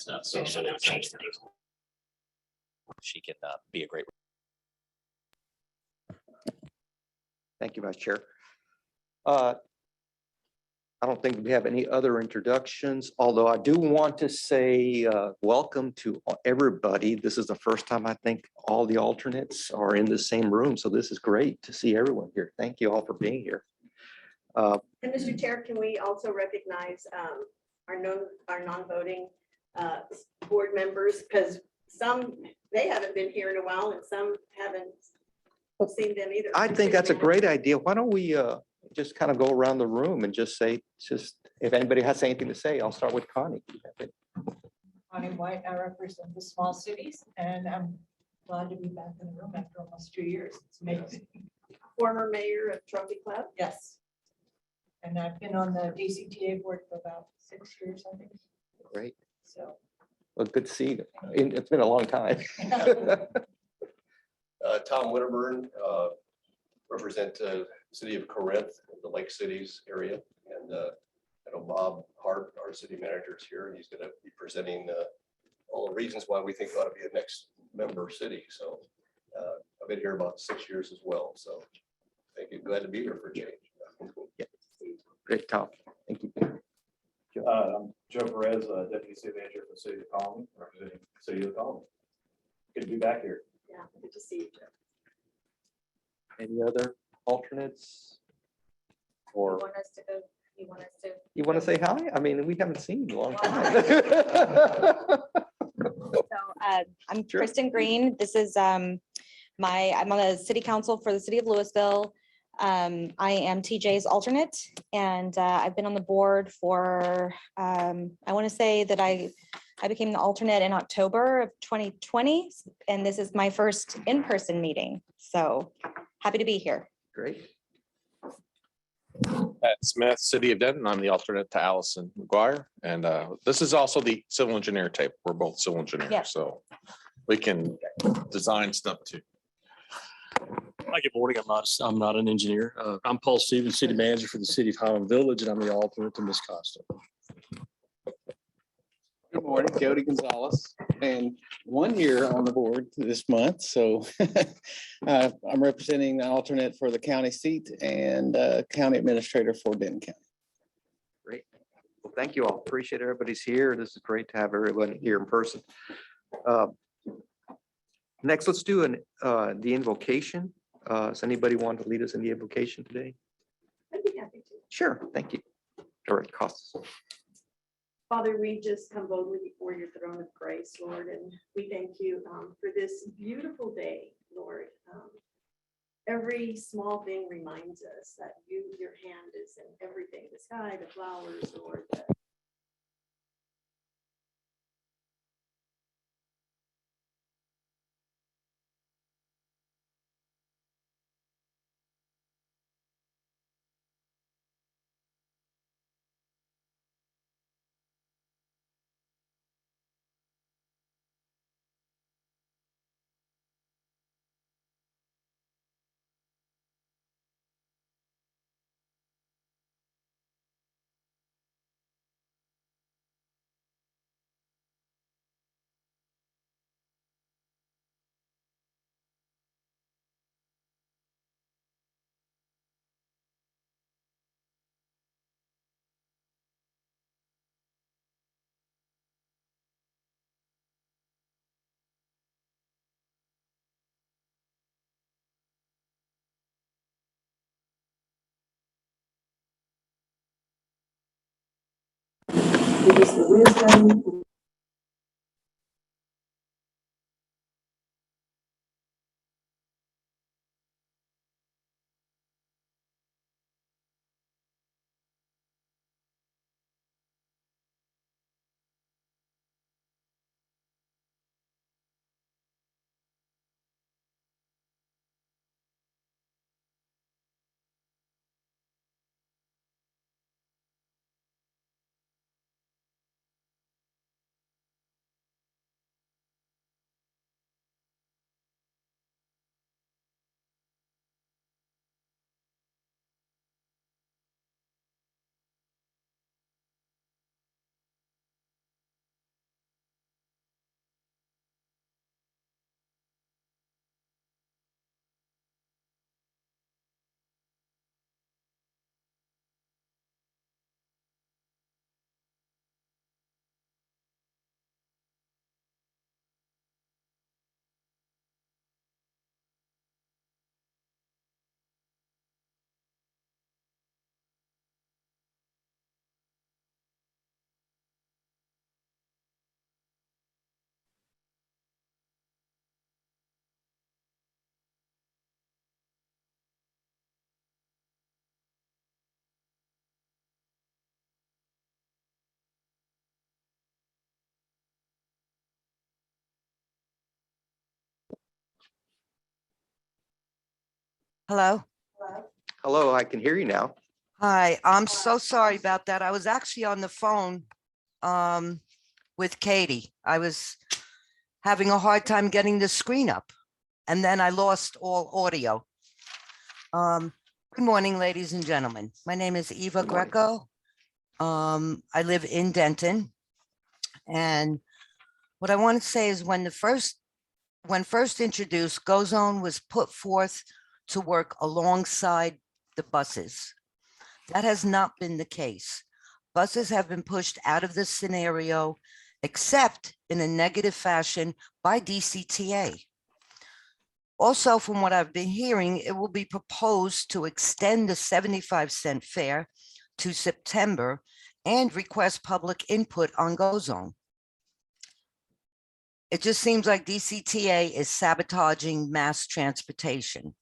that stuff. So they would change the name. She can be a great. Thank you, Vice Chair. I don't think we have any other introductions, although I do want to say welcome to everybody. This is the first time I think all the alternates are in the same room. So this is great to see everyone here. Thank you all for being here. And Mr. Chair, can we also recognize our non-voting board members, because some, they haven't been here in a while and some haven't seen them either. I think that's a great idea. Why don't we just kind of go around the room and just say, if anybody has anything to say, I'll start with Connie. Connie White, I represent the small cities, and I'm glad to be back in the room after almost 2 years. It's amazing. Former mayor of Trophy Club. Yes. And I've been on the DCTA board for about 6 years, I think. Great. So. Well, good to see you. It's been a long time. Tom Winterburn, represent the city of Corinth, the Lake Cities area. And I know Bob Hart, our city manager, is here, and he's going to be presenting all the reasons why we think it ought to be a next member city. So I've been here about 6 years as well. So thank you. Glad to be here for a change. Yeah. Great, Tom. Thank you. I'm Joe Perez, Deputy City Manager for the City of Colony, representing the City of Colony. Good to be back here. Yeah, good to see you, Joe. Any other alternates? Or Want us to go? You want us to? you want to say hi? I mean, we haven't seen you in a long time. So I'm Kristen Green. This is I'm on the city council for the city of Louisville. I am TJ's alternate, and I've been on the board for I want to say that I became the alternate in October of 2020, and this is my first in-person meeting. So happy to be here. Great. Pat Smith, City of Denton. I'm the alternate to Allison McGuire. And this is also the civil engineer tape. We're both civil engineers, Yeah. so we can design stuff too. Hi, good morning. I'm not an engineer. I'm Paul Stevens, city manager for the city of Highland Village, and I'm the alternate to Ms. Costa. Good morning, Jody Gonzalez, and 1 year on the board this month. So I'm representing an alternate for the county seat and county administrator for Denton County. Great. Well, thank you all. Appreciate everybody's here. This is great to have everyone here in person. Next, let's do the invocation. Does anybody want to lead us in the invocation today? I'd be happy to. Sure. Thank you. Director Costas. Father, we just come boldly before your throne of grace, Lord, and we thank you for this beautiful day, Lord. Every small thing reminds us that your hand is in everything, the sky, the flowers, Lord, give us the wisdom, Hello. Hello, I can hear you now. Hi, I'm so sorry about that. I was actually on the phone with Katie. I was having a hard time getting the screen up, and then I lost all audio. Good morning, ladies and gentlemen. My name is Eva Good morning. Greco. I live in Denton. And what I want to say is when first introduced, GoZone was put forth to work alongside the buses. That has not been the case. Buses have been pushed out of this scenario, except in a negative fashion by DCTA. Also, from what I've been hearing, it will be proposed to extend the 75-cent fare to September and request public input on GoZone. It just seems like DCTA is sabotaging mass transportation.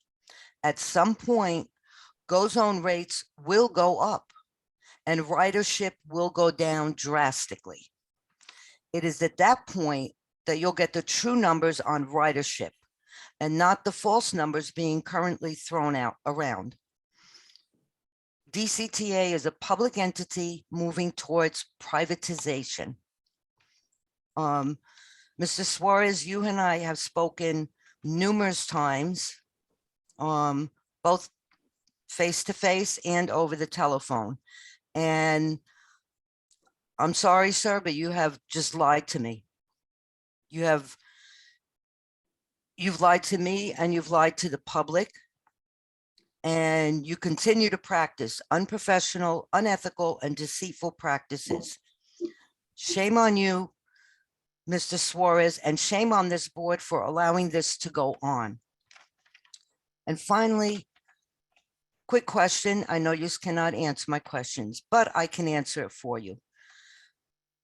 At some point, GoZone rates will go up and ridership will go down drastically. It is at that point that you'll get the true numbers on ridership and not the false numbers being currently thrown out around. DCTA is a public entity moving towards privatization. Mr. Suarez, you and I have spoken numerous times, both face-to-face and over the telephone. And I'm sorry, sir, but you have just lied to me. You've lied to me and you've lied to the public. And you continue to practice unprofessional, unethical, and deceitful practices. Shame on you, Mr. Suarez, and shame on this board for allowing this to go on. And finally, quick question. I know you cannot answer my questions, but I can answer it for you.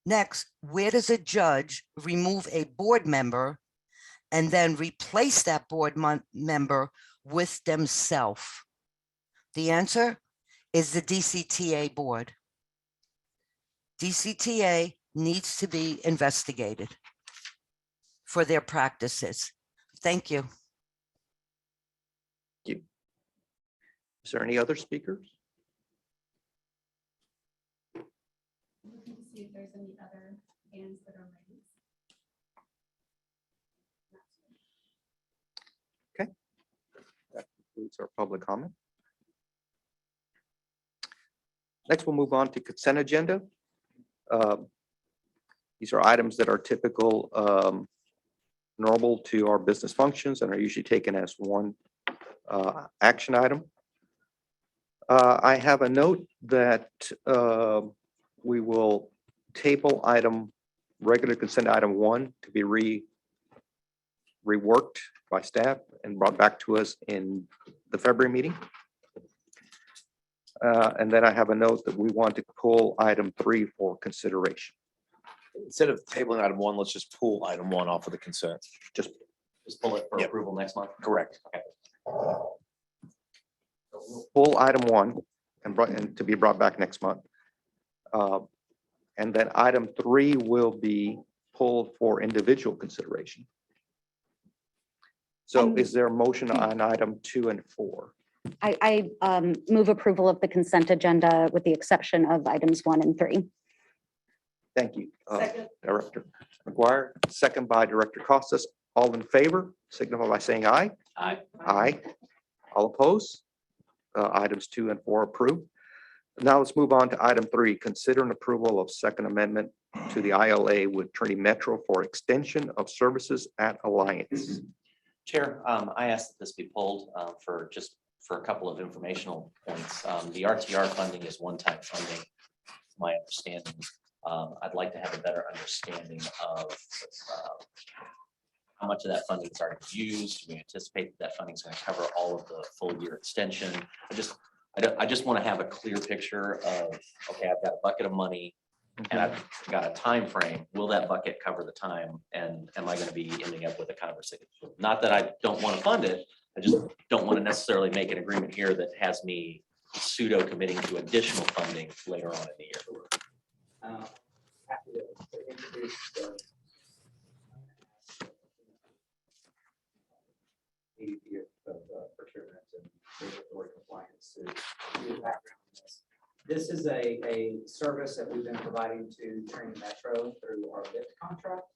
Next, where does a judge remove a board member and then replace that board member with themselves? The answer is the DCTA board. DCTA needs to be investigated for their practices. Thank you. Is there any other speakers? Looking to see if there's any other hands that are raised. Okay. That concludes our public comment. Next, we'll move on to consent agenda. These are items that are typical, normal to our business functions and are usually taken as one action item. I have a note that we will table regular consent item 1 to be reworked by staff and brought back to us in the February meeting. And then I have a note that we want to pull item 3 for consideration. Instead of tabling item 1, let's just pull item 1 off of the consent. Just pull it for Yep. approval next month. Correct. Okay. pull item 1 and to be brought back next month. And then item 3 will be pulled for individual consideration. So is there a motion on item 2 and 4? I move approval of the consent agenda with the exception of items 1 and 3. Thank you, Second. Director McGuire, second by Director Costas. All in favor, signify by saying aye. Aye. Aye. All opposed? Items 2 and 4 approved. Now let's move on to item 3, consider an approval of Second Amendment to the ILA with Trinity Metro for extension of services at Alliance. Chair, I asked that this be pulled for a couple of informational points. The RTR funding is one-time funding, my understanding. I'd like to have a better understanding of how much of that funding is already used. We anticipate that funding is going to cover all of the full year extension. I just want to have a clear picture of, okay, I've got a bucket of money and I've got a time frame. Will that bucket cover the time? And am I going to be ending up with a conversation? Not that I don't want to fund it. I just don't want to necessarily make an agreement here that has me pseudo committing to additional funding later on in the year. Happy to introduce the EVP of procurement and This is a service that we've been providing to Trinity Metro through our LIFT contract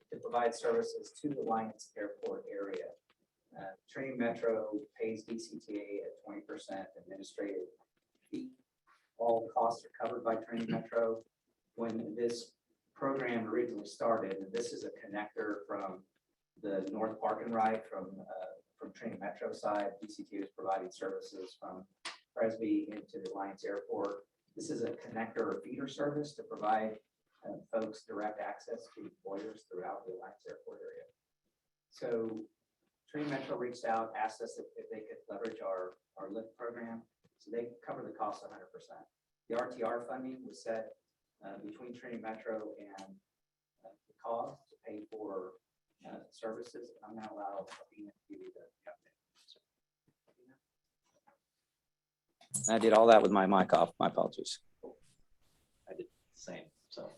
to provide services to the Lions Airport area. Trinity Metro pays DCTA at 20% administrative fee. All costs are covered by Trinity Metro. When this program originally started, and this is a connector from the North Park and Ride from Trinity Metro side. DCTA is providing services from Presby into the Lions Airport. This is a connector or feeder service to provide folks direct access to employers throughout the Lions Airport area. So Trinity Metro reached out, asked us if they could leverage our LIFT program. So they cover the cost 100%. The RTR funding was set between Trinity Metro and the COG to pay for services. I'm going to allow Athena to give you the update. I did all that with my mic off. My apologies. I did the same, so.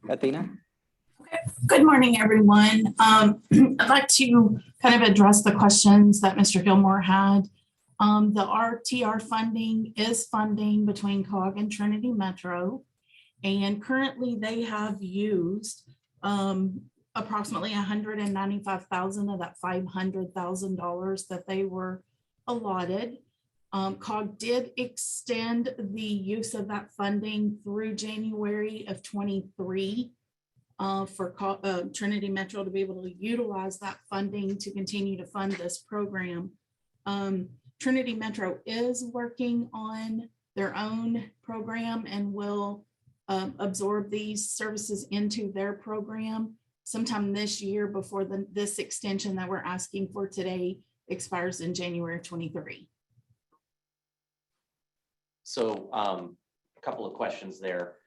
Athena? Good morning, everyone. I'd like to kind of address the questions that Mr. Gilmore had. The RTR funding is funding between COG and Trinity Metro. And currently they have used approximately $195,000 of that $500,000 that they were allotted. COG did extend the use of that funding through January of 23 for Trinity Metro to be able to utilize that funding to continue to fund this program. Trinity Metro is working on their own program and will absorb these services into their program sometime this year before this extension that we're asking for today expires in January of 23. So a couple of questions there.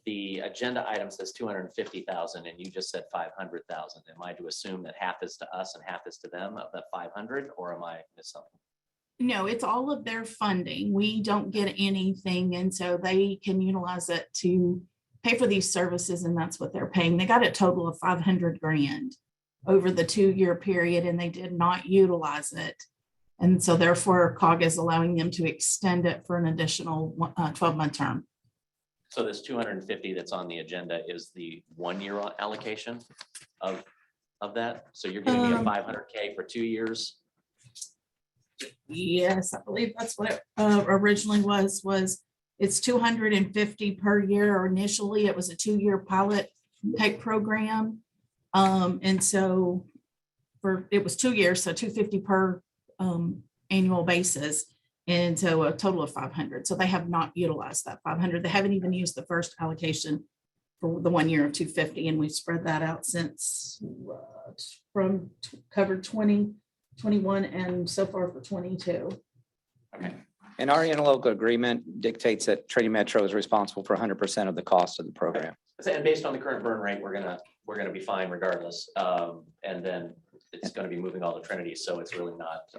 The agenda item says 250,000 and you just said 500,000. Am I to assume that half is to us and half is to them of that 500, or am I missing something? No, it's all of their funding. We don't get anything. And so they can utilize it to pay for these services. And that's what they're paying. They got a total of 500 grand over the 2-year period, and they did not utilize it. And so therefore COG is allowing them to extend it for an additional 12-month term. So this 250 that's on the agenda is the 1-year allocation of that. So you're giving me a 500K for 2 years. Yes, I believe that's what it originally was it's 250 per year, or initially it was a 2-year pilot type program. And so it was 2 years, so 250 per annual basis. And so a total of 500. So they have not utilized that 500. They haven't even used the first allocation for the 1 year of 250. And we've spread that out since from covered 20, 21, and so far for 22. Okay. And our interlocal agreement dictates that Trinity Metro is responsible for 100% of the cost of the program. And based on the current burn rate, we're gonna be fine regardless. And then it's gonna be moving all to Trinity, so it's really not.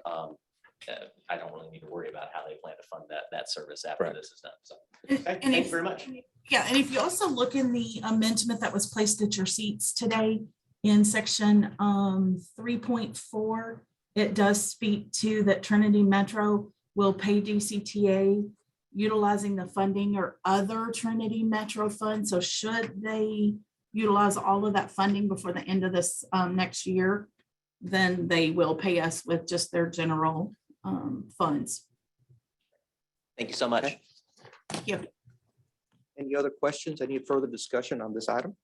I don't really need to worry about how they plan to fund that service after Right. this is done. So And thank you very much. Yeah, and if you also look in the amendment that was placed at your seats today in section 3.4, it does speak to that Trinity Metro will pay DCTA utilizing the funding or other Trinity Metro funds. So should they utilize all of that funding before the end of this next year, then they will pay us with just their general funds. Thank you so much. Okay. Thank you. Any other questions? Any further discussion on this item?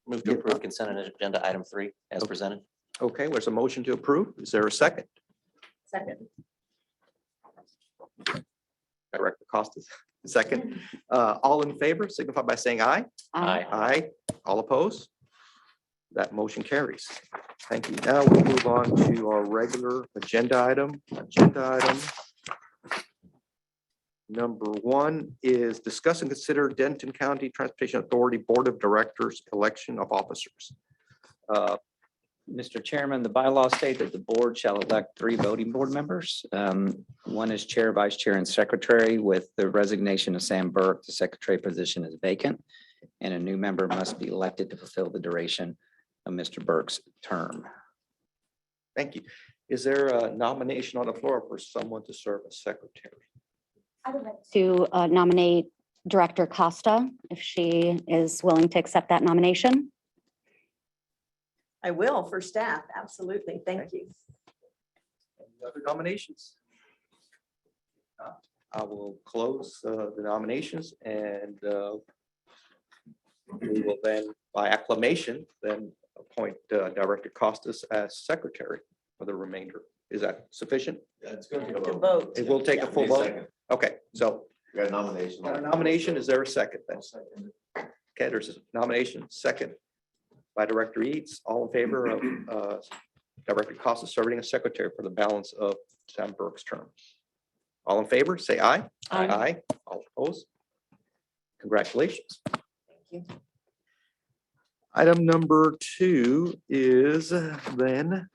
Move to approve consent agenda item 3 as presented. Okay, there's a motion to approve. Is there a second? Second. Director Costa, second. All in favor, signify by saying aye. Aye. Aye. All opposed? That motion carries. Thank you. Now we move on to our regular agenda item. Number 1 is discuss and consider Denton County Transportation Authority Board of Directors election of officers. Mr. Chairman, the bylaws state that the board shall elect 3 voting board members. One is chair, vice chair, and secretary. With the resignation of Sam Burke, the secretary position is vacant, and a new member must be elected to fulfill the duration of Mr. Burke's term. Thank you. Is there a nomination on the floor for someone to serve as secretary? I would like to nominate Director Costa, if she is willing to accept that nomination. I will for staff, absolutely. Thank you. Any other nominations? I will close the nominations and we will then, by acclamation, then appoint Director Costas as secretary for the remainder. Is that sufficient? Yeah, it's going to To take a vote. vote. It will take a full Need a vote? second. Okay, so We got a nomination. got a nomination. Is there a second then? Okay, there's a nomination, second by Director Eads. All in favor of Director Costa serving as secretary for the balance of Sam Burke's term? All in favor, say aye. Aye. Aye. All opposed? Congratulations. Thank you. Item number 2 is then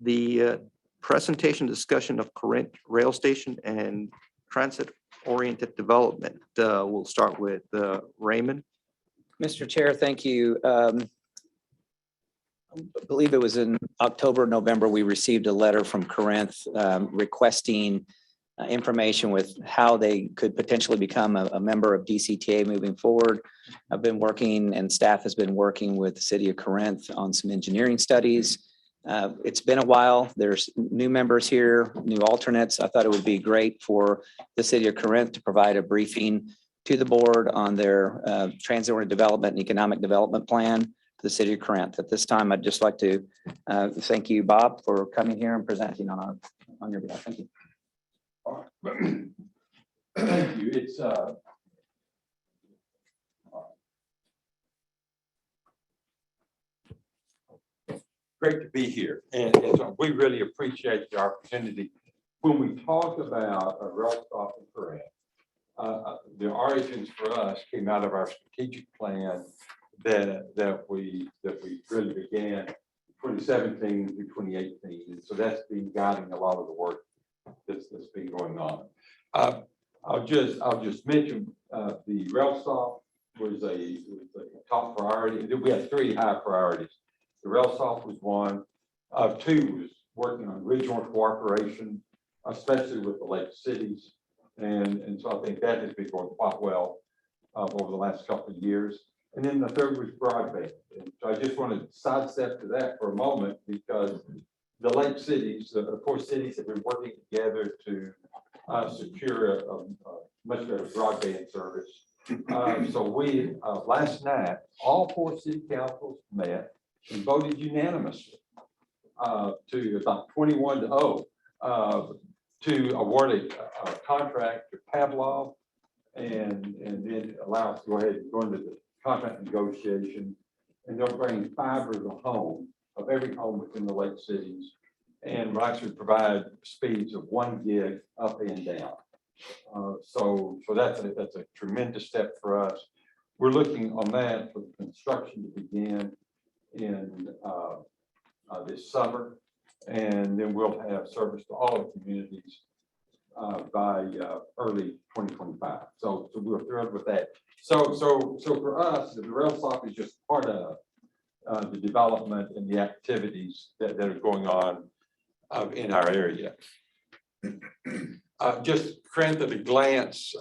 the presentation discussion of current rail station and transit-oriented development. We'll start with Raymond. Mr. Chair, thank you. I believe it was in October, November, we received a letter from Corinth requesting information with how they could potentially become a member of DCTA moving forward. I've been working and staff has been working with the city of Corinth on some engineering studies. It's been a while. There's new members here, new alternates. I thought it would be great for the city of Corinth to provide a briefing to the board on their transit-oriented development and economic development plan for the city of Corinth. At this time, I'd just like to thank you, Bob, for coming here and presenting on your behalf. Thank you. Thank you. It's great to be here, and so we really appreciate the opportunity. When we talk about a rail stop in Corinth, the origins for us came out of our strategic plan that we really began 2017 through 2018, and so that's been guiding a lot of the work that's been going on. I'll just mention the rail stop was a top priority. We had 3 high priorities. The rail stop was 1. 2 was working on regional cooperation, especially with the lake cities, and so I think that has been going quite well over the last couple of years. And then the 3rd was broadband. And so I just want to sidestep to that for a moment because the lake cities, of course, cities have been working together to secure a much better broadband service. So we, last night, all 4 city councils met and voted unanimously to about 21-0 to award a contract to Pavlov and then allow us to go ahead and go into the contract negotiation. And they'll bring fiber to the home of every home within the lake cities and will actually provide speeds of 1 gig up and down. So that's a tremendous step for us. We're looking on that for the construction to begin in this summer, and then we'll have service to all the communities by early 2025. So we're thrilled with that. So for us, the rail stop is just part of the development and the activities that are going on in our area. Just Corinth at a glance,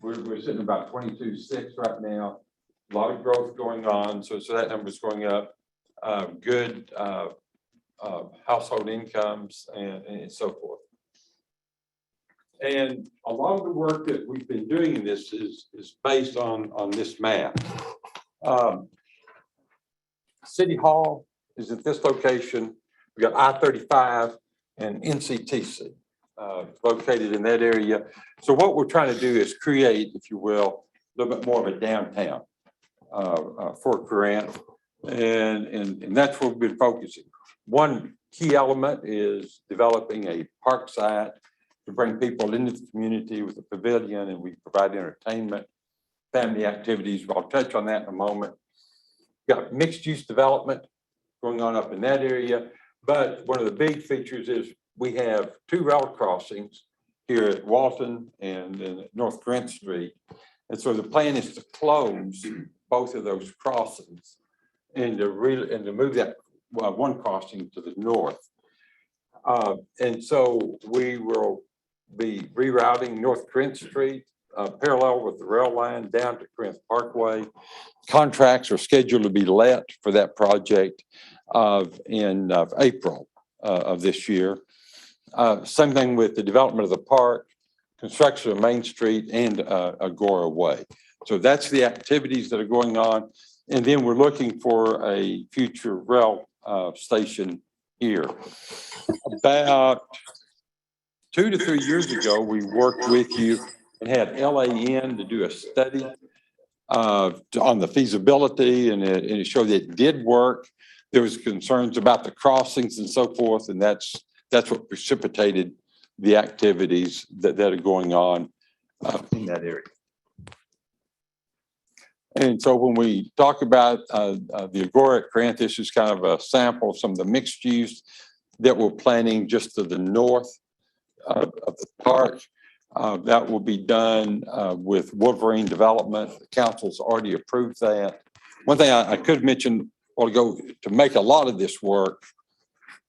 we're sitting about 22.6 right now. A lot of growth going on, so that number's going up. Good household incomes and so forth. And a lot of the work that we've been doing in this is based on this map. City Hall is at this location. We got I-35 and NCTC located in that area. So what we're trying to do is create, if you will, a little bit more of a downtown for Corinth, and that's where we've been focusing. One key element is developing a park site to bring people into the community with a pavilion, and we provide entertainment, family activities. I'll touch on that in a moment. Got mixed use development going on up in that area, but one of the big features is we have 2 rail crossings here at Walton and North Corinth Street, and so the plan is to close both of those crossings and to move that one crossing to the north. And so we will be rerouting North Corinth Street, parallel with the rail line down to Corinth Parkway. Contracts are scheduled to be let for that project in April of this year. Same thing with the development of the park, construction of Main Street and Agora Way. So that's the activities that are going on. And then we're looking for a future rail station here. About 2 to 3 years ago, we worked with you and had LAN to do a study on the feasibility, and it showed that it did work. There was concerns about the crossings and so forth, and that's what precipitated the activities that are going on in that area. And so when we talk about the Agora at Corinth, this is kind of a sample of some of the mixed use that we're planning just to the north of the park. That will be done with Wolverine Development. The council's already approved that. One thing I could mention, to make a lot of this work,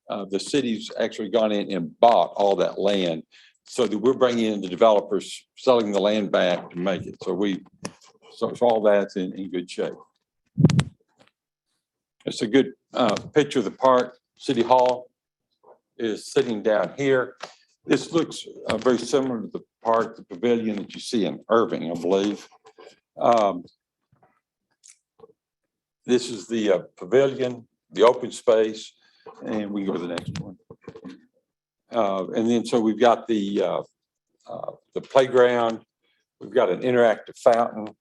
the city's actually gone in and bought all that land so that we're bringing in the developers, selling the land back to make it. So all that's in good shape. It's a good picture of the park. City Hall is sitting down here. This looks very similar to the park, the pavilion that you see in Irving, I believe. This is the pavilion, the open space, and we can go to the next one. And then so we've got the playground. We've got an interactive fountain,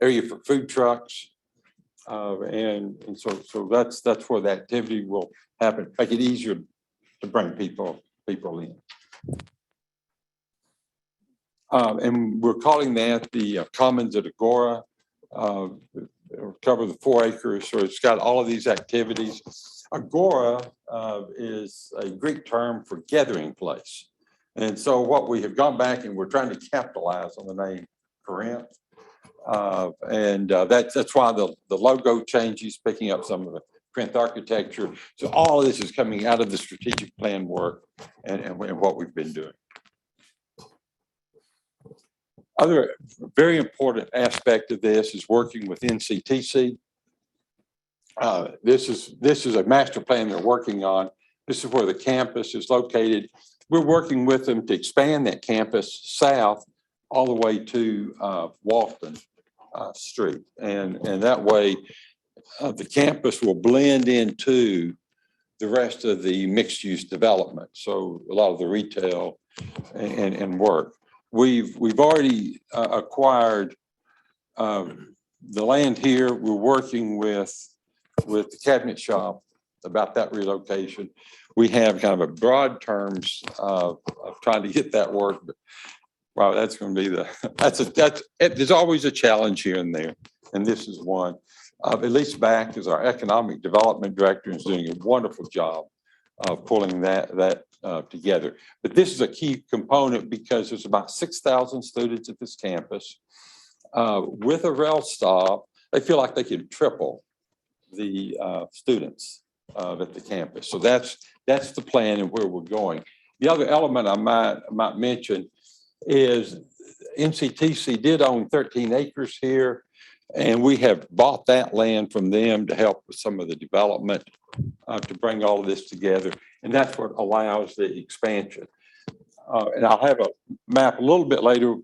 area for food trucks. And so that's where the activity will happen. Make it easier to bring people in. And we're calling that the Commons at Agora. Cover the 4 acres, so it's got all of these activities. Agora is a Greek term for gathering place. And so what we have gone back and we're trying to capitalize on the name Corinth. That's why the logo changes, picking up some of the Corinth architecture. So all of this is coming out of the strategic plan work and what we've been doing. Other very important aspect of this is working with NCTC. This is a master plan they're working on. This is where the campus is located. We're working with them to expand that campus south all the way to Walton Street. And that way the campus will blend into the rest of the mixed use development. So a lot of the retail and work. We've already acquired the land here. We're working with the cabinet shop about that relocation. We have kind of a broad terms of trying to get that work. But wow, that's going to be there's always a challenge here and there, and this is one. Elise Back is our economic development director and is doing a wonderful job of pulling that together. But this is a key component because there's about 6,000 students at this campus. With a rail stop, they feel like they can triple the students at the campus. So that's the plan and where we're going. The other element I might mention is NCTC did own 13 acres here, and we have bought that land from them to help with some of the development to bring all of this together. And that's what allows the expansion. And I'll have a map a little bit later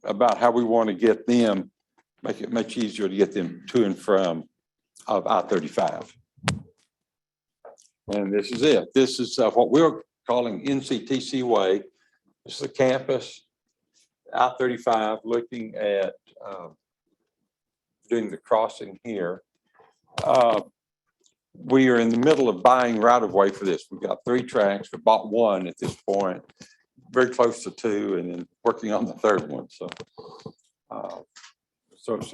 about how we want to get them, make it much easier to get them to and from of I-35. And this is it. This is what we're calling NCTC Way. This is the campus, I-35, looking at doing the crossing here. We are in the middle of buying right of way for this. We've got 3 tracks. We bought 1 at this point, very close to 2, and then working on the 3rd one. So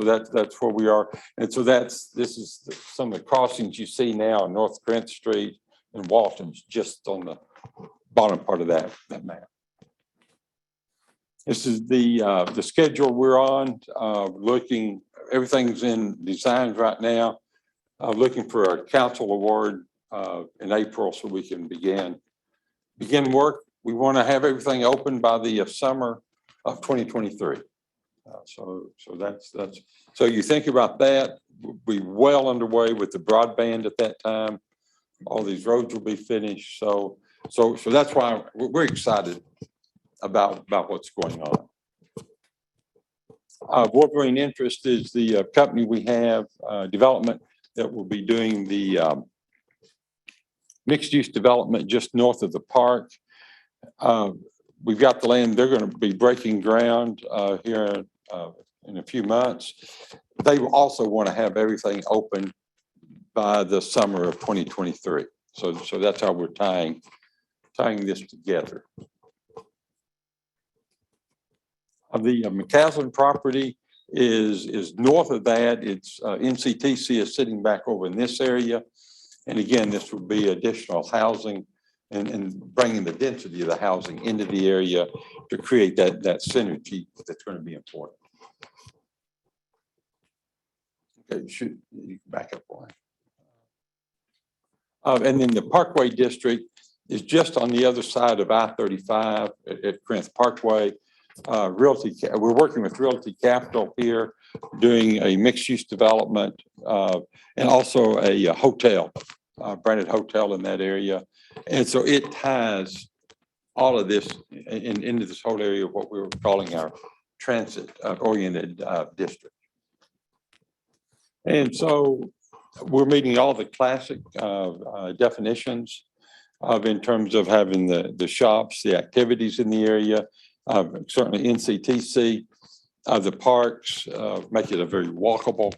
that's where we are. And so this is some of the crossings you see now on North Corinth Street and Walton's just on the bottom part of that map. This is the schedule we're on. Everything's in design right now. Looking for a council award in April so we can begin work. We want to have everything open by the summer of 2023. So that's, so you think about that, we'll be well underway with the broadband at that time. All these roads will be finished. So that's why we're excited about what's going on. Wolverine Interest is the company we have, development that will be doing the mixed use development just north of the park. We've got the land. They're going to be breaking ground here in a few months. They also want to have everything open by the summer of 2023. So that's how we're tying this together. The McCaslin property is north of that. It's NCTC is sitting back over in this area. And again, this would be additional housing and bringing the density of the housing into the area to create that synergy that's going to be important. Okay, should you back up one. And then the Parkway District is just on the other side of I-35 at Corinth Parkway. We're working with Realty Capital here, doing a mixed-use development and also a hotel, branded hotel in that area. And so it ties all of this into this whole area of what we were calling our transit-oriented district. And so we're meeting all the classic definitions in terms of having the shops, the activities in the area. Certainly NCTC, the parks, make it a very walkable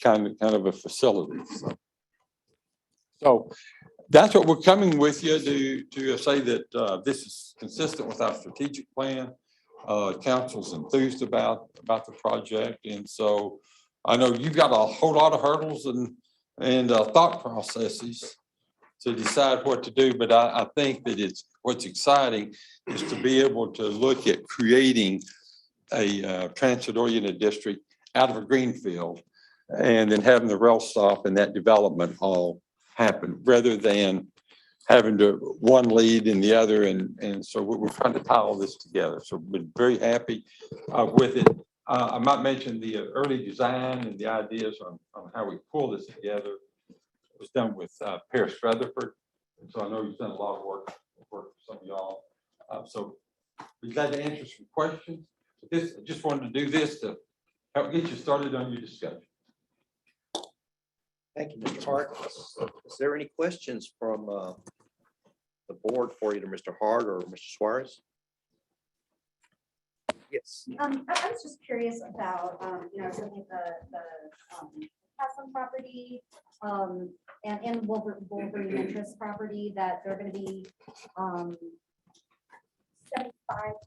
kind of a facility. So that's what we're coming with you to say that this is consistent with our strategic plan. Council's enthused about the project, and so I know you've got a whole lot of hurdles and thought processes to decide what to do, but I think that what's exciting is to be able to look at creating a transit-oriented district out of a greenfield and then having the rail stop and that development all happen rather than having one lead in the other. And so we're trying to tie all this together. So we're very happy with it. I might mention the early design and the ideas on how we pull this together. It was done with Paris Rutherford. And so I know you've done a lot of work for some of y'all. So we're glad to answer some questions. I just wanted to do this to help get you started on your discussion. Thank you, Mr. Hart. Is there any questions from the board for either Mr. Hart or Mr. Suarez? Yes. I was just curious about, I was looking at the Castle property and Wolverine Interest property that they're going to be 75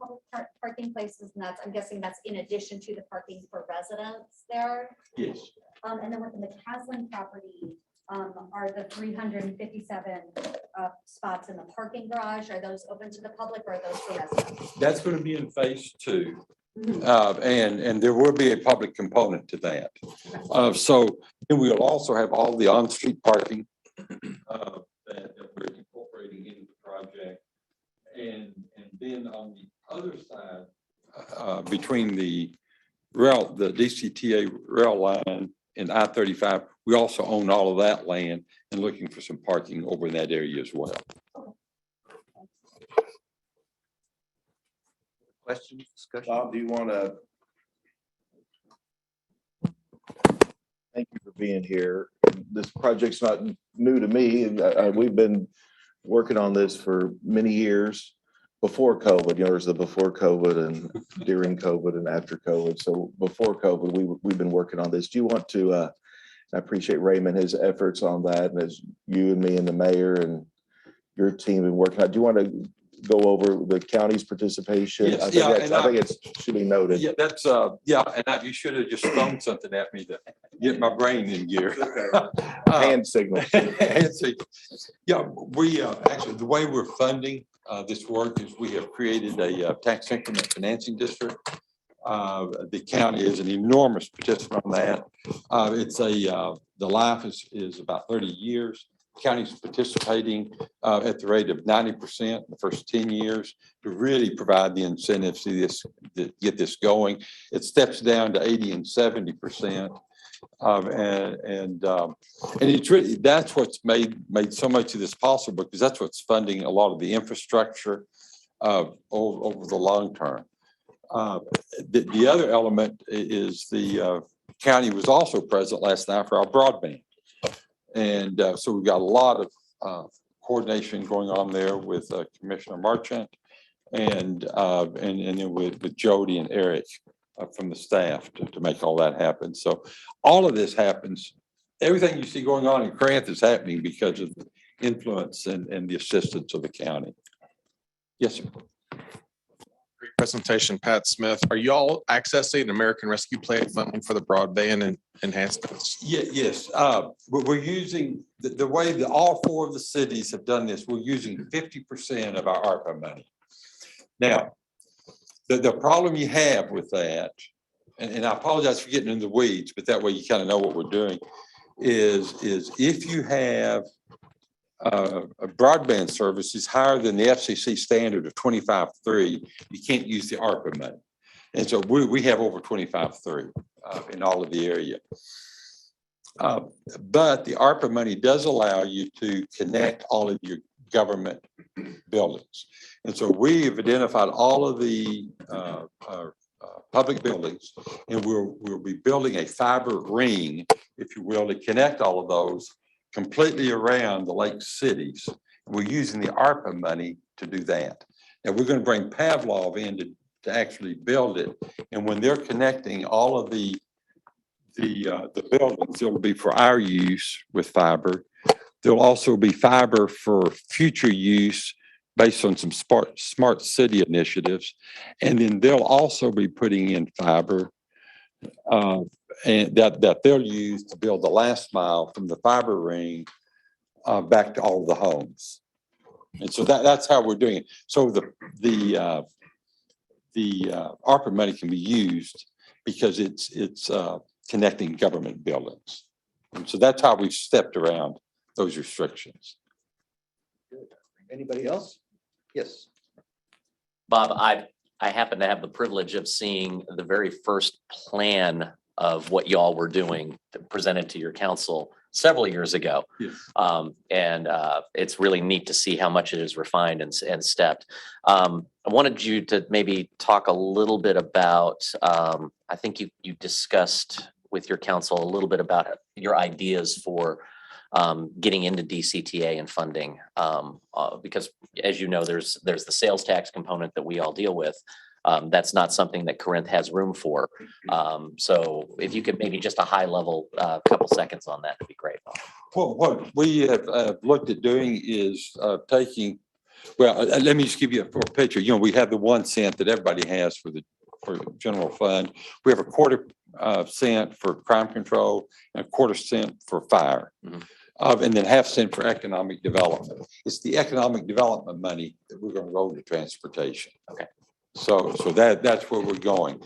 public parking places, and I'm guessing that's in addition to the parking for residents there. Yes. And then within the Caslin property, are the 357 spots in the parking garage, are those open to the public or are those for residents? That's going to be in phase 2. And there will be a public component to that. So then we'll also have all the on-street parking that we're incorporating into the project. And then on the other side, between the DCTA rail line and I-35, we also own all of that land and looking for some parking over in that area as well. Questions, discussion? Bob, do you want to? Thank you for being here. This project's not new to me. We've been working on this for many years before COVID. There's the before COVID and during COVID and after COVID. So before COVID, we've been working on this. Do you want to, I appreciate Raymond, his efforts on that, and as you and me and the mayor and your team have been working on, do you want to go over the county's participation? Yes, I think it should be noted. Yeah, that's and you should have just thrown something at me to get my brain in gear. Hand signal. Hand signal. Yeah, we actually, the way we're funding this work is we have created a tax increment financing district. The county is an enormous participant on that. The life is about 30 years. county's participating at the rate of 90% the first 10 years to really provide the incentives to get this going. It steps down to 80 and 70%. And it's really, that's what's made so much of this possible, because that's what's funding a lot of the infrastructure over the long term. The other element is the county was also present last night for our broadband. And so we've got a lot of coordination going on there with Commissioner Marchant and then with Jody and Eric from the staff to make all that happen. So all of this happens, everything you see going on in Corinth is happening because of the influence and the assistance of the county. Yes, sir. Great presentation, Pat Smith. Are y'all accessing American Rescue Plan funding for the broadband and enhancements? Yes. We're using the way that all four of the cities have done this. We're using 50% of our ARPA money. Now, the problem you have with that, and I apologize for getting in the weeds, but that way you kind of know what we're doing, is if you have a broadband service is higher than the FCC standard of 25.3, you can't use the ARPA money. And so we have over 25.3 in all of the area. But the ARPA money does allow you to connect all of your government buildings. And so we've identified all of the public buildings, and we'll be building a fiber ring, if you will, to connect all of those completely around the lake cities. We're using the ARPA money to do that. Now we're going to bring Pavlov in to actually build it. And when they're connecting all of the buildings, it'll be for our use with fiber. There'll also be fiber for future use based on some smart city initiatives. And then they'll also be putting in fiber and that they'll use to build the last mile from the fiber ring back to all the homes. And so that's how we're doing it. So the ARPA money can be used because it's connecting government buildings. And so that's how we've stepped around those restrictions. Good. Anybody else? Yes. Bob, I happen to have the privilege of seeing the very first plan of what y'all were doing presented to your council several years ago. Yes. And it's really neat to see how much it is refined and stepped. I wanted you to maybe talk a little bit about, I think you discussed with your council a little bit about your ideas for getting into DCTA and funding, because as you know, there's the sales tax component that we all deal with. That's not something that Corinth has room for. So if you could maybe just a high level, couple seconds on that, would be great. Well, what we have looked at doing is taking, well, let me just give you a picture. You know, we have the 1 cent that everybody has for the general fund. We have a quarter cent for crime control and a quarter cent for fire. Mm-hmm. And then half cent for economic development. It's the economic development money that we're going to roll to transportation. Okay. So that's where we're going.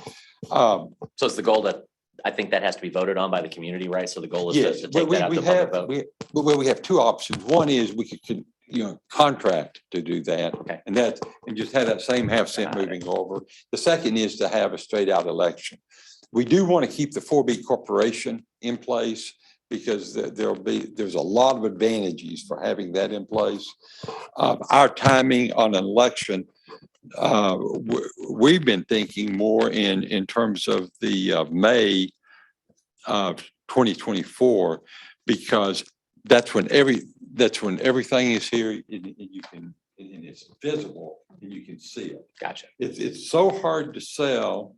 So it's the goal that, I think that has to be voted on by the community, right? So the goal is Yes, to take that out to public vote. we have two options. One is we could contract to do that. Okay. And just have that same half cent moving over. The second is to have a straight out election. We do want to keep the 4B corporation in place because there's a lot of advantages for having that in place. Our timing on an election, we've been thinking more in terms of the May of 2024, because that's when everything is here and you can, and it's visible and you can see it. Gotcha. It's so hard to sell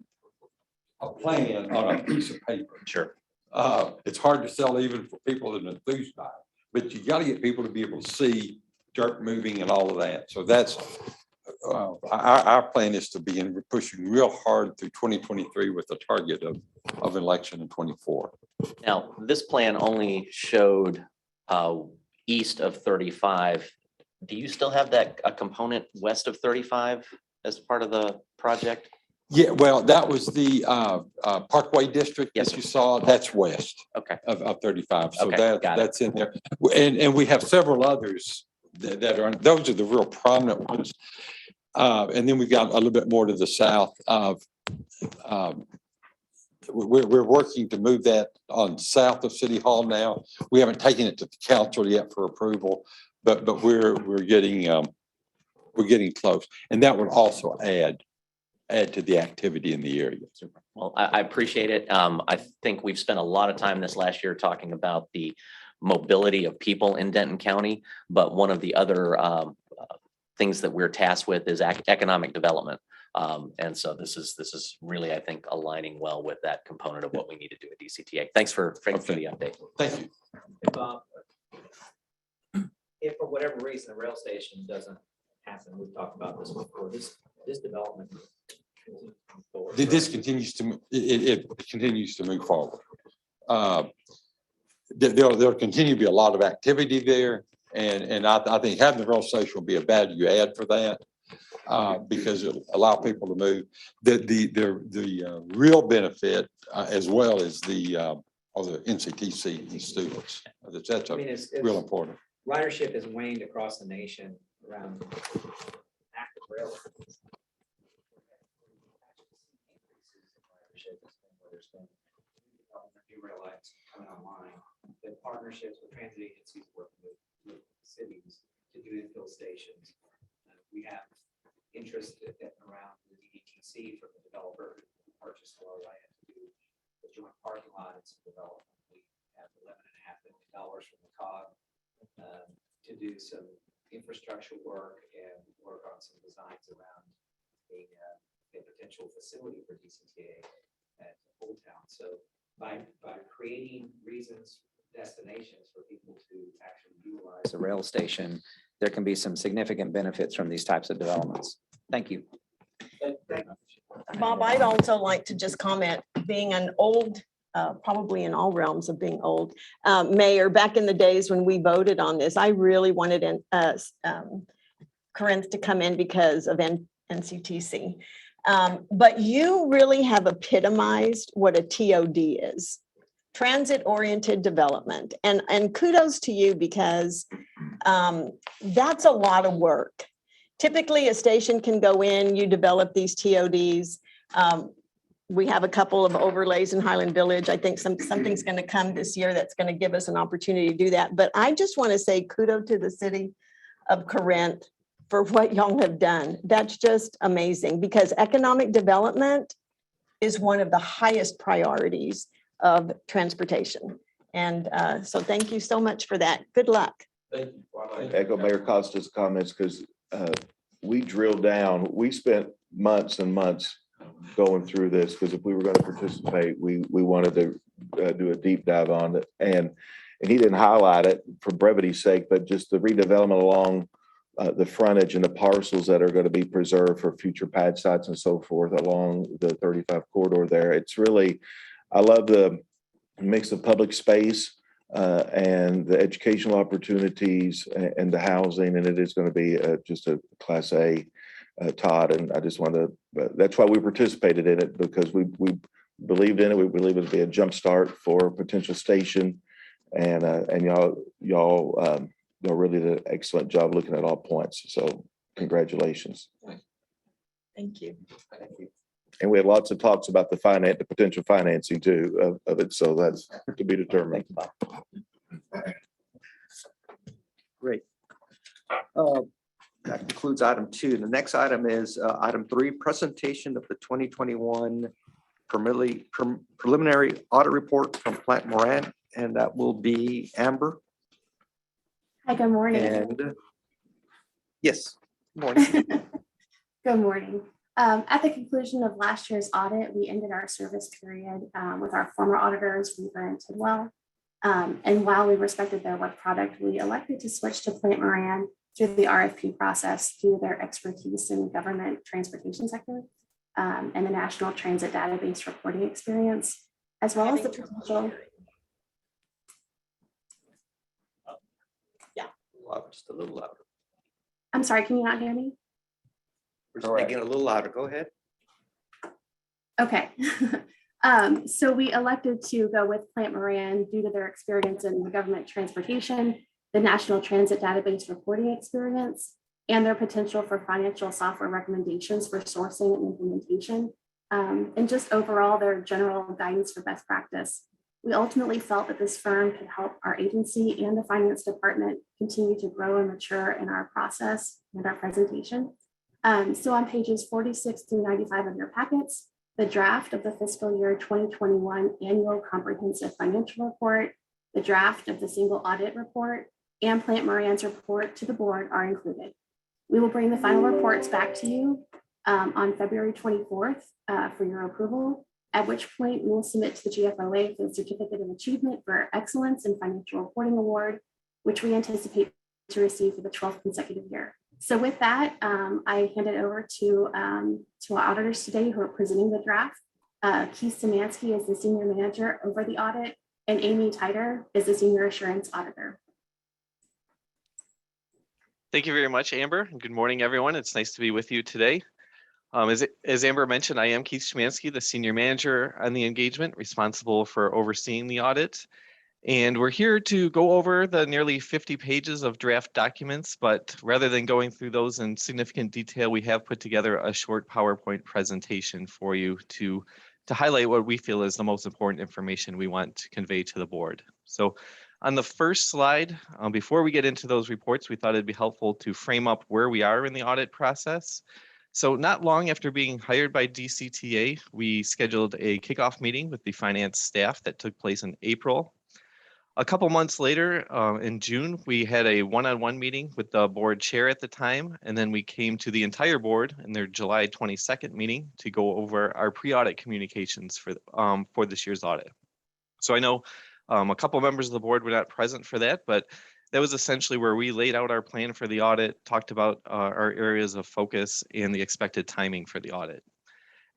a plan on a piece of paper. Sure. It's hard to sell even for people that are enthused by it, but you got to get people to be able to see dirt moving and all of that. So that's our plan is to be pushing real hard through 2023 with a target of election in 24. Now, this plan only showed east of 35. Do you still have a component west of 35 as part of the project? Yeah, well, that was the Parkway District Yes, that you saw. That's west Okay. of 35. So Okay, that, got it. that's in there. And we have several others that are, those are the real prominent ones. And then we've got a little bit more to the south of, we're working to move that on south of City Hall now. We haven't taken it to the council yet for approval, but we're getting close. And that would also add to the activity in the area. Well, I appreciate it. I think we've spent a lot of time this last year talking about the mobility of people in Denton County, but one of the other things that we're tasked with is economic development. And so this is really, I think, aligning well with that component of what we need to do at DCTA. Thanks for the update. Thank you. If for whatever reason the rail station doesn't happen, we've talked about this before, this development. This continues to, it continues to move forward. There'll continue to be a lot of activity there. And I think having the rail station will be a value add for that. Because it'll allow people to move. The real benefit as well as the NCTC and students. That's real important. Ridership has waned across the nation around active rail. New rail lines coming online, the partnerships with transit agencies working with cities to do infill stations. We have interest around the DCTA from the developer who purchased a lot of land to do the joint parking lot and some development. We have $11.5 million from the COG to do some infrastructure work and work on some designs around a potential facility for DCTA at Old Town. So by creating reasons, destinations for people to actually utilize the rail station, there can be some significant benefits from these types of developments. Thank you. Bob, I'd also like to just comment, being an old, probably in all realms of being old, mayor, back in the days when we voted on this, I really wanted Corinth to come in because of NCTC. But you really have epitomized what a TOD is. Transit-oriented development. And kudos to you because that's a lot of work. Typically, a station can go in, you develop these TODs. We have a couple of overlays in Highland Village. I think something's going to come this year that's going to give us an opportunity to do that. But I just want to say kudos to the city of Corinth for what y'all have done. That's just amazing because economic development is one of the highest priorities of transportation. And so thank you so much for that. Good luck. Thank you. Echo Mayor Costa's comments because we drilled down, we spent months and months going through this because if we were going to participate, we wanted to do a deep dive on it. And he didn't highlight it for brevity's sake, but just the redevelopment along the frontage and the parcels that are going to be preserved for future pad sites and so forth along the 35 corridor there. It's really, I love the mix of public space and the educational opportunities and the housing, and it is going to be just a Class A, Todd. And I just wanted to, that's why we participated in it because we believed in it. We believe it would be a jump start for a potential station, and y'all really did an excellent job looking at all points. So congratulations. Thank you. And we had lots of talks about the potential financing too of it. So that's to be determined. Great. That concludes item 2. The next item is item 3, presentation of the 2021 preliminary audit report from Plant Moran, and that will be Amber. Hi, good morning. And yes, good morning. Good morning. At the conclusion of last year's audit, we ended our service period with our former auditors, Weaver and Tidwell. And while we respected their work product, we elected to switch to Plant Moran through the RFP process due to their expertise in the government transportation sector and the National Transit Database reporting experience, as well as the potential. Just a little louder. I'm sorry, can you not hear me? We're just making it a little louder. Go ahead. Okay. So we elected to go with Plant Moran due to their experience in the government transportation, the National Transit Database reporting experience, and their potential for financial software recommendations for sourcing and implementation, and just overall their general guidance for best practice. We ultimately felt that this firm could help our agency and the finance department continue to grow and mature in our process and our presentation. So on pages 46 through 95 of your packets, the draft of the fiscal year 2021 annual comprehensive financial report, the draft of the single audit report, and Plant Moran's report to the board are included. We will bring the final reports back to you on February 24th for your approval, at which point we will submit to the GFOA for the Certificate of Achievement for Excellence in Financial Reporting Award, which we anticipate to receive for the 12th consecutive year. So with that, I hand it over to our auditors today who are presenting the draft. Keith Szymanski is the Senior Manager over the audit, and Amy Titer is the Senior Assurance Auditor. Thank you very much, Amber. Good morning, everyone. It's nice to be with you today. As Amber mentioned, I am Keith Szymanski, the Senior Manager on the engagement, responsible for overseeing the audit. And we're here to go over the nearly 50 pages of draft documents, but rather than going through those in significant detail, we have put together a short PowerPoint presentation for you to highlight what we feel is the most important information we want to convey to the board. So on the first slide, before we get into those reports, we thought it'd be helpful to frame up where we are in the audit process. So not long after being hired by DCTA, we scheduled a kickoff meeting with the finance staff that took place in April. A couple months later, in June, we had a one-on-one meeting with the board chair at the time, and then we came to the entire board in their July 22nd meeting to go over our pre-audit communications for this year's audit. So I know a couple members of the board were not present for that, but that was essentially where we laid out our plan for the audit, talked about our areas of focus and the expected timing for the audit.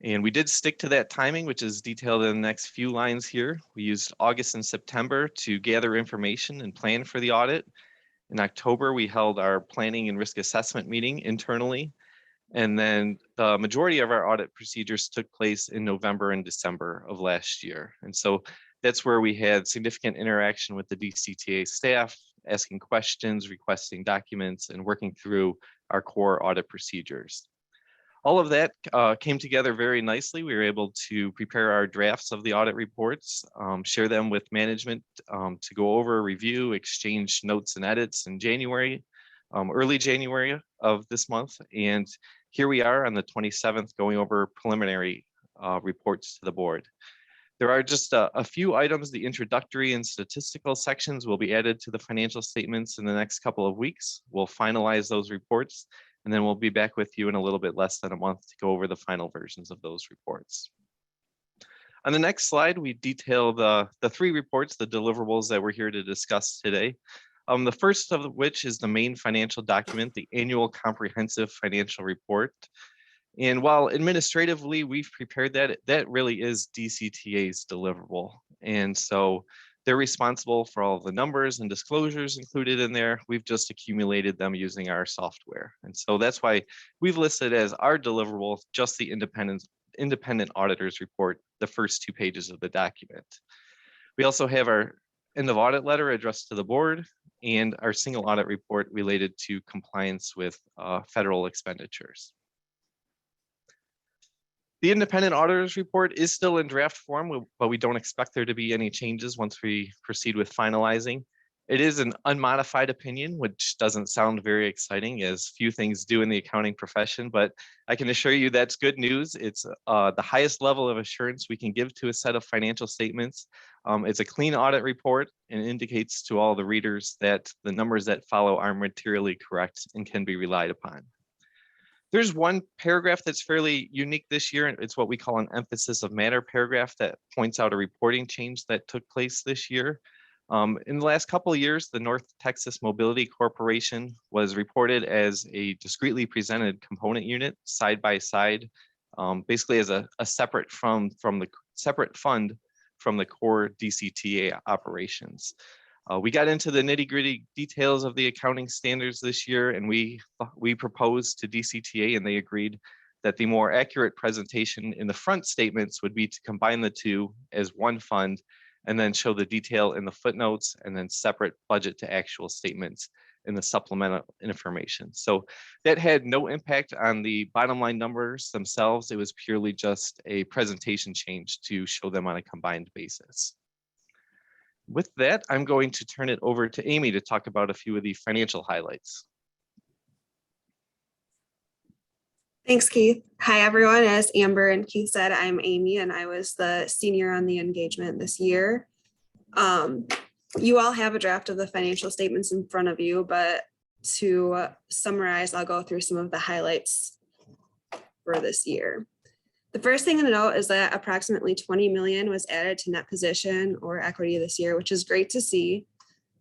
And we did stick to that timing, which is detailed in the next few lines here. We used August and September to gather information and plan for the audit. In October, we held our planning and risk assessment meeting internally. And then the majority of our audit procedures took place in November and December of last year. And so that's where we had significant interaction with the DCTA staff, asking questions, requesting documents, and working through our core audit procedures. All of that came together very nicely. We were able to prepare our drafts of the audit reports, share them with management to go over, review, exchange notes and edits in January, early January of this month. And here we are on the 27th going over preliminary reports to the board. There are just a few items. The introductory and statistical sections will be added to the financial statements in the next couple of weeks. We'll finalize those reports, and then we'll be back with you in a little bit less than a month to go over the final versions of those reports. On the next slide, we detail the three reports, the deliverables that we're here to discuss today. The first of which is the main financial document, the annual comprehensive financial report. And while administratively we've prepared that, that really is DCTA's deliverable. And so they're responsible for all the numbers and disclosures included in there. We've just accumulated them using our software. And so that's why we've listed as our deliverable just the independent auditor's report, the first 2 pages of the document. We also have our end of audit letter addressed to the board and our single audit report related to compliance with federal expenditures. The independent auditor's report is still in draft form, but we don't expect there to be any changes once we proceed with finalizing. It is an unmodified opinion, which doesn't sound very exciting, as few things do in the accounting profession, but I can assure you that's good news. It's the highest level of assurance we can give to a set of financial statements. It's a clean audit report and indicates to all the readers that the numbers that follow are materially correct and can be relied upon. There's one paragraph that's fairly unique this year. It's what we call an emphasis of matter paragraph that points out a reporting change that took place this year. In the last couple of years, the North Texas Mobility Corporation was reported as a discretely presented component unit side by side, basically as a separate fund from the core DCTA operations. We got into the nitty-gritty details of the accounting standards this year, and we proposed to DCTA, and they agreed that the more accurate presentation in the front statements would be to combine the two as one fund and then show the detail in the footnotes and then separate budget to actual statements in the supplemental information. So that had no impact on the bottom line numbers themselves. It was purely just a presentation change to show them on a combined basis. With that, I'm going to turn it over to Amy to talk about a few of the financial highlights. Thanks, Keith. Hi, everyone. As Amber and Keith said, I'm Amy, and I was the senior on the engagement this year. You all have a draft of the financial statements in front of you, but to summarize, I'll go through some of the highlights for this year. The first thing to note is that approximately 20 million was added to net position or equity this year, which is great to see.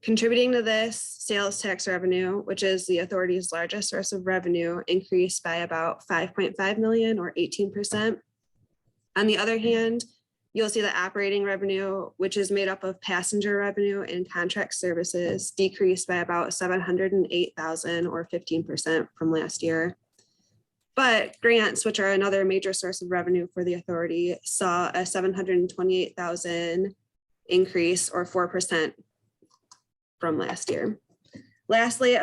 Contributing to this, sales tax revenue, which is the authority's largest source of revenue, increased by about 5.5 million or 18%. On the other hand, you'll see that operating revenue, which is made up of passenger revenue and contract services, decreased by about 708,000 or 15% from last year. But grants, which are another major source of revenue for the authority, saw a 728,000 increase or 4% from last year. Lastly,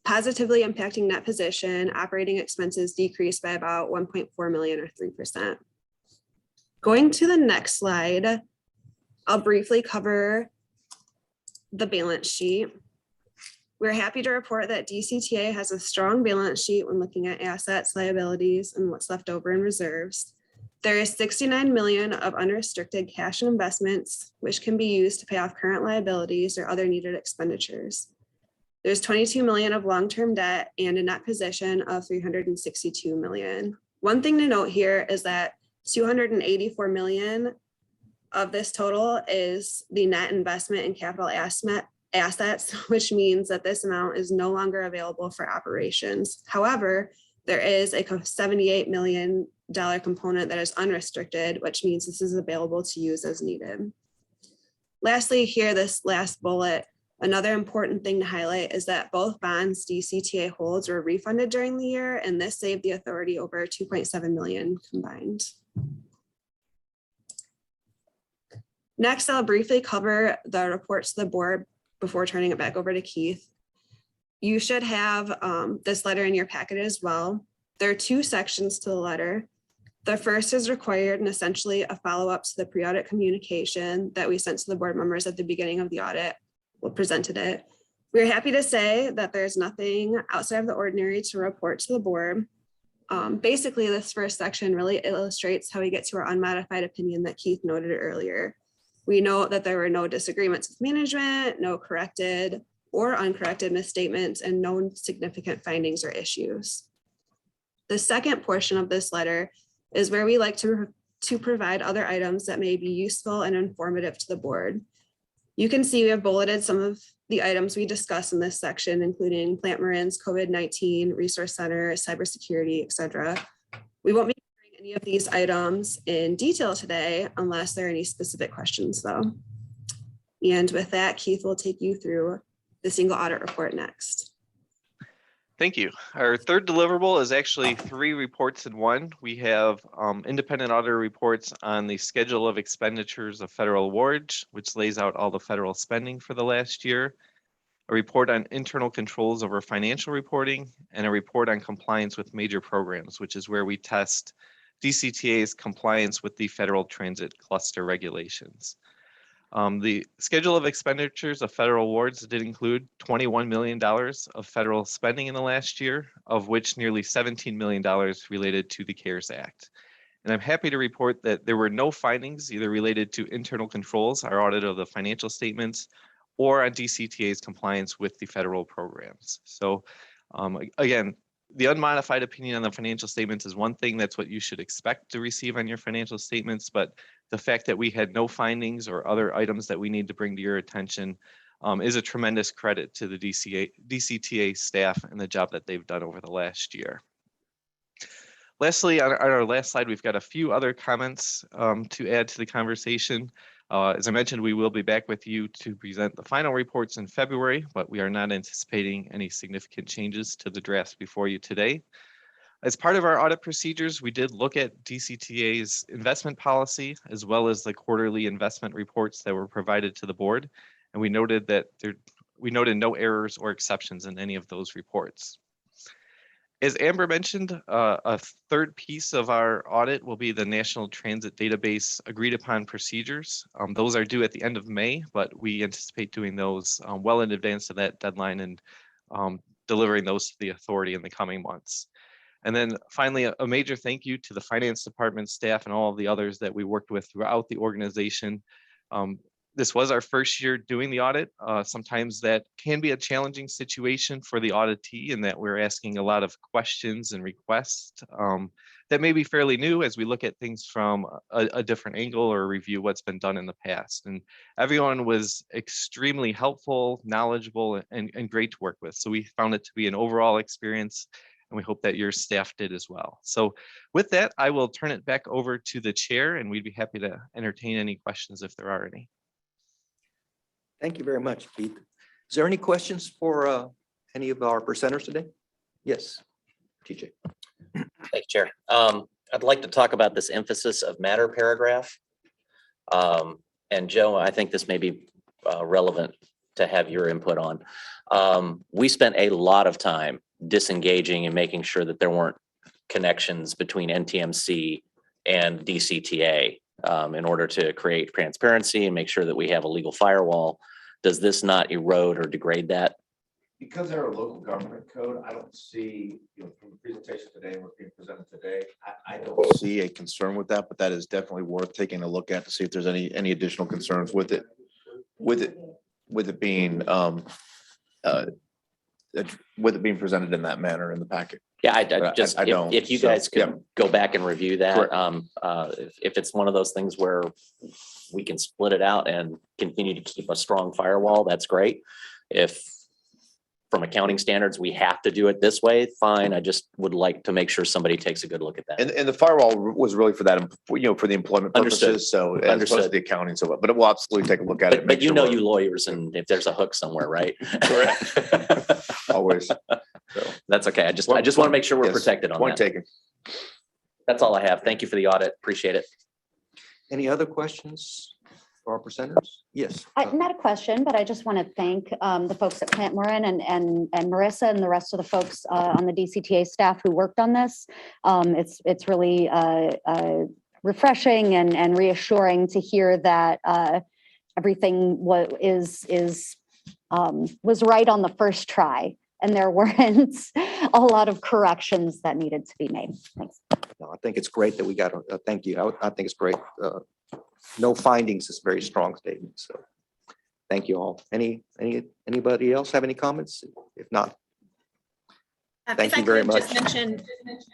positively impacting net position, operating expenses decreased by about 1.4 million or 3%. Going to the next slide, I'll briefly cover the balance sheet. We're happy to report that DCTA has a strong balance sheet when looking at assets, liabilities, and what's left over in reserves. There is 69 million of unrestricted cash and investments, which can be used to pay off current liabilities or other needed expenditures. There's 22 million of long-term debt and a net position of 362 million. One thing to note here is that 284 million of this total is the net investment in capital assets, which means that this amount is no longer available for operations. However, there is a $78 million component that is unrestricted, which means this is available to use as needed. Lastly, here, this last bullet, another important thing to highlight is that both bonds DCTA holds were refunded during the year, and this saved the authority over 2.7 million combined. Next, I'll briefly cover the reports to the board before turning it back over to Keith. You should have this letter in your packet as well. There are two sections to the letter. The first is required and essentially a follow-up to the pre-audit communication that we sent to the board members at the beginning of the audit. We presented it. We're happy to say that there's nothing outside of the ordinary to report to the board. Basically, this first section really illustrates how we get to our unmodified opinion that Keith noted earlier. We note that there were no disagreements with management, no corrected or uncorrected misstatements, and no significant findings or issues. The second portion of this letter is where we like to provide other items that may be useful and informative to the board. You can see we have bulleted some of the items we discuss in this section, including Plant Marin's COVID-19, Resource Center, cybersecurity, etc. We won't be covering any of these items in detail today unless there are any specific questions though. And with that, Keith will take you through the single audit report next. Thank you. Our third deliverable is actually 3 reports in one. We have independent auditor reports on the schedule of expenditures of federal awards, which lays out all the federal spending for the last year, a report on internal controls over financial reporting, and a report on compliance with major programs, which is where we test DCTA's compliance with the federal transit cluster regulations. The schedule of expenditures of federal awards did include $21 million of federal spending in the last year, of which nearly $17 million related to the CARES Act. And I'm happy to report that there were no findings either related to internal controls, our audit of the financial statements, or on DCTA's compliance with the federal programs. So again, the unmodified opinion on the financial statements is one thing. That's what you should expect to receive on your financial statements. But the fact that we had no findings or other items that we need to bring to your attention is a tremendous credit to the DCTA staff and the job that they've done over the last year. Lastly, on our last slide, we've got a few other comments to add to the conversation. As I mentioned, we will be back with you to present the final reports in February, but we are not anticipating any significant changes to the drafts before you today. As part of our audit procedures, we did look at DCTA's investment policy as well as the quarterly investment reports that were provided to the board. And we noted no errors or exceptions in any of those reports. As Amber mentioned, a third piece of our audit will be the National Transit Database agreed upon procedures. Those are due at the end of May, but we anticipate doing those well in advance of that deadline and delivering those to the authority in the coming months. And then finally, a major thank you to the finance department staff and all of the others that we worked with throughout the organization. This was our first year doing the audit. Sometimes that can be a challenging situation for the auditee in that we're asking a lot of questions and requests that may be fairly new as we look at things from a different angle or review what's been done in the past. And everyone was extremely helpful, knowledgeable, and great to work with. So we found it to be an overall experience, and we hope that your staff did as well. So with that, I will turn it back over to the chair, and we'd be happy to entertain any questions if there are any. Thank you very much, Keith. Is there any questions for any of our presenters today? Yes, TJ. Thank you, Chair. I'd like to talk about this emphasis of matter paragraph. And Joe, I think this may be relevant to have your input on. We spent a lot of time disengaging and making sure that there weren't connections between NTMC and DCTA in order to create transparency and make sure that we have a legal firewall. Does this not erode or degrade that? Because they're a local government code, I don't see, from the presentation today and what's being presented today, I don't see a concern with that, but that is definitely worth taking a look at to see if there's any additional concerns with it. With it being presented in that manner in the packet. Yeah, I don't. If you guys could go back and review that, if it's one of those things where we can split it out and continue to keep a strong firewall, that's great. If from accounting standards, we have to do it this way, fine. I just would like to make sure somebody takes a good look at that. And the firewall was really for that, for the employment purposes. So as opposed to the accounting, but we'll absolutely take a look at it. But you know, you lawyers, and if there's a hook somewhere, right? Correct. Always. So that's okay. I just want to make sure we're protected on that. Point taken. That's all I have. Thank you for the audit. Appreciate it. Any other questions for our presenters? Yes. Not a question, but I just want to thank the folks at Plant Moran and Marissa and the rest of the folks on the DCTA staff who worked on this. It's really refreshing and reassuring to hear that everything was right on the first try, and there weren't a lot of corrections that needed to be made. Thanks. No, I think it's great that we got a thank you. I think it's great. No findings is a very strong statement. So thank you all. Anybody else have any comments? If not, thank you very much.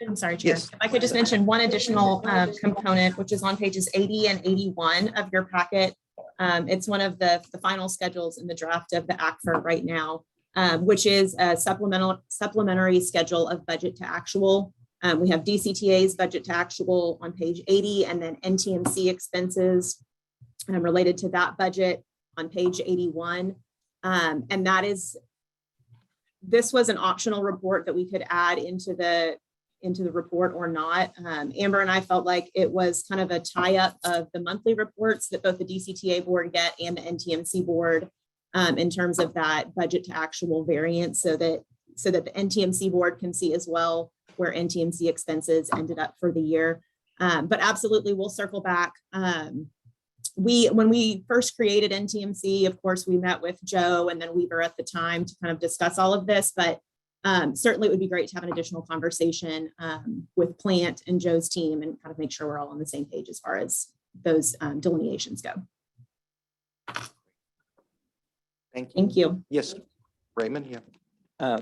I'm sorry, Chair. Yes. If I could just mention one additional component, which is on pages 80 and 81 of your packet. It's one of the final schedules in the draft of the ACFR right now, which is a supplementary schedule of budget to actual. We have DCTA's budget to actual on page 80, and then NTMC expenses related to that budget on page 81. And this was an optional report that we could add into the report or not. Amber and I felt like it was kind of a tie-up of the monthly reports that both the DCTA board get and the NTMC board in terms of that budget to actual variance, so that the NTMC board can see as well where NTMC expenses ended up for the year. But absolutely, we'll circle back. When we first created NTMC, of course, we met with Joe and then Weaver at the time to kind of discuss all of this, but certainly it would be great to have an additional conversation with Plant and Joe's team and kind of make sure we're all on the same page as far as those delineations go. Thank you. Yes, Raymond, yeah.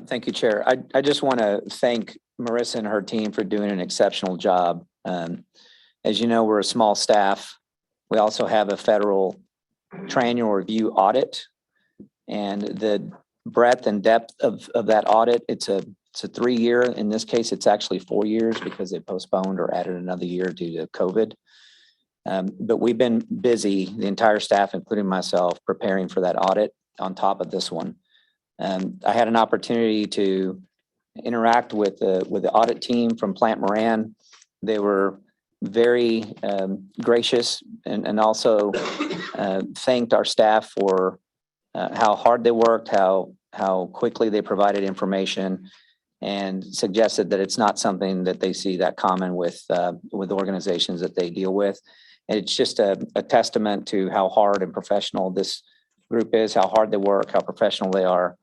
Thank you, Chair. I just want to thank Marissa and her team for doing an exceptional job. As you know, we're a small staff. We also have a federal triennial review audit, and the breadth and depth of that audit, it's a 3-year. In this case, it's actually 4 years because they postponed or added another year due to COVID. But we've been busy, the entire staff, including myself, preparing for that audit on top of this one. I had an opportunity to interact with the audit team from Plant Moran. They were very gracious and also thanked our staff for how hard they worked, how quickly they provided information, and suggested that it's not something that they see that common with organizations that they deal with. And it's just a testament to how hard and professional this group is, how hard they work, how professional they are.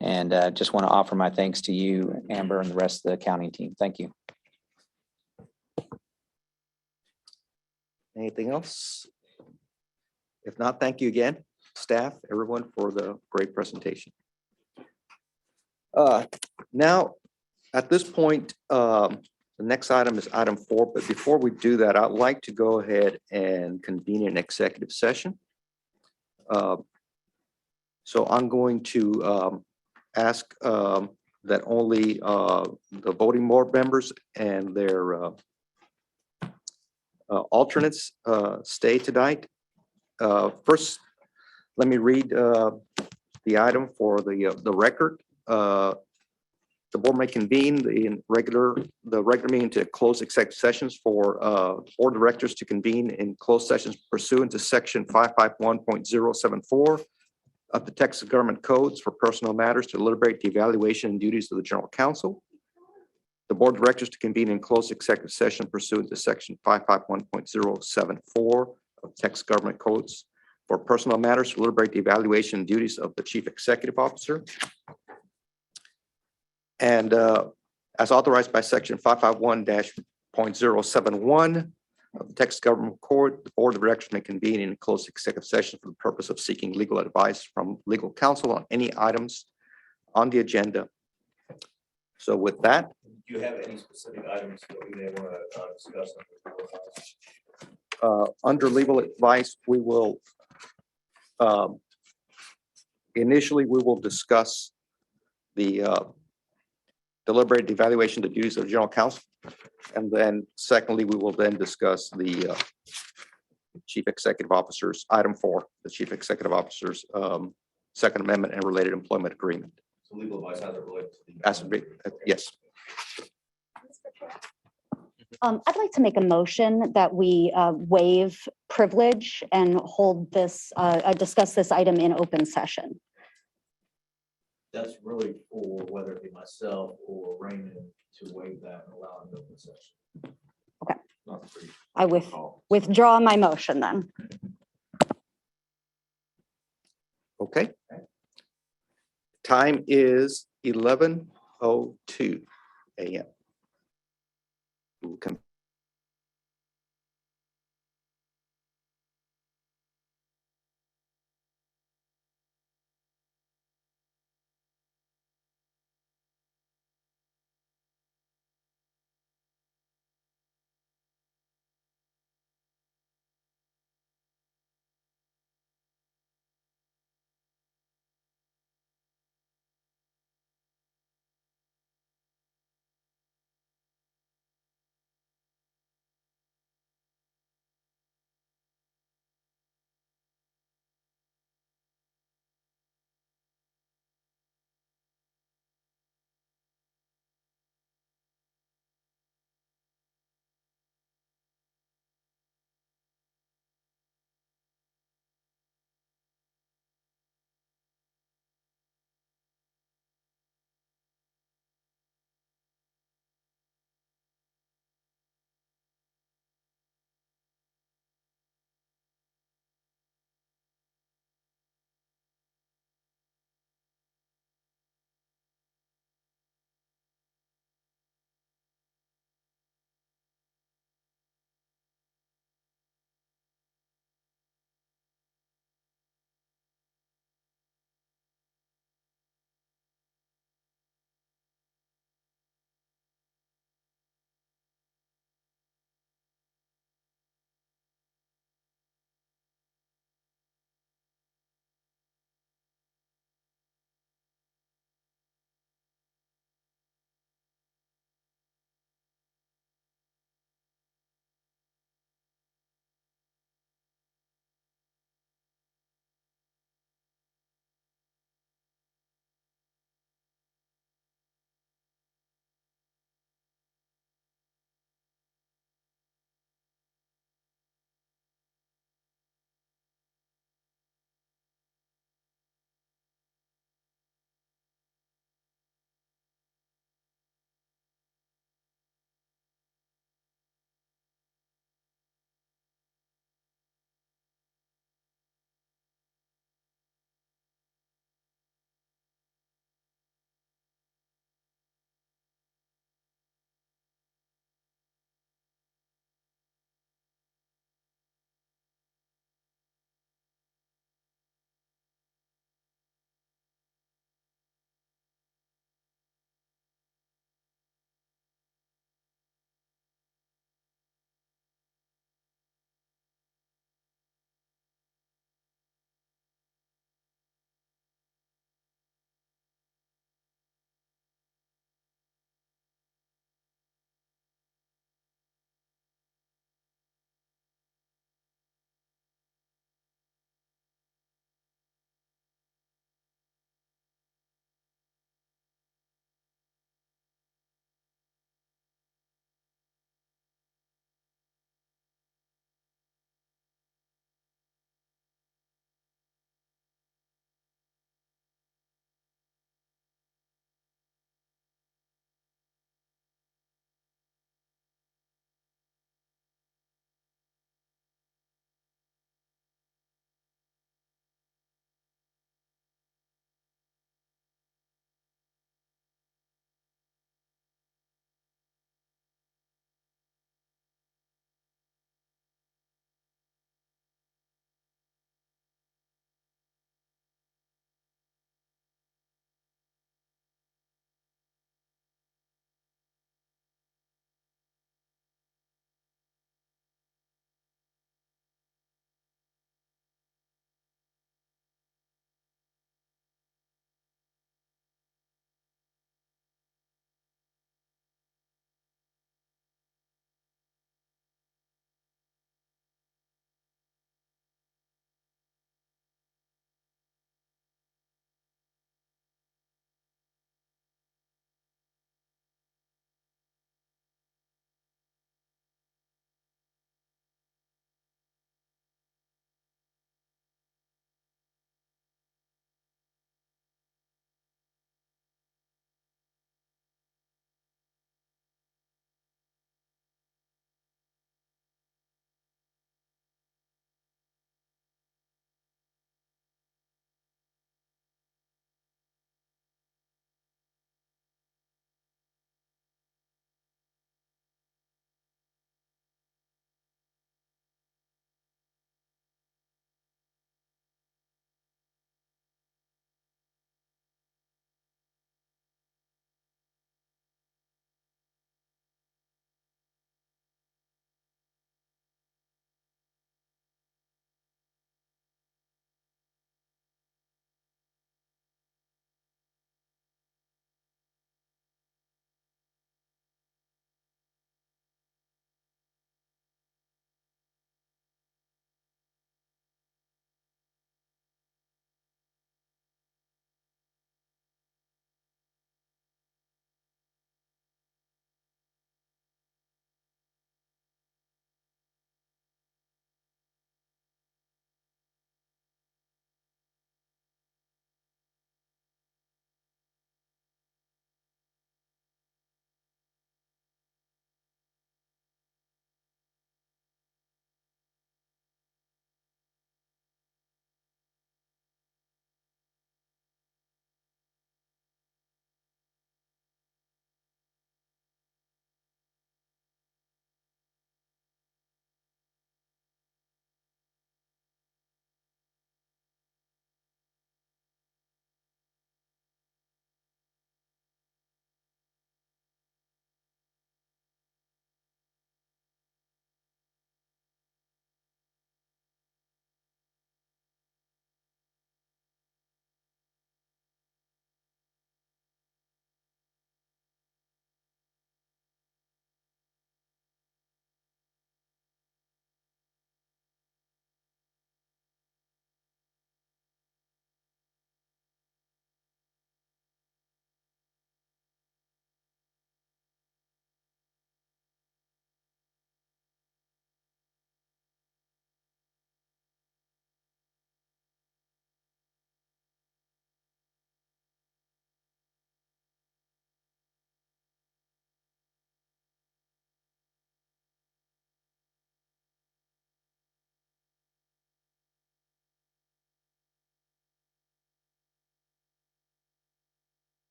And just want to offer my thanks to you, Amber, and the rest of the accounting team. Thank you. Anything else? If not, thank you again, staff, everyone, for the great presentation. Now, at this point, the next item is item 4, but before we do that, I'd like to go ahead and convene an executive session. So I'm going to ask that only the voting board members and their alternates stay tonight. First, let me read the item for the record. The board may convene the regular meeting to close executive sessions for board directors to convene in closed sessions pursuant to section 551.074 of the Texas Government Codes for personal matters to deliberate the evaluation and duties of the general counsel. The board of directors to convene in closed executive session pursuant to section 551.074 of Texas Government Codes for personal matters to deliberate the evaluation and duties of the chief executive officer. And as authorized by section 551-071 of the Texas Government Code, the board of directors may convene in closed executive session for the purpose of seeking legal advice from legal counsel on any items on the agenda. So with that, Do you have any specific items that we may want to discuss? under legal advice, we will initially we will discuss the deliberated evaluation of the duties of the general counsel, and then secondly, we will then discuss the chief executive officer's item 4, the chief executive officer's Second Amendment and related employment agreement. So legal advice as it relates to the. Yes. I'd like to make a motion that we waive privilege and hold this, discuss this item in open session. That's really for whether it be myself or Raymond to waive that and allow an open session. Okay. Not for you. I withdraw my motion then. Okay. Time is 11:02 a.m. We will come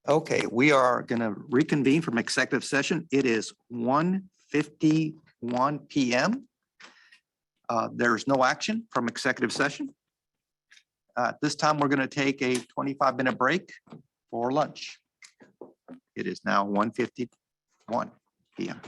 Okay, we are going to reconvene from executive session. It is 1:51 PM. There's no action from executive session. This time, we're going to take a 25-minute break for lunch. It is now 1:51 PM.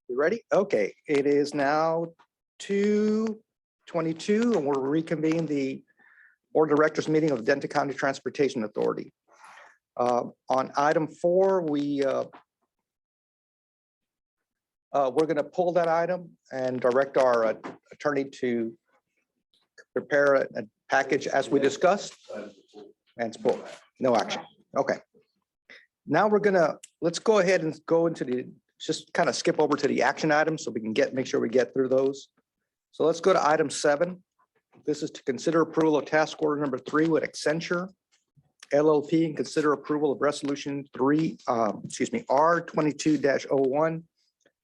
You ready? Okay, it is now 2:22 and we'll reconvene the Board of Directors meeting of Denton County Transportation Authority. On item 4, we're going to pull that item and direct our attorney to prepare a package as we discussed. And it's pulled. No action. Okay. Now let's go ahead and go into just kind of skip over to the action items so we can make sure we get through those. So let's go to item 7. This is to consider approval of task order number 3 with Accenture LLP and consider approval of resolution R22-01,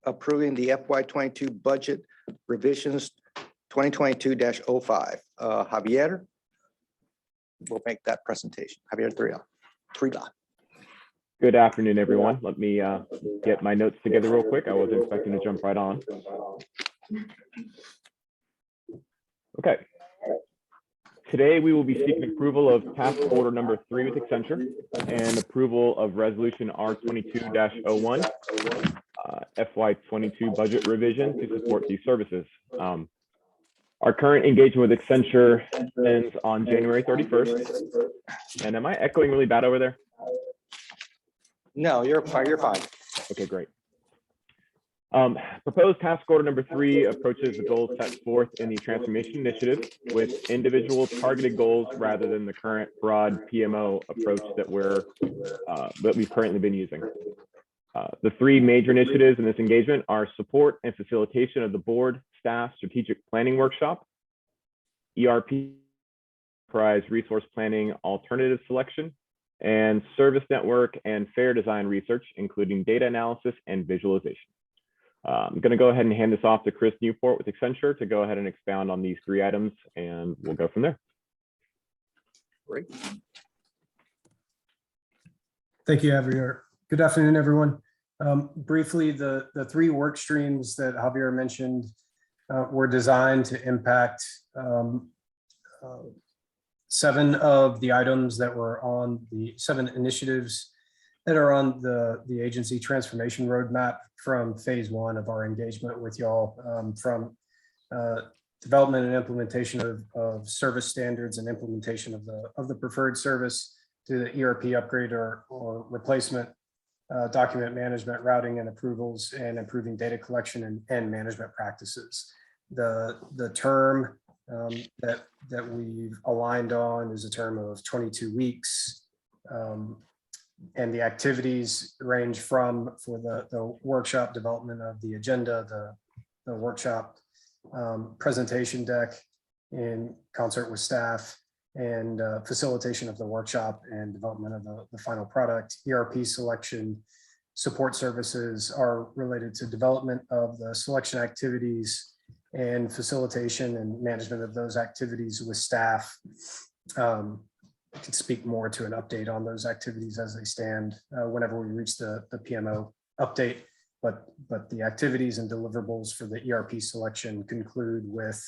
approving the FY22 budget revisions 2022-05. Javier will make that presentation. Javier Trila. Good afternoon, everyone. Let me get my notes together real quick. I wasn't expecting to jump right on. Okay. Today, we will be seeking approval of task order number 3 with Accenture and approval of resolution R22-01, FY22 budget revision to support these services. Our current engagement with Accenture ends on January 31st. And am I echoing really bad over there? No, you're fine. You're fine. Okay, great. Proposed task order number 3 approaches the goals set forth in the transformation initiative with individual targeted goals rather than the current broad PMO approach that we've currently been using. The 3 major initiatives in this engagement are support and facilitation of the board staff strategic planning workshop, ERP enterprise resource planning alternative selection, and service network and fair design research, including data analysis and visualization. I'm going to go ahead and hand this off to Chris Newport with Accenture to go ahead and expound on these 3 items, and we'll go from there. Great. Thank you, Javier. Good afternoon, everyone. Briefly, the 3 work streams that Javier mentioned were designed to impact 7 of the items that were on the 7 initiatives that are on the agency transformation roadmap from phase 1 of our engagement with y'all, from development and implementation of service standards and implementation of the preferred service to the ERP upgrade or replacement, document management, routing and approvals, and improving data collection and management practices. The term that we've aligned on is a term of 22 weeks. And the activities range from, for the workshop development of the agenda, the workshop presentation deck in concert with staff, and facilitation of the workshop and development of the final product. ERP selection support services are related to development of the selection activities and facilitation and management of those activities with staff. I can speak more to an update on those activities as they stand whenever we reach the PMO update, but the activities and deliverables for the ERP selection conclude with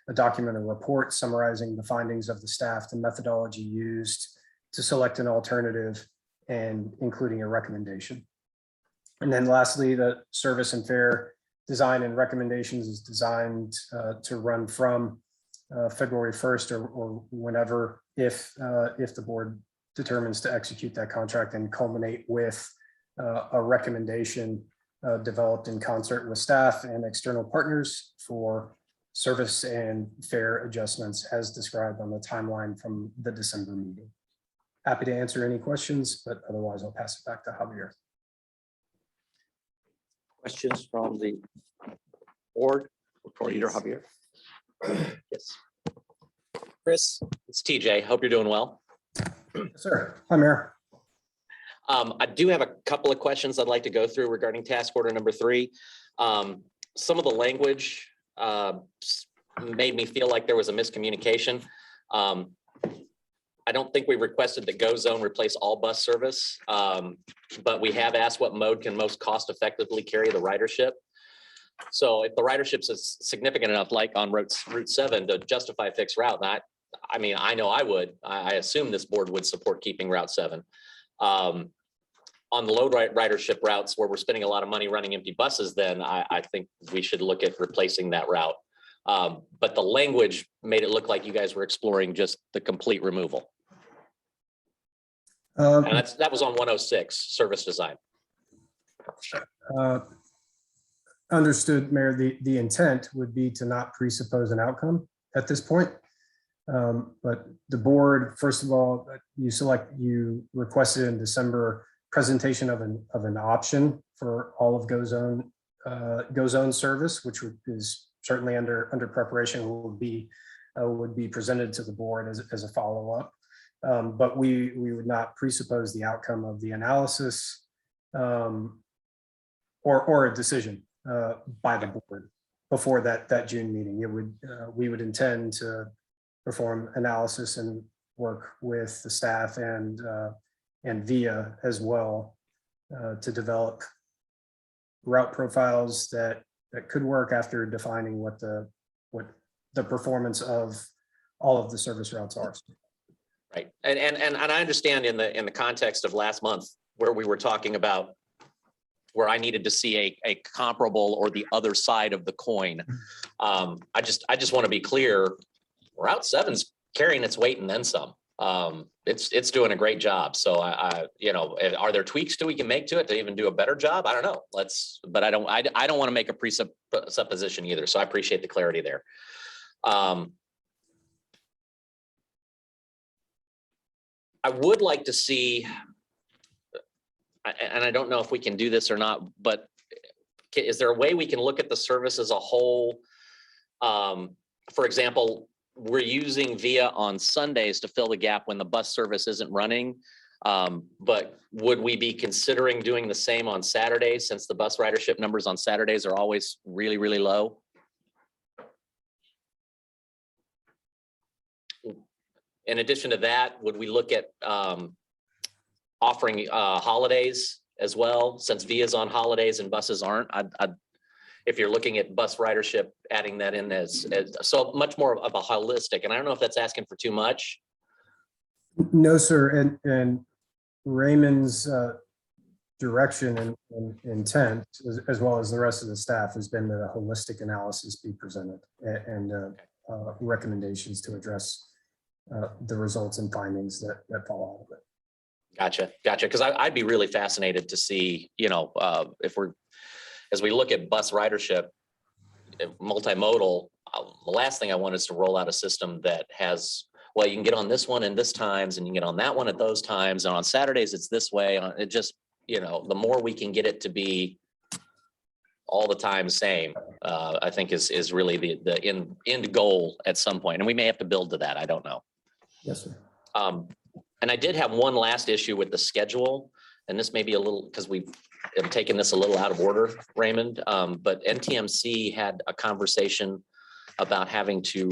a document or report summarizing the findings of the staff, the methodology used to select an alternative, and including a recommendation. And then lastly, the service and fair design and recommendations is designed to run from February 1st or whenever, if the board determines to execute that contract, and culminate with a recommendation developed in concert with staff and external partners for service and fair adjustments as described on the timeline from the December meeting. Happy to answer any questions, but otherwise I'll pass it back to Javier. Questions from the board for either Javier? Yes. Chris, it's TJ. Hope you're doing well. Yes, sir. Hi, Mayor. I do have a couple of questions I'd like to go through regarding task order number 3. Some of the language made me feel like there was a miscommunication. I don't think we requested that Go Zone replace all bus service, but we have asked what mode can most cost effectively carry the ridership. So if the ridership is significant enough, like on Route 7, to justify fixed route, I mean, I know I would. I assume this board would support keeping Route 7. on the low ridership routes where we're spending a lot of money running empty buses, then I think we should look at replacing that route. But the language made it look like you guys were exploring just the complete removal. And that was on 106 service design. Understood, Mayor. The intent would be to not presuppose an outcome at this point. But the board, first of all, you requested in December presentation of an option for all of Go Zone service, which is certainly under preparation, would be presented to the board as a follow-up. But we would not presuppose the outcome of the analysis or a decision by the board before that June meeting. We would intend to perform analysis and work with the staff and VIA as well to develop route profiles that could work after defining what the performance of all of the service routes are. Right. And I understand in the context of last month where we were talking about where I needed to see a comparable or the other side of the coin. I just want to be clear, Route 7's carrying its weight and then some. It's doing a great job. So are there tweaks we can make to it to even do a better job? I don't know. But I don't want to make a presupposition either. So I appreciate the clarity there. I would like to see, and I don't know if we can do this or not, but is there a way we can look at the service as a whole? For example, we're using VIA on Sundays to fill the gap when the bus service isn't running. But would we be considering doing the same on Saturdays, since the bus ridership numbers on Saturdays are always really, really low? In addition to that, would we look at offering holidays as well, since VIA is on holidays and buses aren't? If you're looking at bus ridership, adding that in as so much more of a holistic, and I don't know if that's asking for too much. No, sir. And Raymond's direction and intent, as well as the rest of the staff, has been that a holistic analysis be presented and recommendations to address the results and findings that fall out of it. Gotcha. Because I'd be really fascinated to see, if as we look at bus ridership, multimodal, the last thing I want is to roll out a system that has, well, you can get on this one in this times and you can get on that one at those times. And on Saturdays, it's this way. It just, the more we can get it to be all the time same, I think is really the end goal at some point. And we may have to build to that. I don't know. Yes, sir. And I did have one last issue with the schedule, and this may be a little, because we've taken this a little out of order, Raymond, but NTMC had a conversation about having to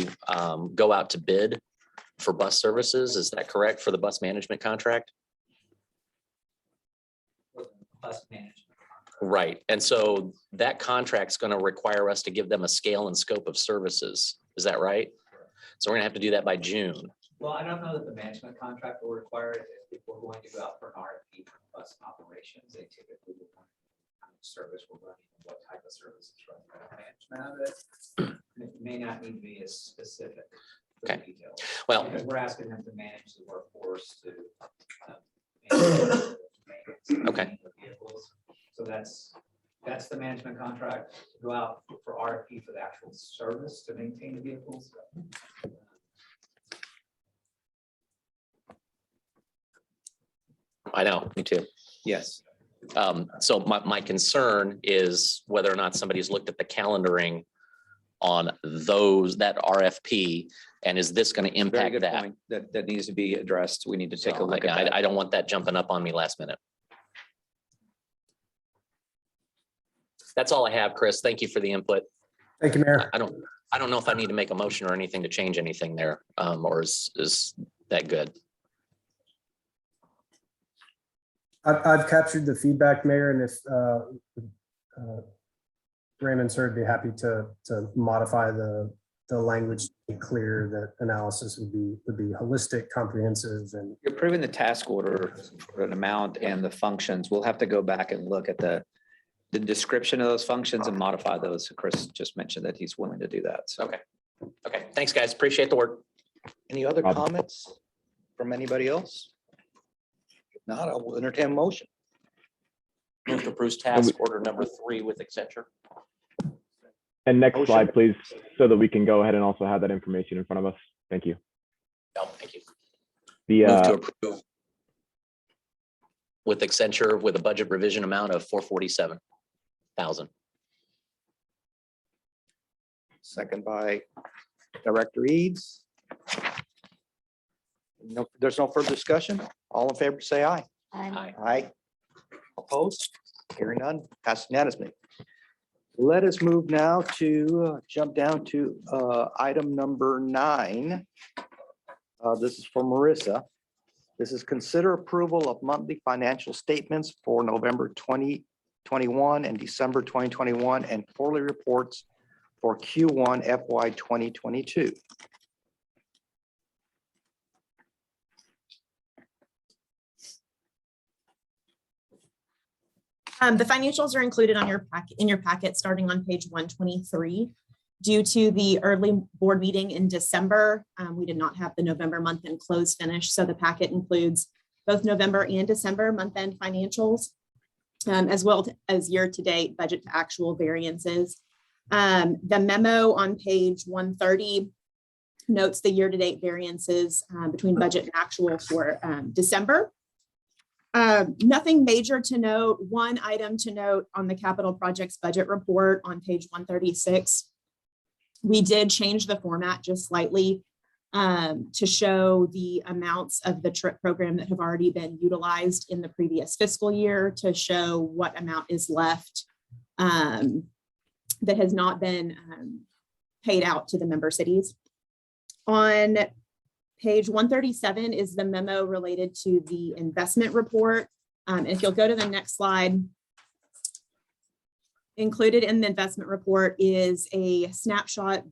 go out to bid for bus services. Is that correct, for the bus management contract? Bus management. Right. And so that contract's going to require us to give them a scale and scope of services. Is that right? So we're going to have to do that by June. Well, I don't know that the management contract will require it. If we're going to go out for an RFP for bus operations, they typically will want how much service we're running, and what type of service is running, management of it. And it may not need to be as specific. Okay. Detail. Well, because we're asking them to manage the workforce to manage okay. the vehicles. So that's the management contract, to go out for RFP for the actual service to maintain the vehicles. I know, me too. Yes. So my concern is whether or not somebody's looked at the calendaring on that RFP, and is this going to impact that? That needs to be addressed. We need to take a look at that. I don't want that jumping up on me last minute. That's all I have, Chris. Thank you for the input. Thank you, Mayor. I don't know if I need to make a motion or anything to change anything there, or is that good? I've captured the feedback, Mayor, and if Raymond, sir, would be happy to modify the the language to be clear that analysis would be holistic, comprehensive, and You're approving the task order for an amount and the functions. We'll have to go back and look at the description of those functions and modify those. Chris just mentioned that he's willing to do that. So. Okay. Okay, thanks, guys. Appreciate the work. Any other Problem. comments from anybody else? If not, I will entertain a motion. Move to approve task order number 3 with Accenture. And next Motion. slide, please, so that we can go ahead and also have that information in front of us. Thank you. No, thank you. The, Move to approve with Accenture with a budget revision amount of $447,000. Second by Director Eads. No, there's no further discussion. All in favor, say aye. Aye. Aye. Opposed? Hearing none, passed unanimously. Let us move now to jump down to item number 9. This is for Marissa. This is consider approval of monthly financial statements for November 2021 and December 2021 and quarterly reports for Q1 FY 2022. The financials are included on in your packet, starting on page 123. Due to the early board meeting in December, we did not have the November month-end close finished, so the packet includes both November and December month-end financials, as well as year-to-date budget to actual variances. The memo on page 130 notes the year-to-date variances between budget and actual for December. Nothing major to note. One item to note on the capital projects budget report on page 136. We did change the format just slightly to show the amounts of the TRIP program that have already been utilized in the previous fiscal year to show what amount is left that has not been paid out to the member cities. On page 137 is the memo related to the investment report. If you'll go to the next slide, included in the investment report is a snapshot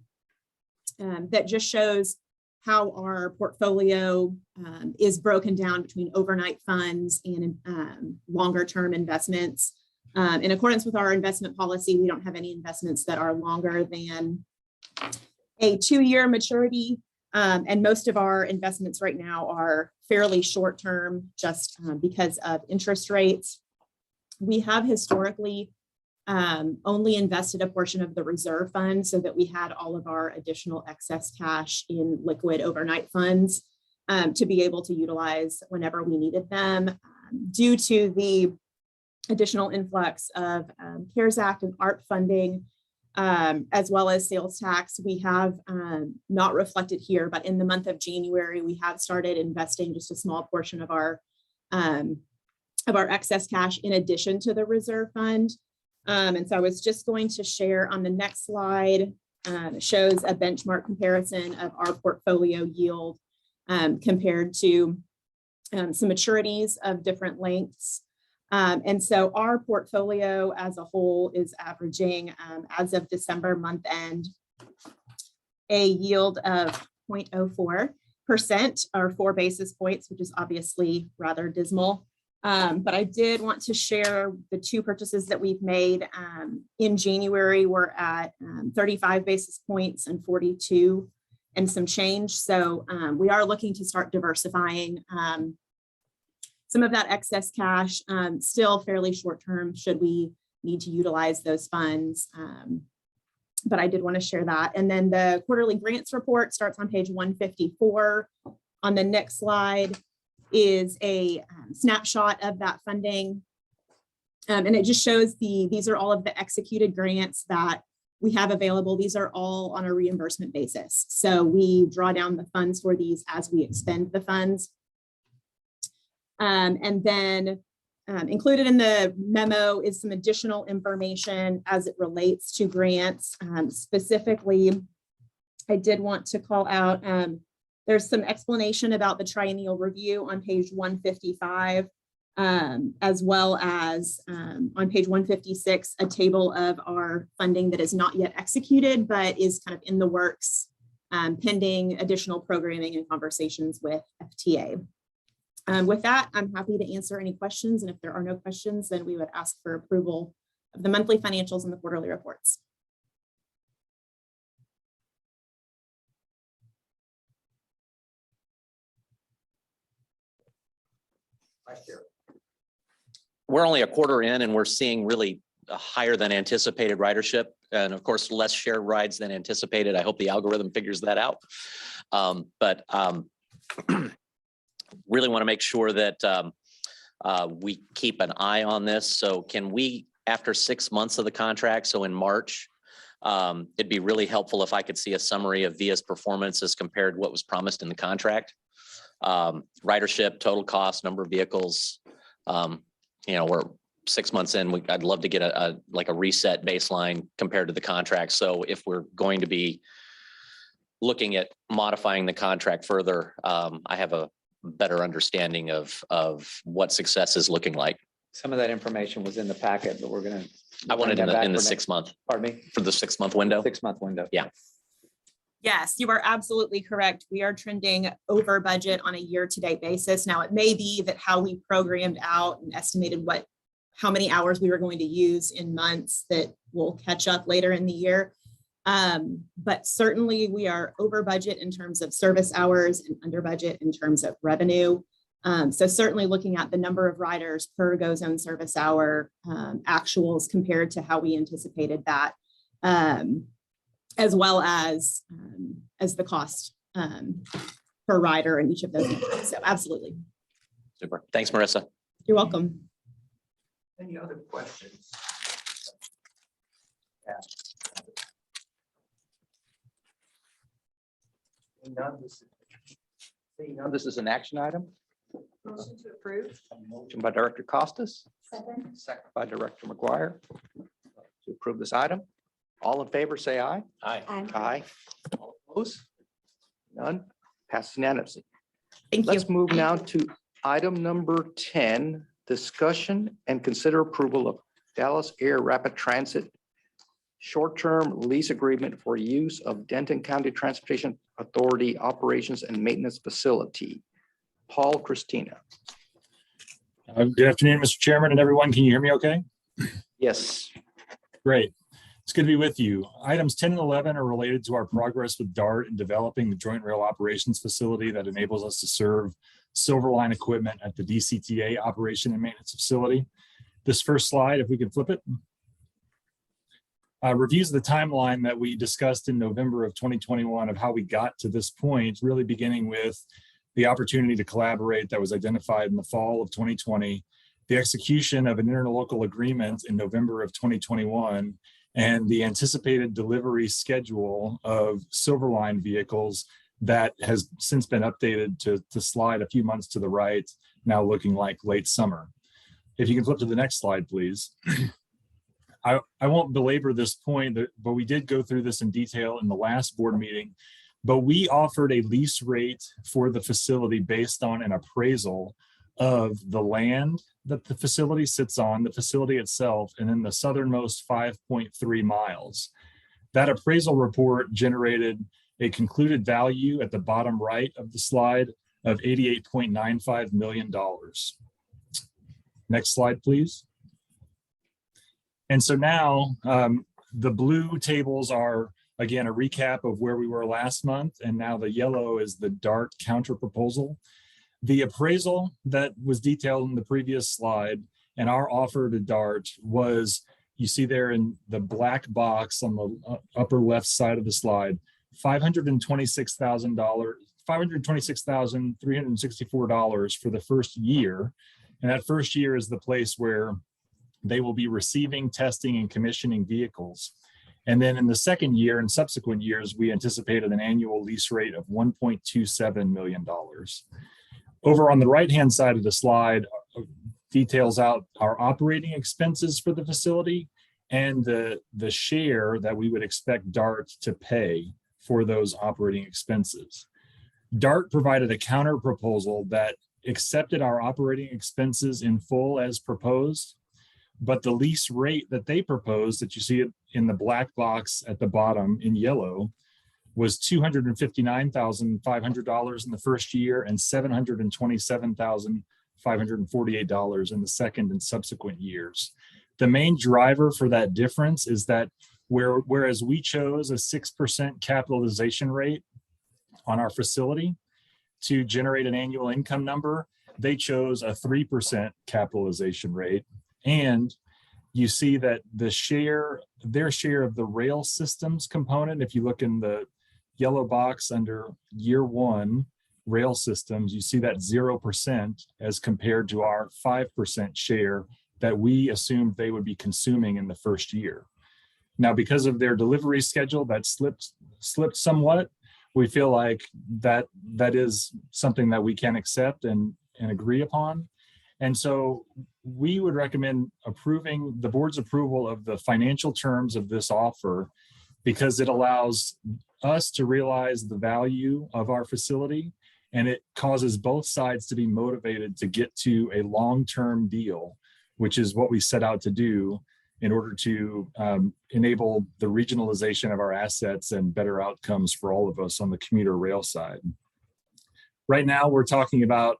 that just shows how our portfolio is broken down between overnight funds and longer term investments. In accordance with our investment policy, we don't have any investments that are longer than a 2-year maturity. And most of our investments right now are fairly short term just because of interest rates. We have historically only invested a portion of the reserve fund so that we had all of our additional excess cash in liquid overnight funds to be able to utilize whenever we needed them. Due to the additional influx of CARES Act and ARP funding, as well as sales tax, we have not reflected here, but in the month of January, we have started investing just a small portion of our excess cash in addition to the reserve fund. And so I was just going to share on the next slide, shows a benchmark comparison of our portfolio yield compared to some maturities of different lengths. And so our portfolio as a whole is averaging, as of December month end, a yield of 0.04% or 4 basis points, which is obviously rather dismal. But I did want to share the 2 purchases that we've made. In January, we're at 35 basis points and 42 and some change. So we are looking to start diversifying some of that excess cash, still fairly short term should we need to utilize those funds. But I did want to share that. And then the quarterly grants report starts on page 154. On the next slide is a snapshot of that funding. And it just shows these are all of the executed grants that we have available. These are all on a reimbursement basis. So we draw down the funds for these as we expend the funds. And then included in the memo is some additional information as it relates to grants. Specifically, I did want to call out, there's some explanation about the triennial review on page 155. as well as on page 156, a table of our funding that is not yet executed, but is kind of in the works, pending additional programming and conversations with FTA. With that, I'm happy to answer any questions. And if there are no questions, then we would ask for approval of the monthly financials and the quarterly reports. We're only a quarter in and we're seeing really a higher than anticipated ridership. And of course, less shared rides than anticipated. I hope the algorithm figures that out. Really want to make sure that we keep an eye on this. So can we, after 6 months of the contract, so in March, it'd be really helpful if I could see a summary of VIA's performance as compared to what was promised in the contract. Ridership, total cost, number of vehicles. We're 6 months in. I'd love to get a reset baseline compared to the contract. So if we're going to be looking at modifying the contract further, I have a better understanding of what success is looking like. Some of that information was in the packet, but we're going to. I wanted in the 6 month. Pardon me? For the 6 month window. 6 month window. Yeah. Yes, you are absolutely correct. We are trending over budget on a year-to-date basis. Now, it may be that how we programmed out and estimated how many hours we were going to use in months that will catch up later in the year. But certainly we are over budget in terms of service hours and under budget in terms of revenue. So certainly looking at the number of riders per GO Zone service hour actuals compared to how we anticipated that, as well as the cost per rider in each of those metrics. So absolutely. Super. Thanks, Marissa. You're welcome. Any other questions? Yeah. Seeing none, this is an action item. Motion to approve. Motion by Director Costas, Second. second by Director McGuire to approve this item. All in favor, say aye. Aye. Aye. All opposed? None. Passes unanimously. Thank you. Let's move now to item number 10, discussion and consider approval of Dallas Air Rapid Transit short-term lease agreement for use of Denton County Transportation Authority Operations and Maintenance Facility. Paul Christina. Good afternoon, Mr. Chairman and everyone. Can you hear me okay? Yes. Great. It's good to be with you. Items 10 and 11 are related to our progress with DART in developing the Joint Rail Operations Facility that enables us to serve Silverline equipment at the DCTA Operation and Maintenance Facility. This first slide, if we can flip it, reviews the timeline that we discussed in November of 2021 of how we got to this point, really beginning with the opportunity to collaborate that was identified in the fall of 2020, the execution of an interlocal agreement in November of 2021, and the anticipated delivery schedule of Silverline vehicles that has since been updated to slide a few months to the right, now looking like late summer. If you can flip to the next slide, please. I won't belabor this point, but we did go through this in detail in the last board meeting, but we offered a lease rate for the facility based on an appraisal of the land that the facility sits on, the facility itself, and then the southernmost 5.3 miles. That appraisal report generated a concluded value at the bottom right of the slide of $88.95 million. Next slide, please. And so now the blue tables are, again, a recap of where we were last month, and now the yellow is the DART counter proposal. The appraisal that was detailed in the previous slide and our offer to DART was, you see there in the black box on the upper left side of the slide, $526,364 for the first year. And that first year is the place where they will be receiving, testing, and commissioning vehicles. And then in the second year and subsequent years, we anticipated an annual lease rate of $1.27 million. Over on the right-hand side of the slide details out our operating expenses for the facility and the share that we would expect DART to pay for those operating expenses. DART provided a counter proposal that accepted our operating expenses in full as proposed, but the lease rate that they proposed, that you see it in the black box at the bottom in yellow, was $259,500 in the first year and $727,548 in the second and subsequent years. The main driver for that difference is that whereas we chose a 6% capitalization rate on our facility to generate an annual income number, they chose a 3% capitalization rate. And you see that their share of the rail systems component, if you look in the yellow box under year one rail systems, you see that 0% as compared to our 5% share that we assumed they would be consuming in the first year. Now, because of their delivery schedule that slipped somewhat, we feel like that is something that we can accept and agree upon. And so we would recommend approving the board's approval of the financial terms of this offer, because it allows us to realize the value of our facility, and it causes both sides to be motivated to get to a long-term deal, which is what we set out to do in order to enable the regionalization of our assets and better outcomes for all of us on the commuter rail side. Right now, we're talking about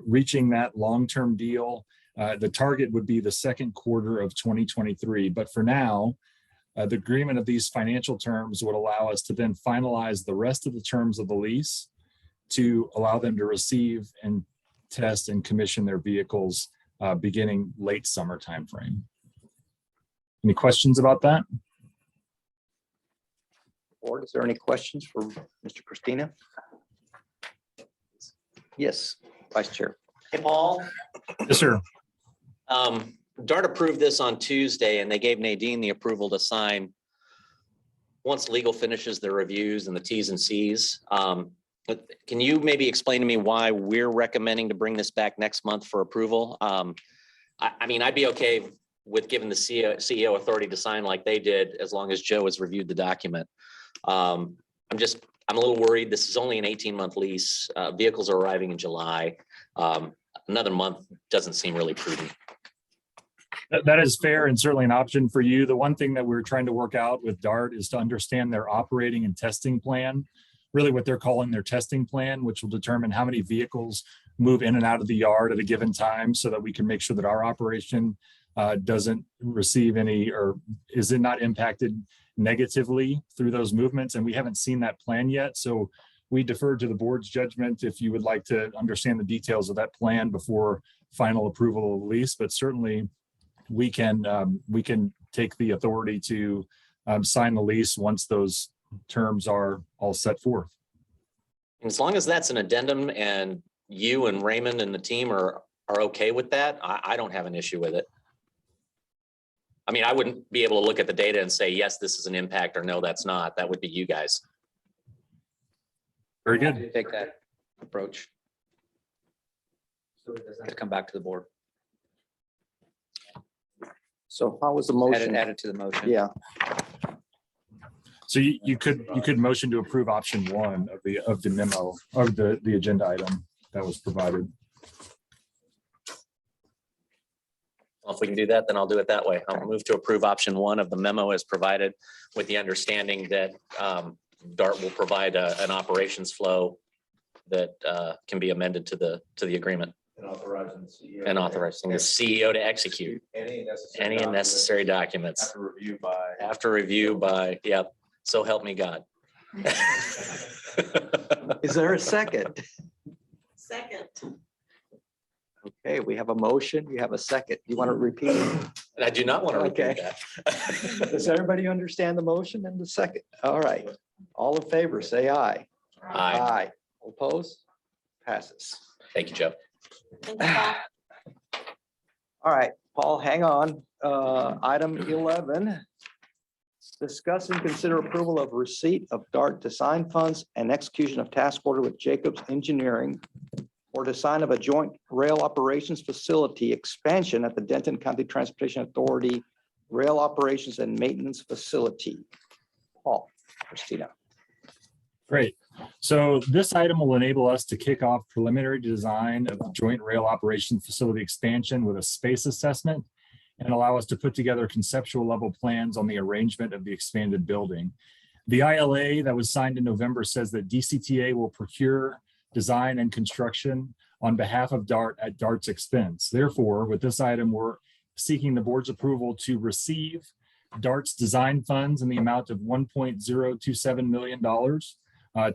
reaching that long-term deal. The target would be the second quarter of 2023. But for now, the agreement of these financial terms would allow us to then finalize the rest of the terms of the lease to allow them to receive and test and commission their vehicles beginning late summer timeframe. Any questions about that? Board, is there any questions for Mr. Christina? Yes, Vice Chair. Hey, Paul. Yes, sir. DART approved this on Tuesday, and they gave Nadine the approval to sign once legal finishes their reviews and the Ts and Cs. But can you maybe explain to me why we're recommending to bring this back next month for approval? I mean, I'd be okay with giving the CEO authority to sign like they did, as long as Joe has reviewed the document. I'm a little worried. This is only an 18-month lease. Vehicles are arriving in July. Another month doesn't seem really prudent. That is fair and certainly an option for you. The one thing that we're trying to work out with DART is to understand their operating and testing plan, really what they're calling their testing plan, which will determine how many vehicles move in and out of the yard at a given time, so that we can make sure that our operation doesn't receive any, or is it not impacted negatively through those movements. And we haven't seen that plan yet. So we defer to the board's judgment if you would like to understand the details of that plan before final approval of the lease. But certainly we can take the authority to sign the lease once those terms are all set forth. As long as that's an addendum and you and Raymond and the team are okay with that, I don't have an issue with it. I mean, I wouldn't be able to look at the data and say, yes, this is an impact, or no, that's not. That would be you guys. Very good. Take that approach. To come back to the board. So how was the motion? Add it to the motion. Yeah. So you could motion to approve option one of the memo of the agenda item that was provided. Well, if we can do that, then I'll do it that way. I'll move to approve option one of the memo as provided, with the understanding that DART will provide an operations flow that can be amended to the agreement. And authorizing the CEO. And authorizing the CEO to execute Any necessary documents. After review by, yep. So help me God. Is there a second? Second. Okay, we have a motion. You have a second. You want to repeat it? I do not want to repeat that. Does everybody understand the motion and the second? All right. All in favor, say aye. Aye. Aye. Opposed? Passes. Thank you, Joe. Thank you, Paul. All right, Paul, hang on. Item 11. Discuss and consider approval of receipt of DART design funds and execution of task order with Jacobs Engineering or design of a joint rail operations facility expansion at the Denton County Transportation Authority Rail Operations and Maintenance Facility. Paul, Christina. Great. So this item will enable us to kick off preliminary design of the joint rail operation facility expansion with a space assessment and allow us to put together conceptual level plans on the arrangement of the expanded building. The ILA that was signed in November says that DCTA will procure design and construction on behalf of DART at DART's expense. Therefore, with this item, we're seeking the board's approval to receive DART's design funds in the amount of $1.027 million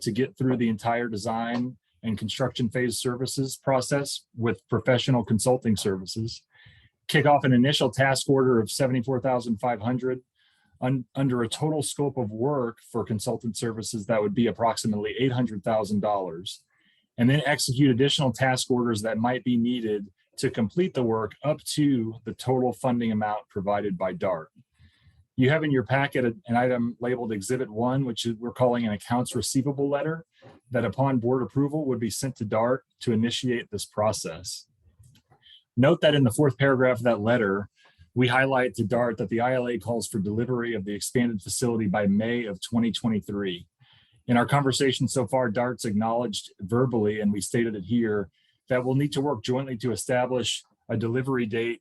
to get through the entire design and construction phase services process with professional consulting services, kick off an initial task order of $74,500 under a total scope of work for consultant services that would be approximately $800,000, and then execute additional task orders that might be needed to complete the work up to the total funding amount provided by DART. You have in your packet an item labeled Exhibit 1, which we're calling an accounts receivable letter that upon board approval would be sent to DART to initiate this process. Note that in the fourth paragraph of that letter, we highlight to DART that the ILA calls for delivery of the expanded facility by May of 2023. In our conversation so far, DART's acknowledged verbally, and we stated it here, that we'll need to work jointly to establish a delivery date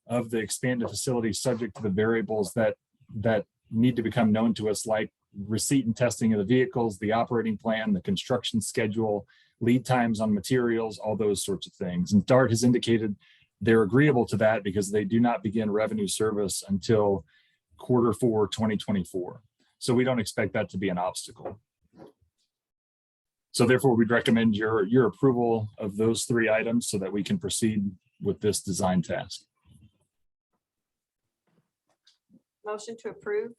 of the expanded facility subject to the variables that need to become known to us, like receipt and testing of the vehicles, the operating plan, the construction schedule, lead times on materials, all those sorts of things. And DART has indicated they're agreeable to that because they do not begin revenue service until Q4 2024. So we don't expect that to be an obstacle. So therefore, we'd recommend your approval of those three items so that we can proceed with this design task. Motion to approve.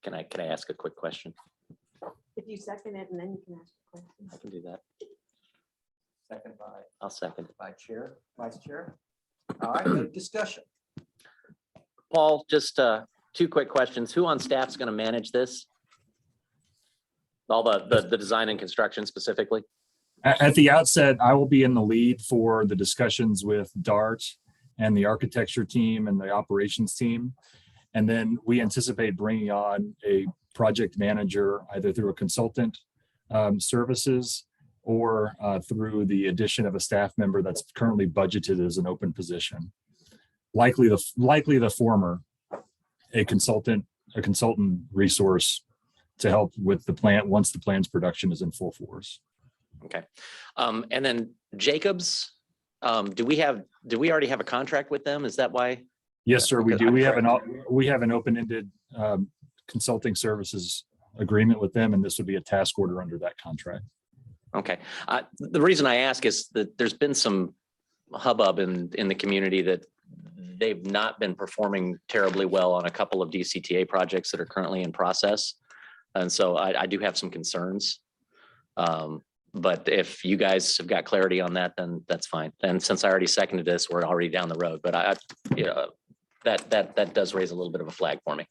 Can I ask a quick question? If you second it, and then you can ask a question. I can do that. Second by, I'll second. by chair, vice chair. All right, any discussion. Paul, just two quick questions. Who on staff is going to manage this? All the design and construction specifically? At the outset, I will be in the lead for the discussions with DART and the architecture team and the operations team. And then we anticipate bringing on a project manager either through a consultant services or through the addition of a staff member that's currently budgeted as an open position. Likely the former, a consultant resource to help with the plant once the plan's production is in full force. Okay. And then Jacobs, do we already have a contract with them? Is that why? Yes, sir, we do. We have an open-ended consulting services agreement with them, and this would be a task order under that contract. Okay. The reason I ask is that there's been some hubbub in the community that they've not been performing terribly well on a couple of DCTA projects that are currently in process. And so I do have some concerns. But if you guys have got clarity on that, then that's fine. And since I already seconded this, we're already down the road. But that does raise a little bit of a flag for me.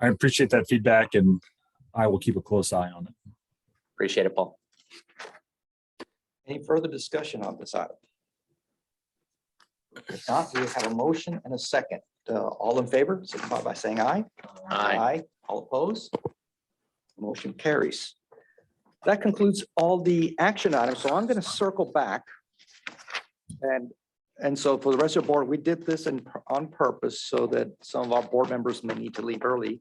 I appreciate that feedback, and I will keep a close eye on it. Appreciate it, Paul. Any further discussion on this item? If not, we have a motion and a second. All in favor, signify by saying aye. Aye. All opposed? Motion carries. That concludes all the action items. So I'm going to circle back. And so for the rest of the board, we did this on purpose so that some of our board members may need to leave early.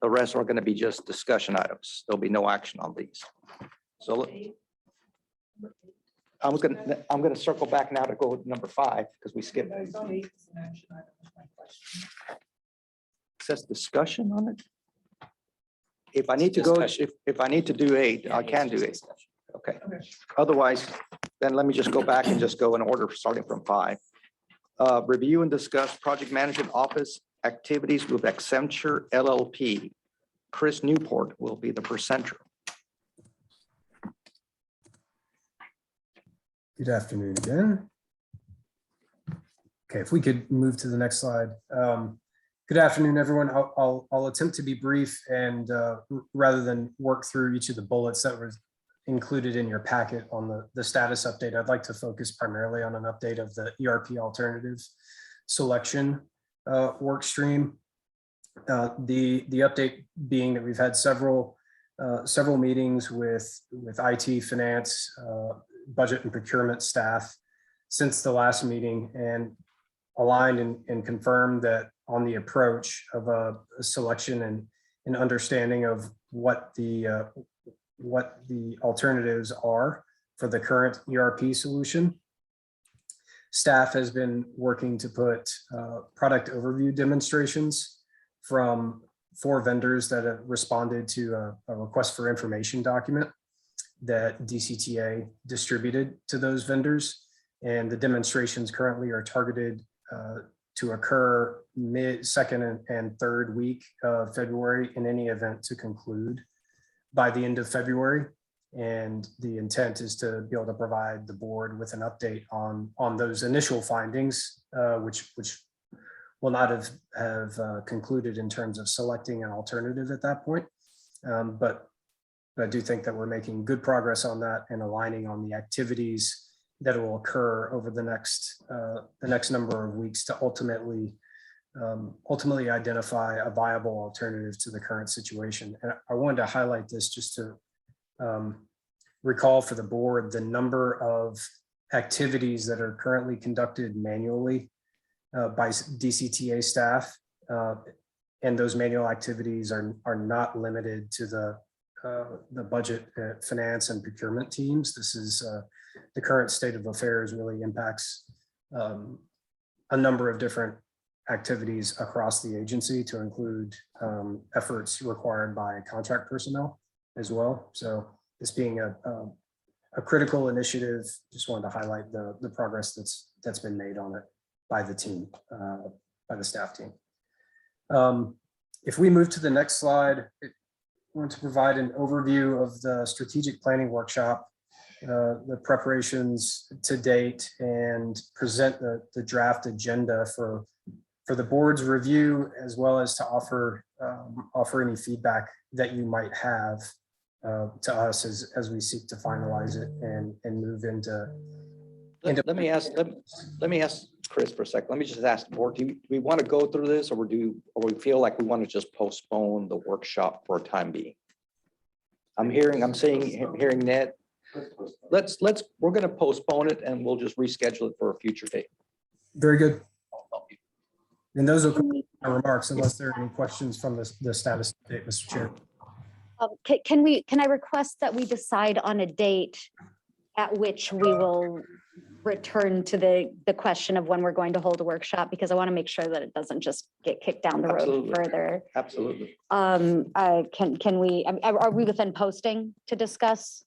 The rest are going to be just discussion items. There'll be no action on these. So I'm going to circle back now to go with number 5 because we skipped. It says discussion on it. If I need to go, if I need to do 8, I can do 8. Okay. Otherwise, then let me just go back and just go in order starting from 5. Review and discuss project management office activities with Accenture LLP. Chris Newport will be the presenter. Good afternoon again. Okay, if we could move to the next slide. Good afternoon, everyone. I'll attempt to be brief and rather than work through each of the bullets that were included in your packet on the status update, I'd like to focus primarily on an update of the ERP alternatives selection work stream. The update being that we've had several several meetings with IT, finance, budget and procurement staff since the last meeting, and aligned and confirmed that on the approach of a selection and an understanding of what the alternatives are for the current ERP solution. Staff has been working to put product overview demonstrations from 4 vendors that have responded to a request for information document that DCTA distributed to those vendors. And the demonstrations currently are targeted to occur second and third week of February, in any event to conclude by the end of February. And the intent is to be able to provide the board with an update on those initial findings, which will not have concluded in terms of selecting an alternative at that point. But I do think that we're making good progress on that and aligning on the activities that will occur over the next number of weeks to ultimately identify a viable alternative to the current situation. And I wanted to highlight this just to recall for the board the number of activities that are currently conducted manually by DCTA staff. And those manual activities are not limited to the budget, finance and procurement teams. This is the current state of affairs really impacts a number of different activities across the agency, to include efforts required by contract personnel as well. So this being a critical initiative, just wanted to highlight the progress that's been made on it by the team, by the staff team. If we move to the next slide, I want to provide an overview of the strategic planning workshop, the preparations to date, and present the draft agenda for the board's review, as well as to offer any feedback that you might have to us as we seek to finalize it and move into. Let me ask Chris for a second. Let me just ask the board, do we want to go through this, or we feel like we want to just postpone the workshop for a time being? I'm hearing Ned. We're going to postpone it, and we'll just reschedule it for a future date. Very good. And those are my remarks, unless there are any questions from the status update, Mr. Chair. Can I request that we decide on a date at which we will return to the question of when we're going to hold a workshop, because I want to make sure that it doesn't just get kicked down the road further. Absolutely. Can we, are we within posting to discuss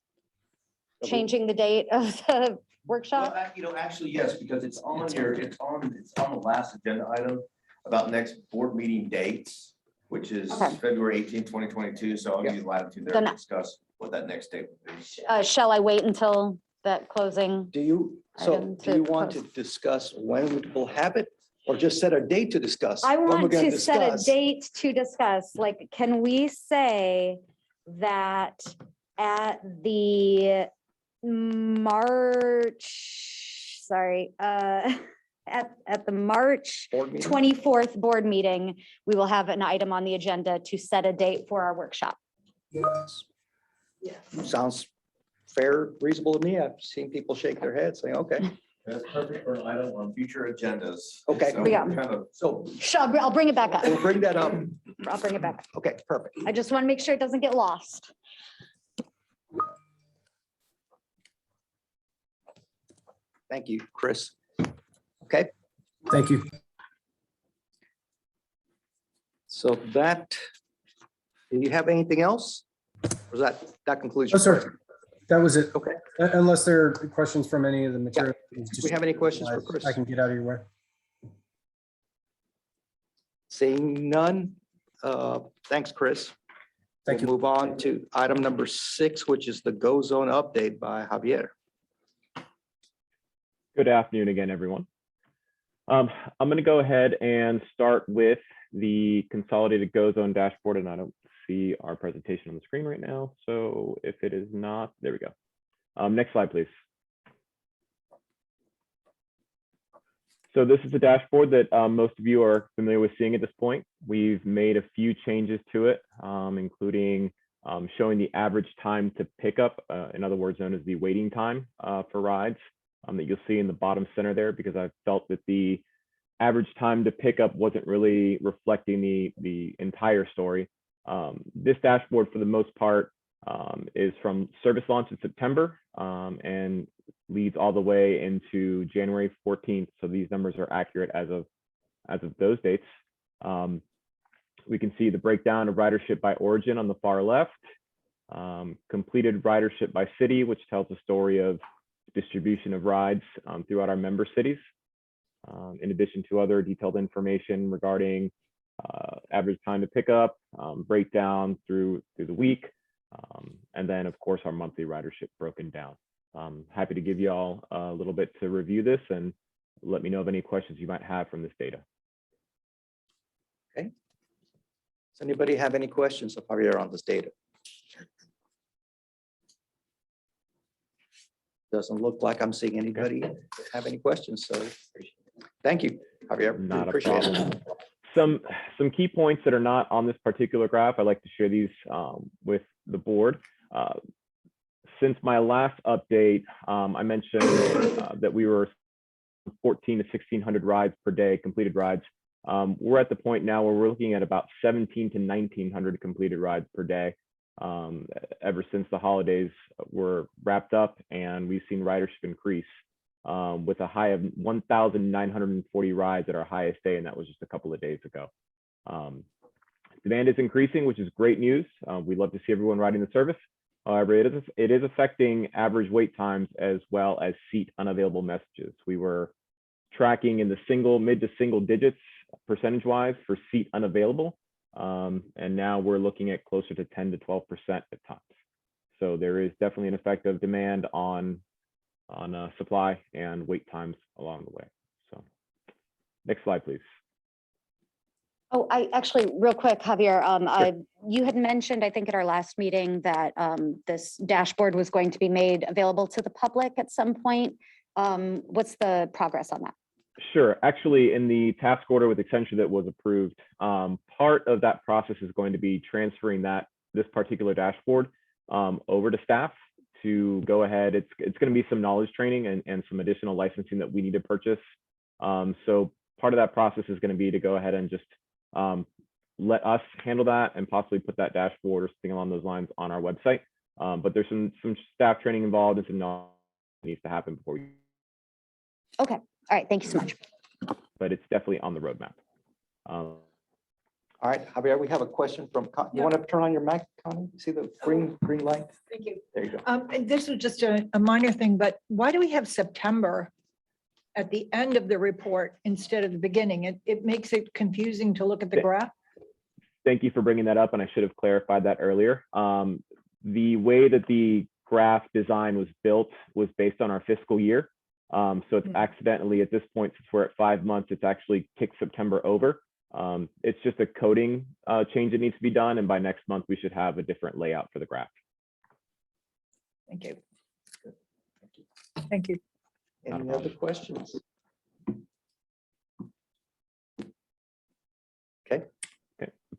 changing the date of the workshop? Well, actually, yes, because it's on the last agenda item about next board meeting dates, which is February 18, 2022. So I'll give you the latitude there to discuss what that next date would be. Shall I wait until that closing? Do you want to discuss when we'll have it, or just set a date to discuss? I want to set a date to discuss. Like, can we say that at the at the March 24th board meeting, we will have an item on the agenda to set a date for our workshop? Yes. Sounds fair, reasonable to me. I've seen people shake their heads saying, okay. That's perfect for an item on future agendas. Okay. I'll bring it back up. We'll bring that up. I'll bring it back up. Okay, perfect. I just want to make sure it doesn't get lost. Thank you, Chris. Okay. Thank you. So do you have anything else? Or that concludes? No, sir. That was it. Okay. Unless there are questions from any of the material. Do we have any questions for Chris? I can get out of your way. Seeing none. Thanks, Chris. Thank you. Move on to item number 6, which is the Go Zone update by Javier. Good afternoon again, everyone. I'm going to go ahead and start with the consolidated Go Zone dashboard, and I don't see our presentation on the screen right now. So if it is not, there we go. Next slide, please. So this is a dashboard that most of you are familiar with seeing at this point. We've made a few changes to it, including showing the average time to pick up, in other words, known as the waiting time for rides that you'll see in the bottom center there, because I felt that the average time to pick up wasn't really reflecting the entire story. This dashboard, for the most part, is from service launch in September and leads all the way into January 14th. So these numbers are accurate as of those dates. We can see the breakdown of ridership by origin on the far left, completed ridership by city, which tells the story of distribution of rides throughout our member cities, in addition to other detailed information regarding average time to pick up, breakdown through the week, and then of course our monthly ridership broken down. Happy to give you all a little bit to review this and let me know of any questions you might have from this data. Okay. Does anybody have any questions of Javier on this data? Doesn't look like I'm seeing anybody have any questions, so thank you, Javier. Not a Appreciate problem. it. Some key points that are not on this particular graph, I'd like to share these with the board. Since my last update, I mentioned that we were 14 to 1,600 rides per day, completed rides. We're at the point now where we're looking at about 17 to 1,900 completed rides per day ever since the holidays were wrapped up, and we've seen ridership increase with a high of 1,940 rides at our highest day, and that was just a couple of days ago. Demand is increasing, which is great news. We'd love to see everyone riding the service. However, it is affecting average wait times as well as seat unavailable messages. We were tracking in the mid to single digits percentage-wise for seat unavailable, and now we're looking at closer to 10 to 12% at times. So there is definitely an effect of demand on supply and wait times along the way. So next slide, please. Oh, I actually, real quick, Javier, you had mentioned, I think at our last meeting, that this dashboard was going to be made available to the public at some point. What's the progress on that? Sure. Actually, in the task order with extension that was approved, part of that process is going to be transferring this particular dashboard over to staff to go ahead. It's going to be some knowledge training and some additional licensing that we need to purchase. So part of that process is going to be to go ahead and just let us handle that and possibly put that dashboard or something along those lines on our website. But there's some staff training involved and some knowledge that needs to happen before you. Okay. All right. Thank you so much. But it's definitely on the roadmap. All right, Javier, we have a question from, you want to turn on your mic, Connie? See the green light? Thank you. There you go. And this is just a minor thing, but why do we have September at the end of the report instead of the beginning? It makes it confusing to look at the graph. Thank you for bringing that up, and I should have clarified that earlier. The way that the graph design was built was based on our fiscal year. So it's accidentally, at this point, since we're at 5 months, it's actually kicked September over. It's just a coding change that needs to be done, and by next month, we should have a different layout for the graph. Thank you. Thank you. Any other questions? Okay.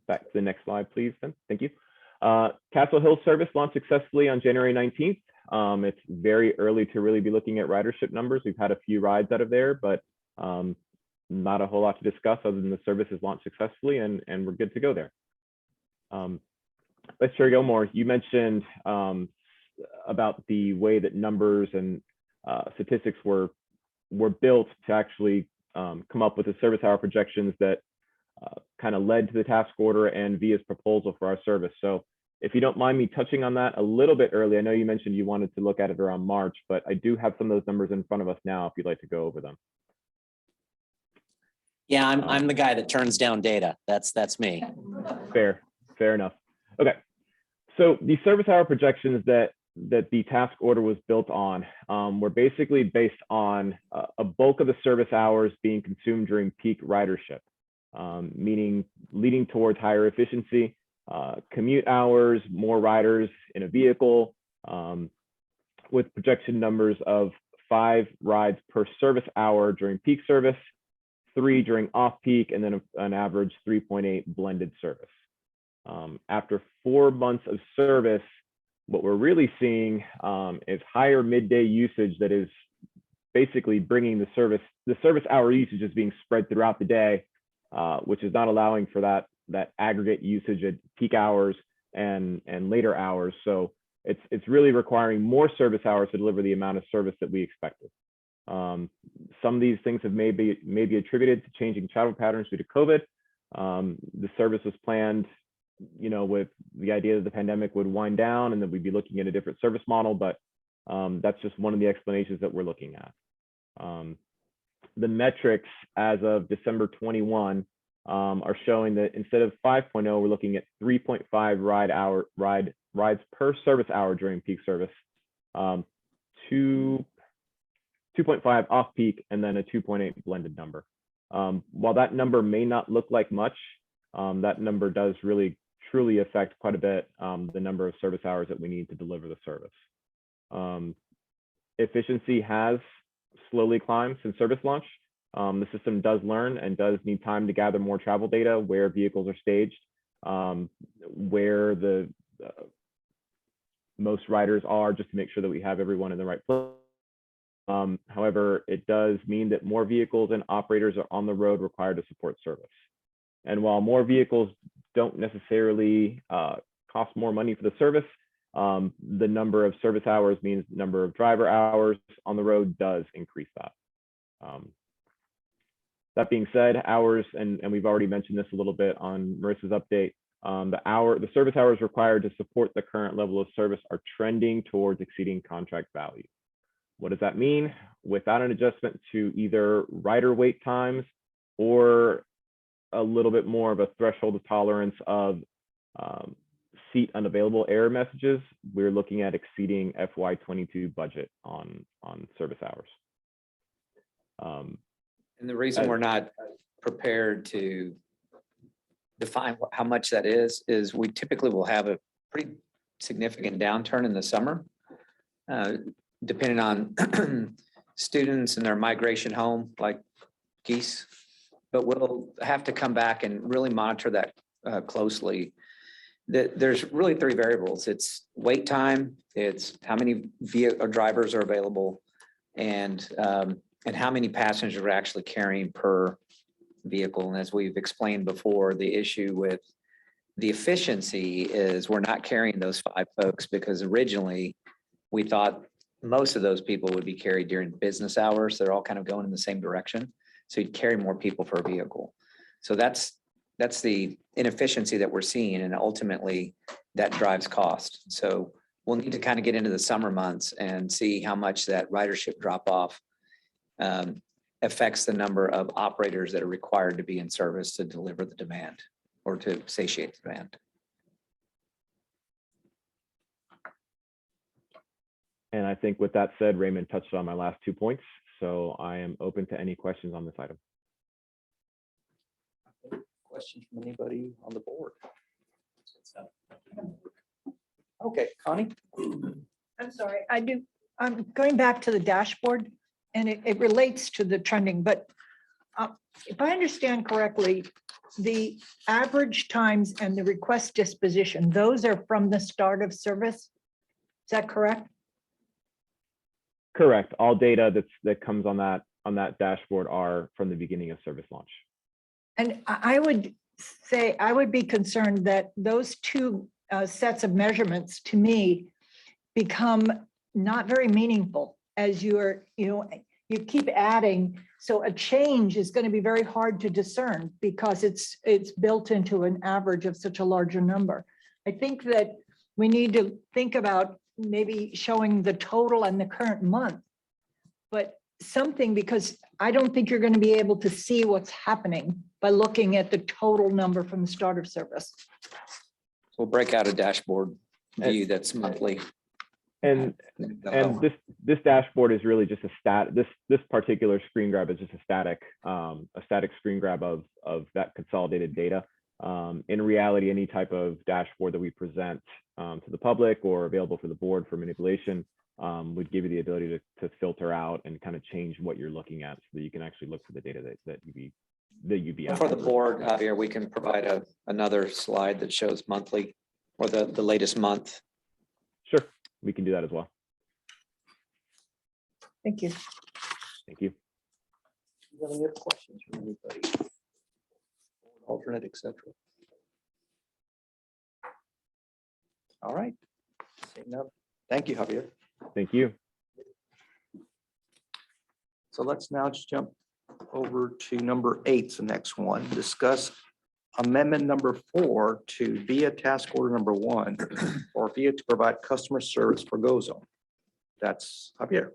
Back to the next slide, please, then. Thank you. Castle Hill service launched successfully on January 19th. It's very early to really be looking at ridership numbers. We've had a few rides out of there, but not a whole lot to discuss other than the service is launched successfully and we're good to go there. Let's Chair Gilmore, you mentioned about the way that numbers and statistics were built to actually come up with the service hour projections that kind of led to the task order and VIA's proposal for our service. So if you don't mind me touching on that a little bit early, I know you mentioned you wanted to look at it around March, but I do have some of those numbers in front of us now if you'd like to go over them. Yeah, I'm the guy that turns down data. That's me. Fair enough. Okay, so the service hour projections that the task order was built on were basically based on a bulk of the service hours being consumed during peak ridership, meaning leading towards higher efficiency, commute hours, more riders in a vehicle, with projection numbers of 5 rides per service hour during peak service, 3 during off-peak, and then an average 3.8 blended service. After 4 months of service, what we're really seeing is higher midday usage that is basically bringing the service hour usage is being spread throughout the day, which is not allowing for that aggregate usage at peak hours and later hours. So it's really requiring more service hours to deliver the amount of service that we expected. Some of these things have may be attributed to changing travel patterns due to COVID. The service was planned, with the idea that the pandemic would wind down and that we'd be looking at a different service model, but that's just one of the explanations that we're looking at. The metrics as of December 21 are showing that instead of 5.0, we're looking at 3.5 rides per service hour during peak service, 2.5 off peak, and then a 2.8 blended number. While that number may not look like much, that number does really truly affect quite a bit the number of service hours that we need to deliver the service. Efficiency has slowly climbed since service launch. The system does learn and does need time to gather more travel data, where vehicles are staged, where the most riders are, just to make sure that we have everyone in the right place. However, it does mean that more vehicles and operators are on the road required to support service. And while more vehicles don't necessarily cost more money for the service, the number of service hours means the number of driver hours on the road does increase that. That being said, hours, and we've already mentioned this a little bit on Marissa's update, the service hours required to support the current level of service are trending towards exceeding contract value. What does that mean? Without an adjustment to either rider wait times or a little bit more of a threshold of tolerance of seat unavailable error messages, we're looking at exceeding FY22 budget on service hours. And the reason we're not prepared to define how much that is we typically will have a pretty significant downturn in the summer, depending on students and their migration home, like geese. But we'll have to come back and really monitor that closely. There's really 3 variables. It's wait time, it's how many drivers are available, and how many passengers are actually carrying per vehicle. And as we've explained before, the issue with the efficiency is we're not carrying those 5 folks because originally we thought most of those people would be carried during business hours. They're all kind of going in the same direction. So you'd carry more people per vehicle. So that's the inefficiency that we're seeing, and ultimately that drives cost. So we'll need to kind of get into the summer months and see how much that ridership drop off affects the number of operators that are required to be in service to deliver the demand or to satiate the demand. And I think with that said, Raymond touched on my last 2 points. So I am open to any questions on this item. Questions from anybody on the board? Okay, Connie? I'm sorry, I'm going back to the dashboard, and it relates to the trending, but if I understand correctly, the average times and the request disposition, those are from the start of service. Is that correct? Correct. All data that comes on that dashboard are from the beginning of service launch. And I would say, I would be concerned that those 2 sets of measurements to me become not very meaningful as you keep adding. So a change is going to be very hard to discern because it's built into an average of such a larger number. I think that we need to think about maybe showing the total and the current month, but something, because I don't think you're going to be able to see what's happening by looking at the total number from the start of service. We'll break out a dashboard view that's monthly. And this dashboard is really just a this particular screen grab is just a static screen grab of that consolidated data. In reality, any type of dashboard that we present to the public or available for the board for manipulation would give you the ability to filter out and kind of change what you're looking at so that you can actually look for the data that the UB. For the board, Javier, we can provide another slide that shows monthly or the latest month. Sure, we can do that as well. Thank you. Thank you. Do you have any other questions from anybody? Alternate, et cetera. All right. Seeing none. Thank you, Javier. Thank you. So let's now just jump over to number 8, the next one. Discuss amendment number 4 to VIA task order number 1 or VIA to provide customer service for GoZone. That's Javier.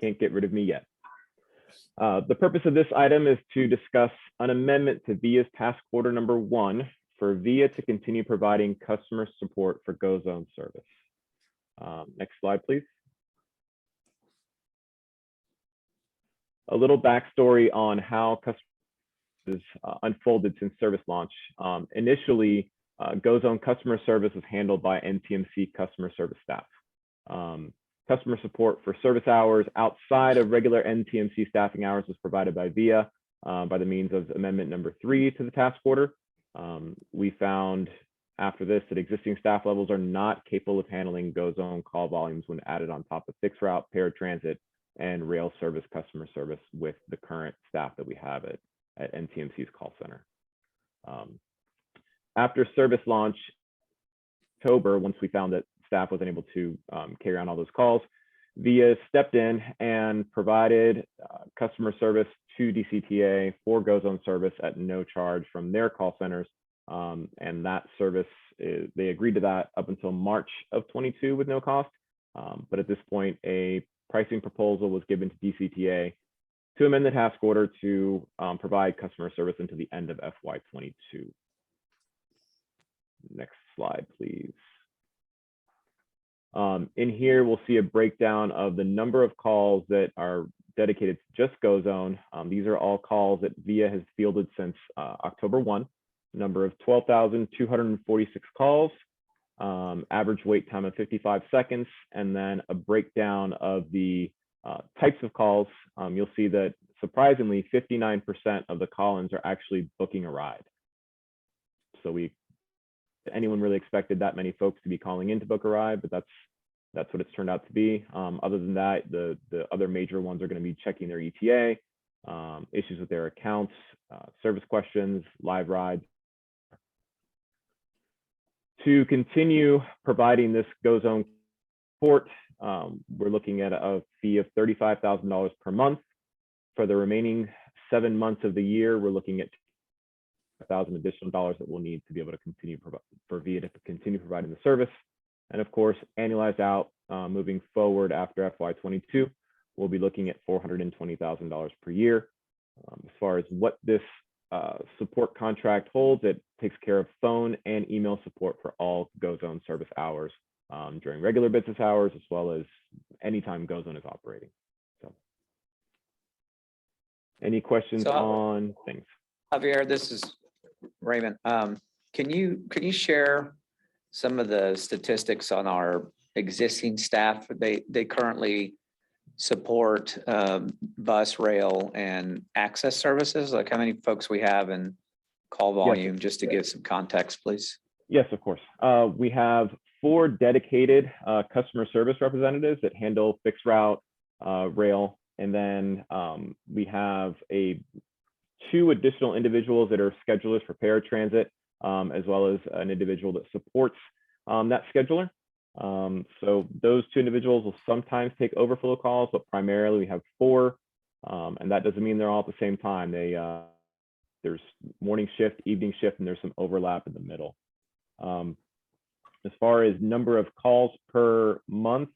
Can't get rid of me yet. The purpose of this item is to discuss an amendment to VIA's task order number 1 for VIA to continue providing customer support for GoZone service. Next slide, please. A little backstory on how customers unfolded since service launch. Initially, GoZone customer service was handled by NTMC customer service staff. Customer support for service hours outside of regular NTMC staffing hours was provided by VIA by the means of amendment number 3 to the task order. We found after this that existing staff levels are not capable of handling GoZone call volumes when added on top of fixed route, paratransit, and rail service customer service with the current staff that we have at NTMC's call center. After service launch, October, once we found that staff wasn't able to carry on all those calls, VIA stepped in and provided customer service to DCTA for GoZone service at no charge from their call centers. And that service, they agreed to that up until March of 22 with no cost. But at this point, a pricing proposal was given to DCTA to amend the task order to provide customer service until the end of FY22. Next slide, please. In here, we'll see a breakdown of the number of calls that are dedicated to just GoZone. These are all calls that VIA has fielded since October 1. Number of 12,246 calls, average wait time of 55 seconds, and then a breakdown of the types of calls. You'll see that surprisingly, 59% of the call-ins are actually booking a ride. So anyone really expected that many folks to be calling in to book a ride, but that's what it's turned out to be. Other than that, the other major ones are going to be checking their ETA, issues with their accounts, service questions, live rides. To continue providing this GoZone support, we're looking at a fee of $35,000 per month. For the remaining 7 months of the year, we're looking at $1,000 additional dollars that we'll need to be able to continue for VIA to continue providing the service. And of course, annualized out moving forward after FY22, we'll be looking at $420,000 per year. As far as what this support contract holds, it takes care of phone and email support for all GoZone service hours during regular business hours, as well as anytime GoZone is operating. So, any questions on things? Javier, this is Raymond. Can you share some of the statistics on our existing staff? They currently support bus, rail, and access services. Like how many folks we have and call volume, yes, just to give some context, please. Yes, of course. We have 4 dedicated customer service representatives that handle fixed route, rail, and then we have 2 additional individuals that are schedulers for paratransit, as well as an individual that supports that scheduler. So those 2 individuals will sometimes take overflow calls, but primarily we have 4, and that doesn't mean they're all at the same time. There's morning shift, evening shift, and there's some overlap in the middle. As far as number of calls per month,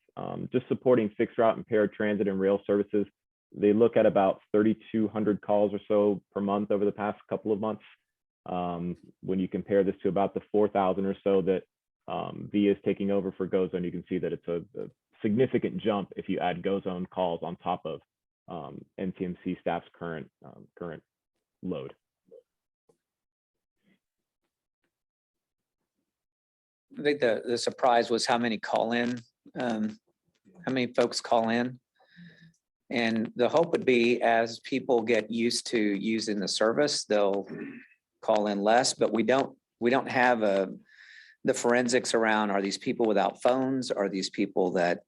just supporting fixed route and paratransit and rail services, they look at about 3,200 calls or so per month over the past couple of months. When you compare this to about the 4,000 or so that VIA is taking over for GoZone, you can see that it's a significant jump if you add GoZone calls on top of NTMC staff's current load. I think the surprise was how many call in, how many folks call in. And the hope would be as people get used to using the service, they'll call in less, but we don't have the forensics around, are these people without phones? Are these people that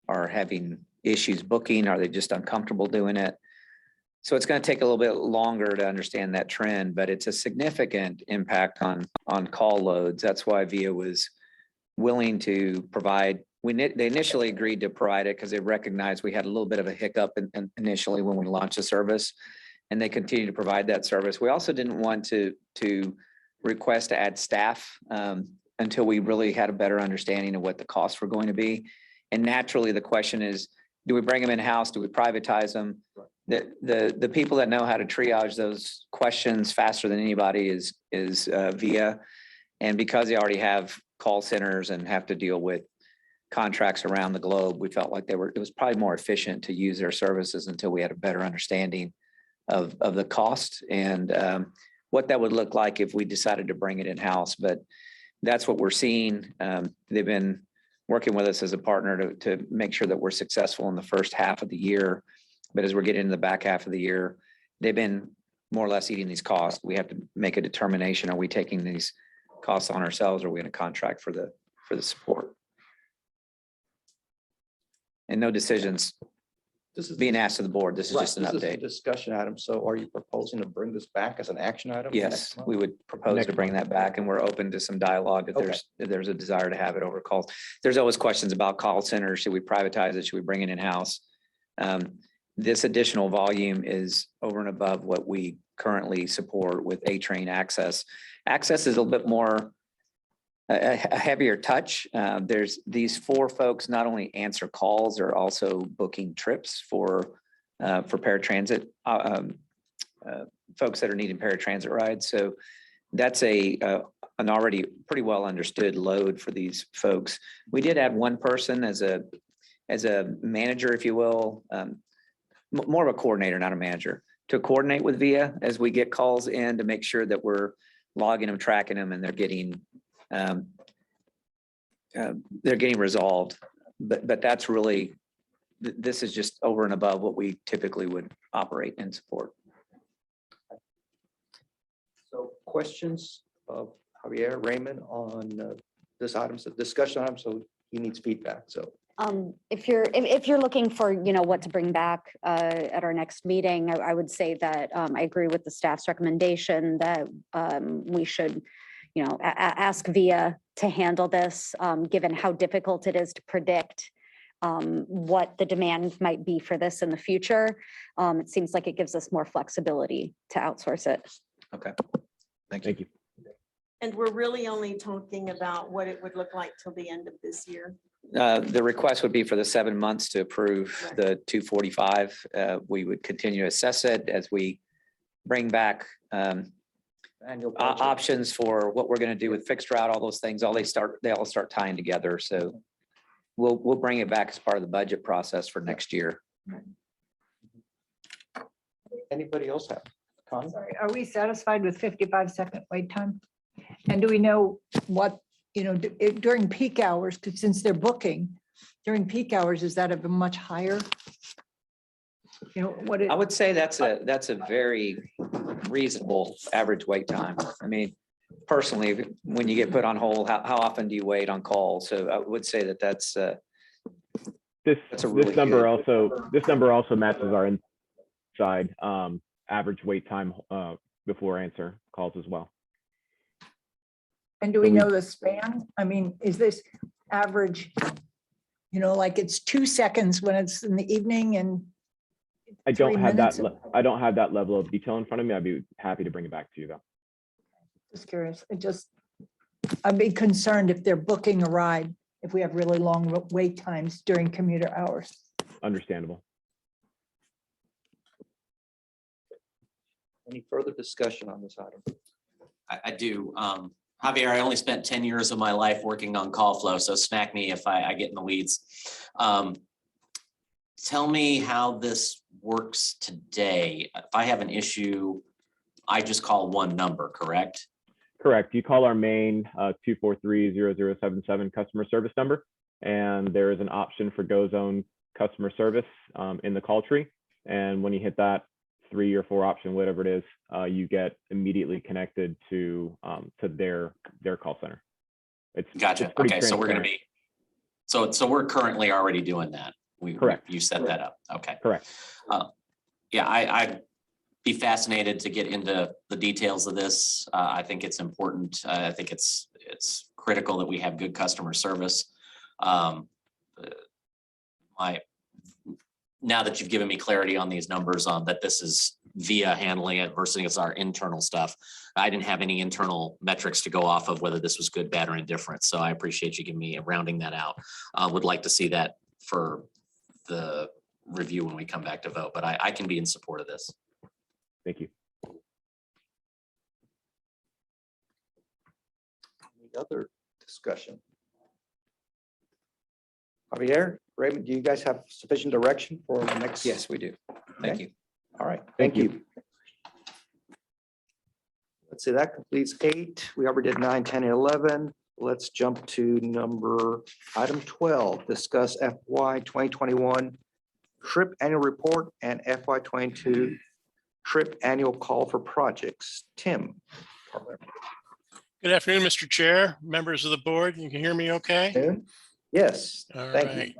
are having issues booking? Are they just uncomfortable doing it? So it's going to take a little bit longer to understand that trend, but it's a significant impact on call loads. That's why VIA was willing to provide. They initially agreed to provide it because they recognized we had a little bit of a hiccup initially when we launched the service, and they continue to provide that service. We also didn't want to request to add staff until we really had a better understanding of what the costs were going to be. And naturally, the question is, do we bring them in-house? Do we privatize them? The people that know how to triage those questions faster than anybody is VIA. And because they already have call centers and have to deal with contracts around the globe, we felt like it was probably more efficient to use their services until we had a better understanding of the cost and what that would look like if we decided to bring it in-house. But that's what we're seeing. They've been working with us as a partner to make sure that we're successful in the first half of the year. But as we're getting into the back half of the year, they've been more or less eating these costs. We have to make a determination. Are we taking these costs on ourselves, or are we going to contract for the support? And no decisions being asked to the board. This is just an This is a update. discussion item. So are you proposing to bring this back as an action item? Yes, next month? we would propose to bring that back, and we're open to some dialogue if Okay. there's a desire to have it over calls. There's always questions about call centers. Should we privatize it? Should we bring it in-house? This additional volume is over and above what we currently support with A-Train Access. Access is a little bit more a heavier touch. There's these 4 folks not only answer calls, they're also booking trips for paratransit folks that are needing paratransit rides. So that's an already pretty well understood load for these folks. We did add one person as a manager, if you will, more of a coordinator, not a manager, to coordinate with VIA as we get calls in to make sure that we're logging them, tracking them, and they're getting resolved. But that's really, this is just over and above what we typically would operate and support. So questions of Javier Raymond on this item, so discussion item, so he needs feedback, so. If you're looking for, what to bring back at our next meeting, I would say that I agree with the staff's recommendation that we should, ask VIA to handle this, given how difficult it is to predict what the demand might be for this in the future. It seems like it gives us more flexibility to outsource it. Okay. Thank you. And we're really only talking about what it would look like till the end of this year. The request would be for the 7 months to approve the 245. We would continue to assess it as we bring back options for what we're going to do with fixed route, all those things. They all start tying together. So we'll bring it back as part of the budget process for next year. Anybody else have comments? Sorry, are we satisfied with 55-second wait time? And do we know what, during peak hours, because since they're booking during peak hours, is that a much higher? I would say that's a very reasonable average wait time. I mean, personally, when you get put on hold, how often do you wait on call? So I would say that's This really number good. also matches our inside average wait time before answer calls as well. And do we know the span? I mean, is this average, like it's 2 seconds when it's in the evening and I don't 3 have minutes? I don't have that level of detail in front of me. I'd be happy to bring it back to you though. Just curious. I'd be concerned if they're booking a ride, if we have really long wait times during commuter hours. Understandable. Any further discussion on this item? I do. Javier, I only spent 10 years of my life working on call flow, so smack me if I get in the weeds. Tell me how this works today. If I have an issue, I just call one number, correct? Correct. You call our main 243-0077 customer service number, and there is an option for Go Zone customer service in the call tree. And when you hit that 3 or 4 option, whatever it is, you get immediately connected to their call center. Gotcha. it's pretty Okay, so we're gonna transparent. be, so we're currently already doing that. Correct. You set that up. Okay. Correct. Yeah, I'd be fascinated to get into the details of this. I think it's important. I think it's critical that we have good customer service. Now that you've given me clarity on these numbers on that this is via handling it versus our internal stuff, I didn't have any internal metrics to go off of whether this was good, bad, or indifferent. So I appreciate you giving me rounding that out. Would like to see that for the review when we come back to vote, but I can be in support of this. Thank you. Any other discussion? Javier, Raymond, do you guys have sufficient direction for the next? Yes, we do. Thank Okay. you. All right, Thank thank you. Let's see, that completes 8. We already did 9, 10, and 11. Let's jump to item 12, discuss FY 2021 TRIP annual report and FY 22 TRIP annual call for projects. Tim. Good afternoon, Mr. Chair, members of the board. You can hear me okay? Yes, All thank you. right.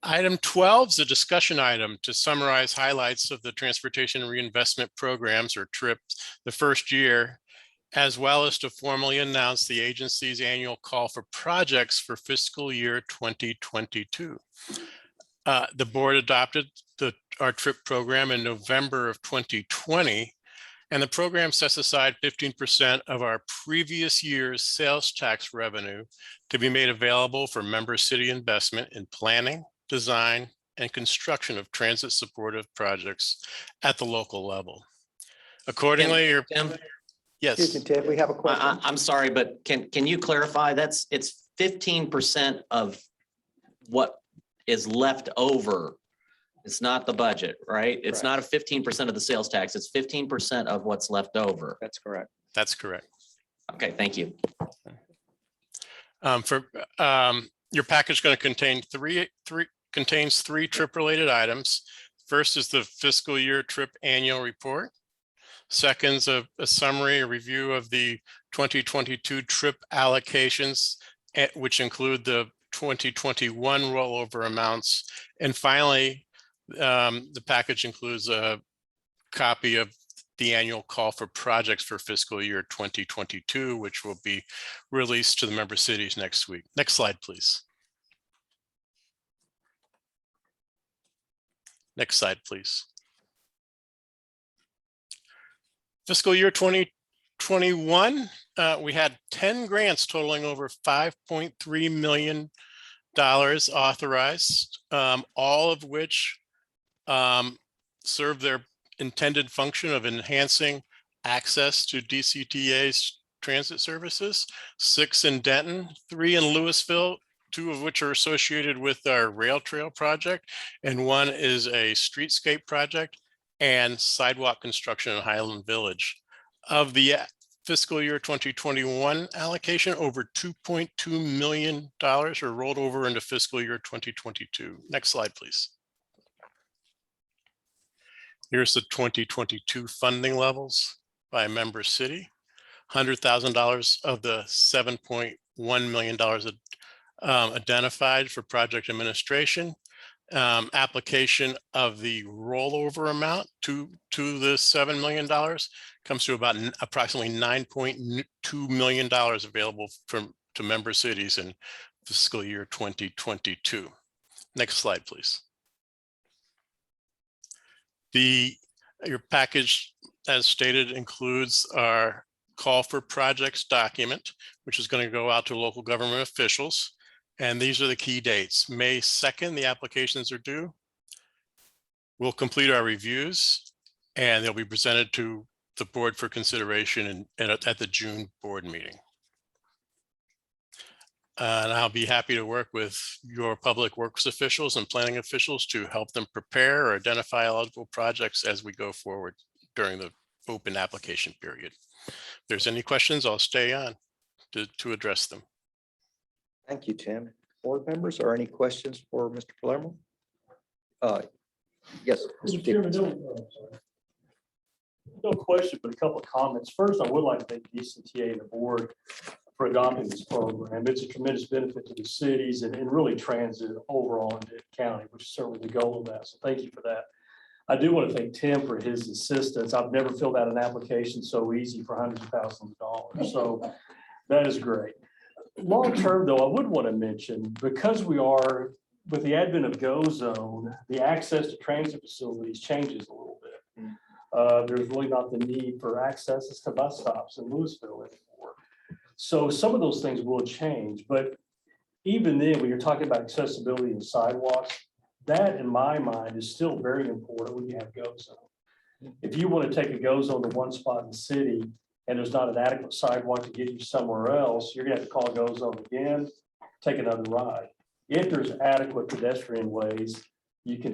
Item 12 is a discussion item to summarize highlights of the Transportation Reinvestment Programs, or TRIP, the first year, as well as to formally announce the agency's annual call for projects for fiscal year 2022. The board adopted our TRIP program in November of 2020, and the program sets aside 15% of our previous year's sales tax revenue to be made available for member city investment in planning, design, and construction of transit supportive projects at the local level. Accordingly, Tim? Yes. Excuse me, Ted, we have a question. I'm sorry, but can you clarify? It's 15% of what is left over. It's not the budget, right? It's not a 15% of the sales tax. It's 15% of what's left over. That's correct. That's correct. Okay, thank you. Your package is going to contain contains three TRIP related items. First is the fiscal year TRIP annual report. Second is a summary, a review of the 2022 TRIP allocations, which include the 2021 rollover amounts. And finally, the package includes a copy of the annual call for projects for fiscal year 2022, which will be released to the member cities next week. Next slide, please. Next slide, please. Fiscal year 2021, we had 10 grants totaling over $5.3 million authorized, all of which serve their intended function of enhancing access to DCTA's transit services. 6 in Denton, 3 in Louisville, 2 of which are associated with our rail trail project, and 1 is a streetscape project and sidewalk construction in Highland Village. Of the fiscal year 2021 allocation, over $2.2 million are rolled over into fiscal year 2022. Next slide, please. Here's the 2022 funding levels by member city. $100,000 of the $7.1 million identified for project administration. Application of the rollover amount to the $7 million comes to about approximately $9.2 million available to member cities in fiscal year 2022. Next slide, please. Your package, as stated, includes our call for projects document, which is going to go out to local government officials. And these are the key dates. May 2nd, the applications are due. We'll complete our reviews and they'll be presented to the board for consideration at the June board meeting. And I'll be happy to work with your public works officials and planning officials to help them prepare or identify eligible projects as we go forward during the open application period. If there's any questions, I'll stay on to address them. Thank you, Tim. Board members, are any questions for Mr. Palermo? Yes. Mr. Stevens. No question, but a couple of comments. First, I would like to thank DCTA and the board for adopting this program. It's a tremendous benefit to the cities and really transit overall in Denton County, which is certainly the goal of that. So thank you for that. I do want to thank Tim for his assistance. I've never filled out an application so easy for hundreds of thousands of dollars. So that is great. Long term, though, I would want to mention, because we are, with the advent of Go Zone, the access to transit facilities changes a little bit. There's really not the need for accesses to bus stops in Louisville anymore. So some of those things will change, but even then, when you're talking about accessibility and sidewalks, that in my mind is still very important when you have Go Zone. If you want to take a Go Zone to one spot in the city and there's not an adequate sidewalk to get you somewhere else, you're gonna have to call Go Zone again, take another ride. If there's adequate pedestrian ways, you can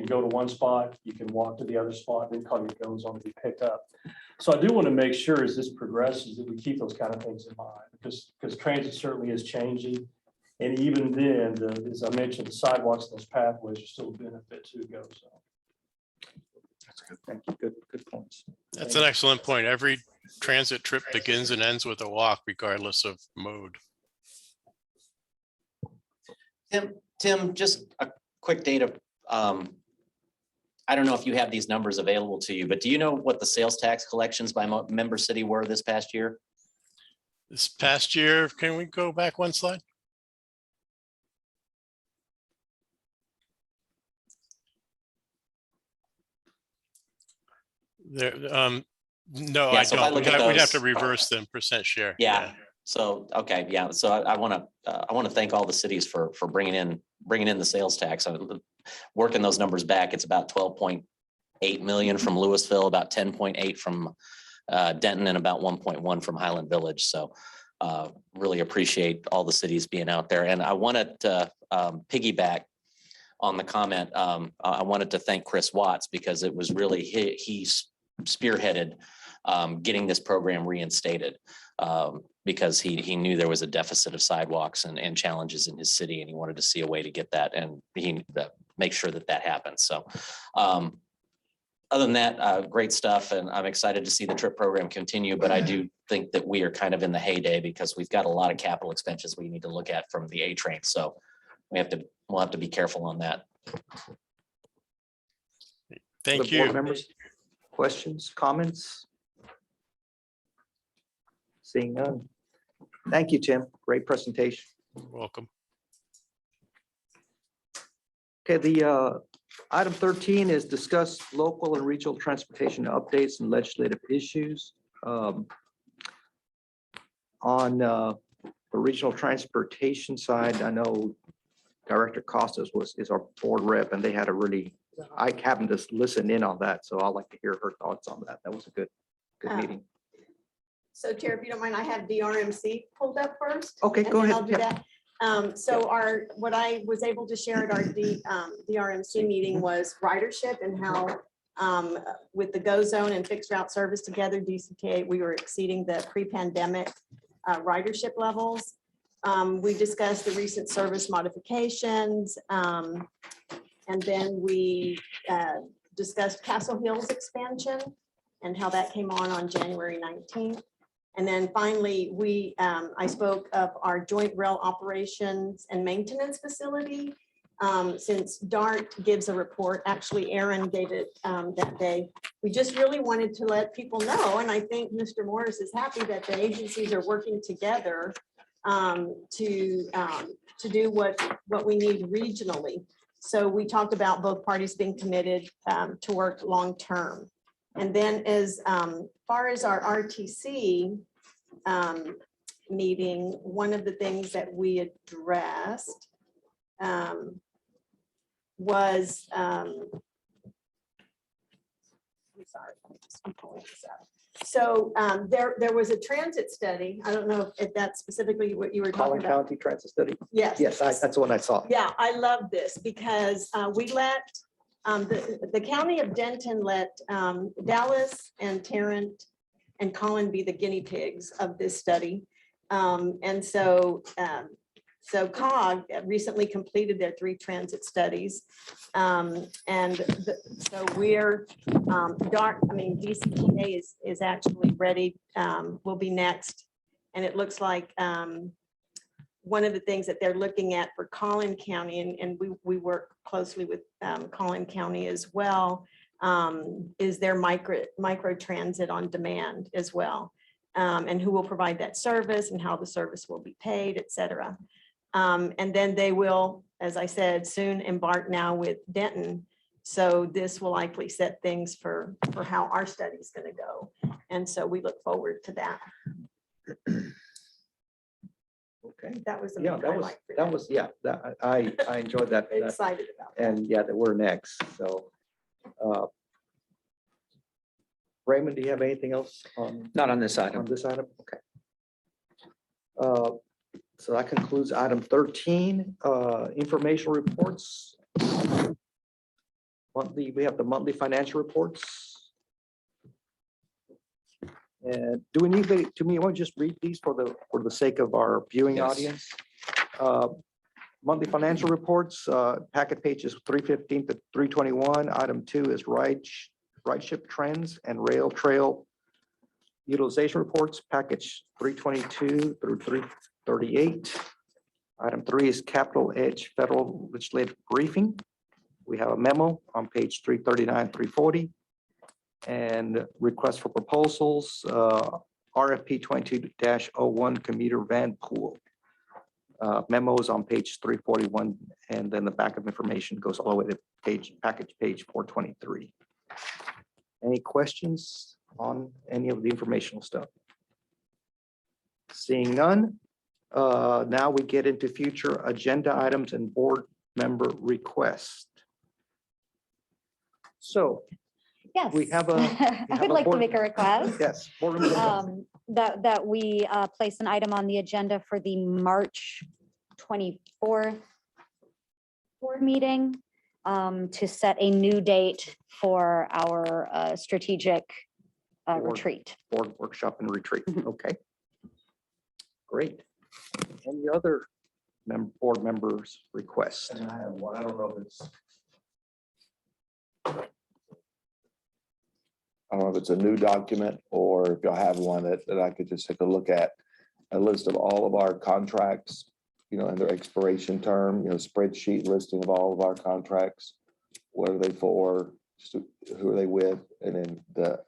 go to one spot, you can walk to the other spot, then call your Go Zone to be picked up. So I do want to make sure as this progresses that we keep those kind of things in mind, because transit certainly is changing. And even then, as I mentioned, the sidewalks and those pathways are still a benefit to Go Zone. That's good. Thank you. Good points. That's an excellent point. Every transit trip begins and ends with a walk, regardless of mode. Tim, just a quick data. I don't know if you have these numbers available to you, but do you know what the sales tax collections by member city were this past year? This past year, can we go back one slide? There, no, Yeah, I so if I don't. look at We'd have those- to reverse them percent share. Yeah. So, okay, yeah. So I want to thank all the cities for bringing in the sales tax. Working those numbers back, it's about 12.8 million from Louisville, about 10.8 from Denton, and about 1.1 from Highland Village. So really appreciate all the cities being out there. And I wanted to piggyback on the comment. I wanted to thank Chris Watts, because it was really he spearheaded getting this program reinstated, because he knew there was a deficit of sidewalks and challenges in his city, and he wanted to see a way to get that, and make sure that happens. So other than that, great stuff, and I'm excited to see the trip program continue, but I do think that we are kind of in the heyday, because we've got a lot of capital expenses we need to look at from the A train. So we'll have to be careful on that. Thank The board you. members, questions, comments? Seeing none. Thank you, Tim. Great presentation. Welcome. Okay, the item 13 is discuss local and regional transportation updates and legislative issues. On the regional transportation side, I know Director Costas is our board rep, and they had I happened to listen in on that, so I'd like to hear her thoughts on that. That was a good meeting. So Chair, if you don't mind, I have DRMC pulled up first. Okay, and go then ahead. I'll do that. So what I was able to share at our DRMC meeting was ridership, and how with the Go Zone and fixed route service together, DCTA, we were exceeding the pre-pandemic ridership levels. We discussed the recent service modifications, and then we discussed Castle Hills expansion and how that came on January 19th. And then finally, I spoke of our joint rail operations and maintenance facility. Since DART gives a report, actually Aaron gave it that day. We just really wanted to let people know, and I think Mr. Morris is happy that the agencies are working together to do what we need regionally. So we talked about both parties being committed to work long-term. And then as far as our RTC meeting, one of the things that we addressed was, I'm sorry, I'm pulling this up. So there was a transit study. I don't know if that's specifically what you were talking Collin about. County Transit Study? Yes. Yes, that's the one I saw. Yeah, I love this because we let the county of Denton let Dallas and Tarrant and Collin be the guinea pigs of this study. And so So COG recently completed their 3 transit studies. So we're, DCTA is actually ready, will be next. And it looks like one of the things that they're looking at for Collin County, and we work closely with Collin County as well, is their micro transit on demand as well. And who will provide that service and how the service will be paid, et cetera. And then they will, as I said, soon embark now with Denton. So this will likely set things for how our study is going to go. And so we look forward to that. Okay. That was a Yeah, big that was, highlight for that was, yeah, that, I enjoyed that. Very that- excited about that. And yeah, that we're next, so. Raymond, do you have anything else on? Not on this item. On this item, okay. So that concludes item 13, informational reports. Monthly, we have the monthly financial reports. And do we need, to me, I want to just read these for the sake of our viewing Yes. audience. Monthly financial reports, packet pages 315 to 321. Item 2 is rideship trends and rail trail utilization reports, package 322 through 338. Item 3 is Capital Edge Federal Legislative Briefing. We have a memo on page 339, 340. And request for proposals, RFP 22-01 commuter van pool. Memos on page 341, and then the back of information goes all the way to package page 423. Any questions on any of the informational stuff? Seeing none, now we get into future agenda items and board member requests. So Yes. we have a. I would like to make a request. Yes. Board member request. That we place an item on the agenda for the March 24th board meeting to set a new date for our strategic retreat. Board workshop and retreat. Okay. Great. Any other board members' requests? And I have one, I don't know if it's. I don't know if it's a new document or if y'all have one that I could just take a look at. A list of all of our contracts, and their expiration term, spreadsheet listing of all of our contracts. What are they for? Just who are they with? And then the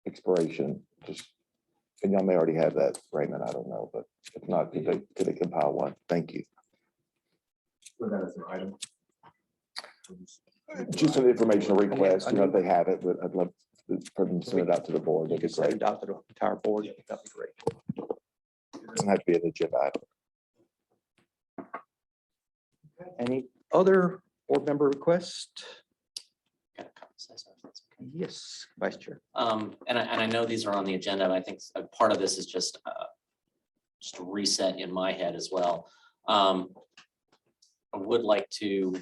expiration, and y'all may already have that, Raymond, I don't know, but if not, could they compile one? Thank you. Put that as an item. Just an informational request, if they have it, but I'd love for them to send it out to the board. That'd be Send great. it out to the entire board. That'd be great. It doesn't have to be an agenda item. Any other board member requests? Yes, Vice Chair. And I know these are on the agenda, but I think a part of this is just a reset in my head as well. I would like to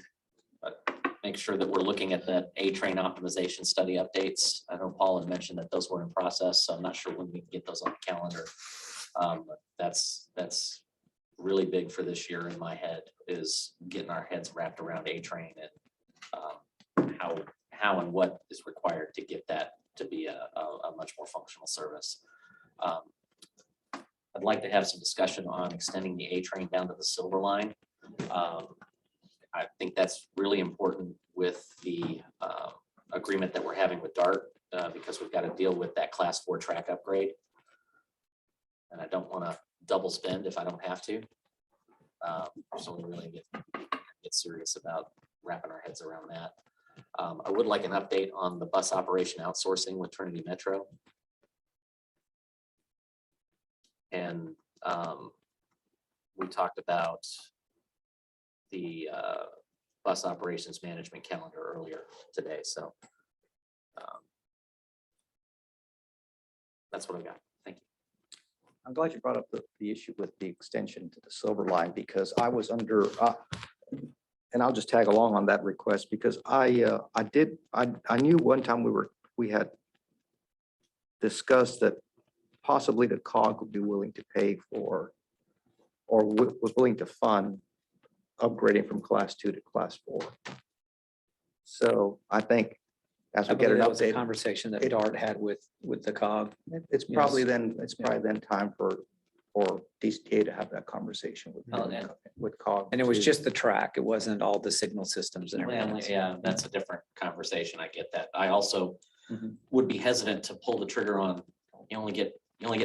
make sure that we're looking at the A-train optimization study updates. I know Paul had mentioned that those were in process, so I'm not sure when we can get those on the calendar. But that's really big for this year in my head, is getting our heads wrapped around A-train and how and what is required to get that to be a much more functional service. I'd like to have some discussion on extending the A-train down to the Silver Line. I think that's really important with the agreement that we're having with DART because we've got to deal with that Class 4 track upgrade. And I don't want to double spend if I don't have to. So we really get serious about wrapping our heads around that. I would like an update on the bus operation outsourcing with Trinity Metro. And we talked about the bus operations management calendar earlier today. So that's what I got. Thank you. I'm glad you brought up the issue with the extension to the Silver Line, because I was under, and I'll just tag along on that request, because I knew one time we had discussed that possibly the COG would be willing to pay for or was willing to fund upgrading from class 2 to class 4. So I think as I we get believe an that was a update, conversation that DART had with the COG. it's Yes. probably then time for DCTA to have that conversation with COG. And it was too. just the track. It wasn't all the signal systems and everything Well, else. yeah, that's a different conversation. I get that. I also Mhm. would be hesitant to pull the trigger on, you only get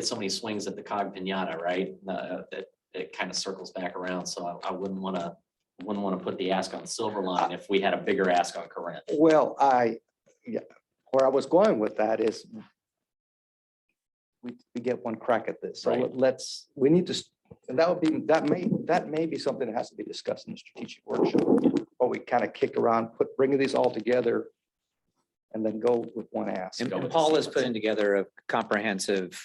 so many swings at the cog pinata, right? That it kind of circles back around. So I wouldn't want to put the ask on Silver Line if we had a bigger ask on Corinth. Well, where I was going with that is we get one crack at this. So Right. we need to, and that may be something that has to be discussed in the strategic workshop. Or we kind of kick around, bringing these all together and then go with one ask. And Paul is putting together a comprehensive,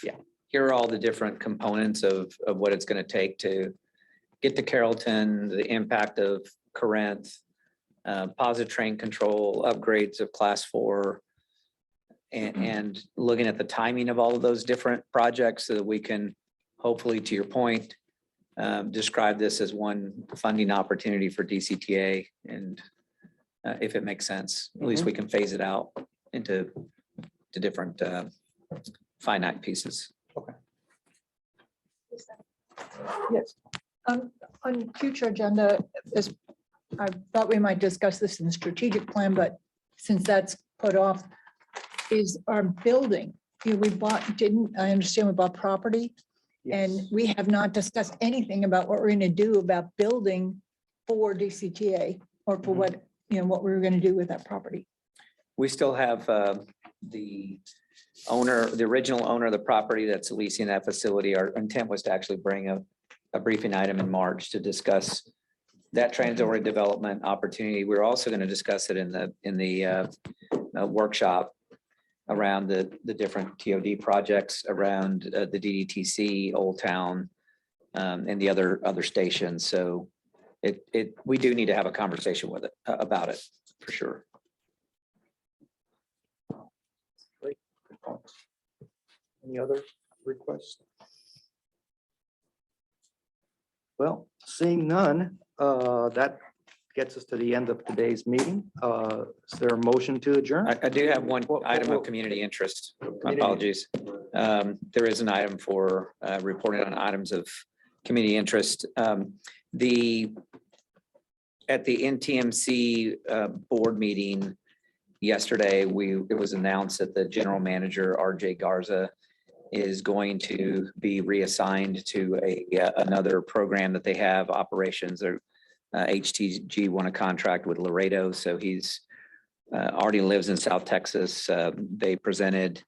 here are all the different components of what it's going to take to get to Carrollton, the impact of Corinth, positive train control, upgrades of class 4, and looking at the timing of all of those different projects so that we can hopefully, to your point, describe this as one funding opportunity for DCTA. And if it makes sense, at least we can phase it out into different finite pieces. Yes. On future agenda, I thought we might discuss this in the strategic plan, but since that's put off, is our building. We bought, I understand we bought property, and we have not discussed anything about what we're going to do about building for DCTA or for what we're going to do with that property. We still have the original owner of the property that's leasing that facility. Our intent was to actually bring a briefing item in March to discuss that transitory development opportunity. We're also going to discuss it in the workshop around the different TOD projects around the DDTC, Old Town, and the other stations. So we do need to have a conversation with it about it for sure. Great. Good points. Any other requests? Well, seeing none, that gets us to the end of today's meeting. Is there a motion to adjourn? I do have one item of community interest. My apologies. There is an item for reporting on items of community interest. At the NTMC board meeting yesterday, it was announced that the general manager, RJ Garza, is going to be reassigned to another program that they have operations. Or HTG won a contract with Laredo, so he's already lives in South Texas. They presented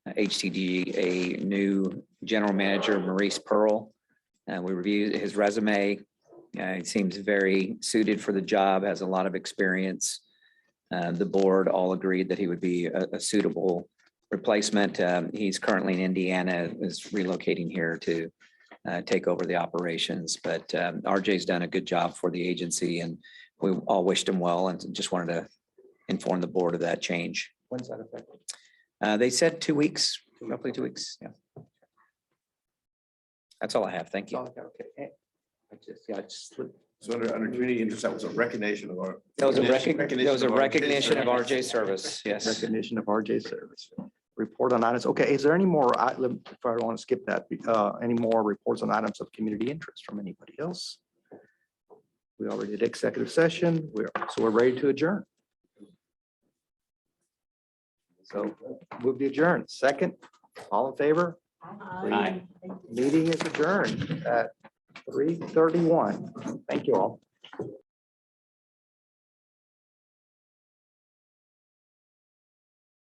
HTG a new general manager, Maurice Pearl. We reviewed his resume. He seems very suited for the job, has a lot of experience. The board all agreed that he would be a suitable replacement. He's currently in Indiana, is relocating here to take over the operations. But RJ's done a good job for the agency, and we all wished him well and just wanted to inform the board of that change. When's that effective? They said 2 weeks, roughly 2 weeks. Yeah. That's all I have. Thank you. Okay. So under community interest, that was a recognition of our. That was a recognition recognition of RJ's service. Yes. Recognition of RJ's service. Report on items. Okay, is there any more, if I don't want to skip that, any more reports on items of community interest from anybody else? We already did executive session. So we're ready to adjourn. So move to adjourn. Second, all in favor? Aye. Meeting is adjourned at 3:31. Thank you all.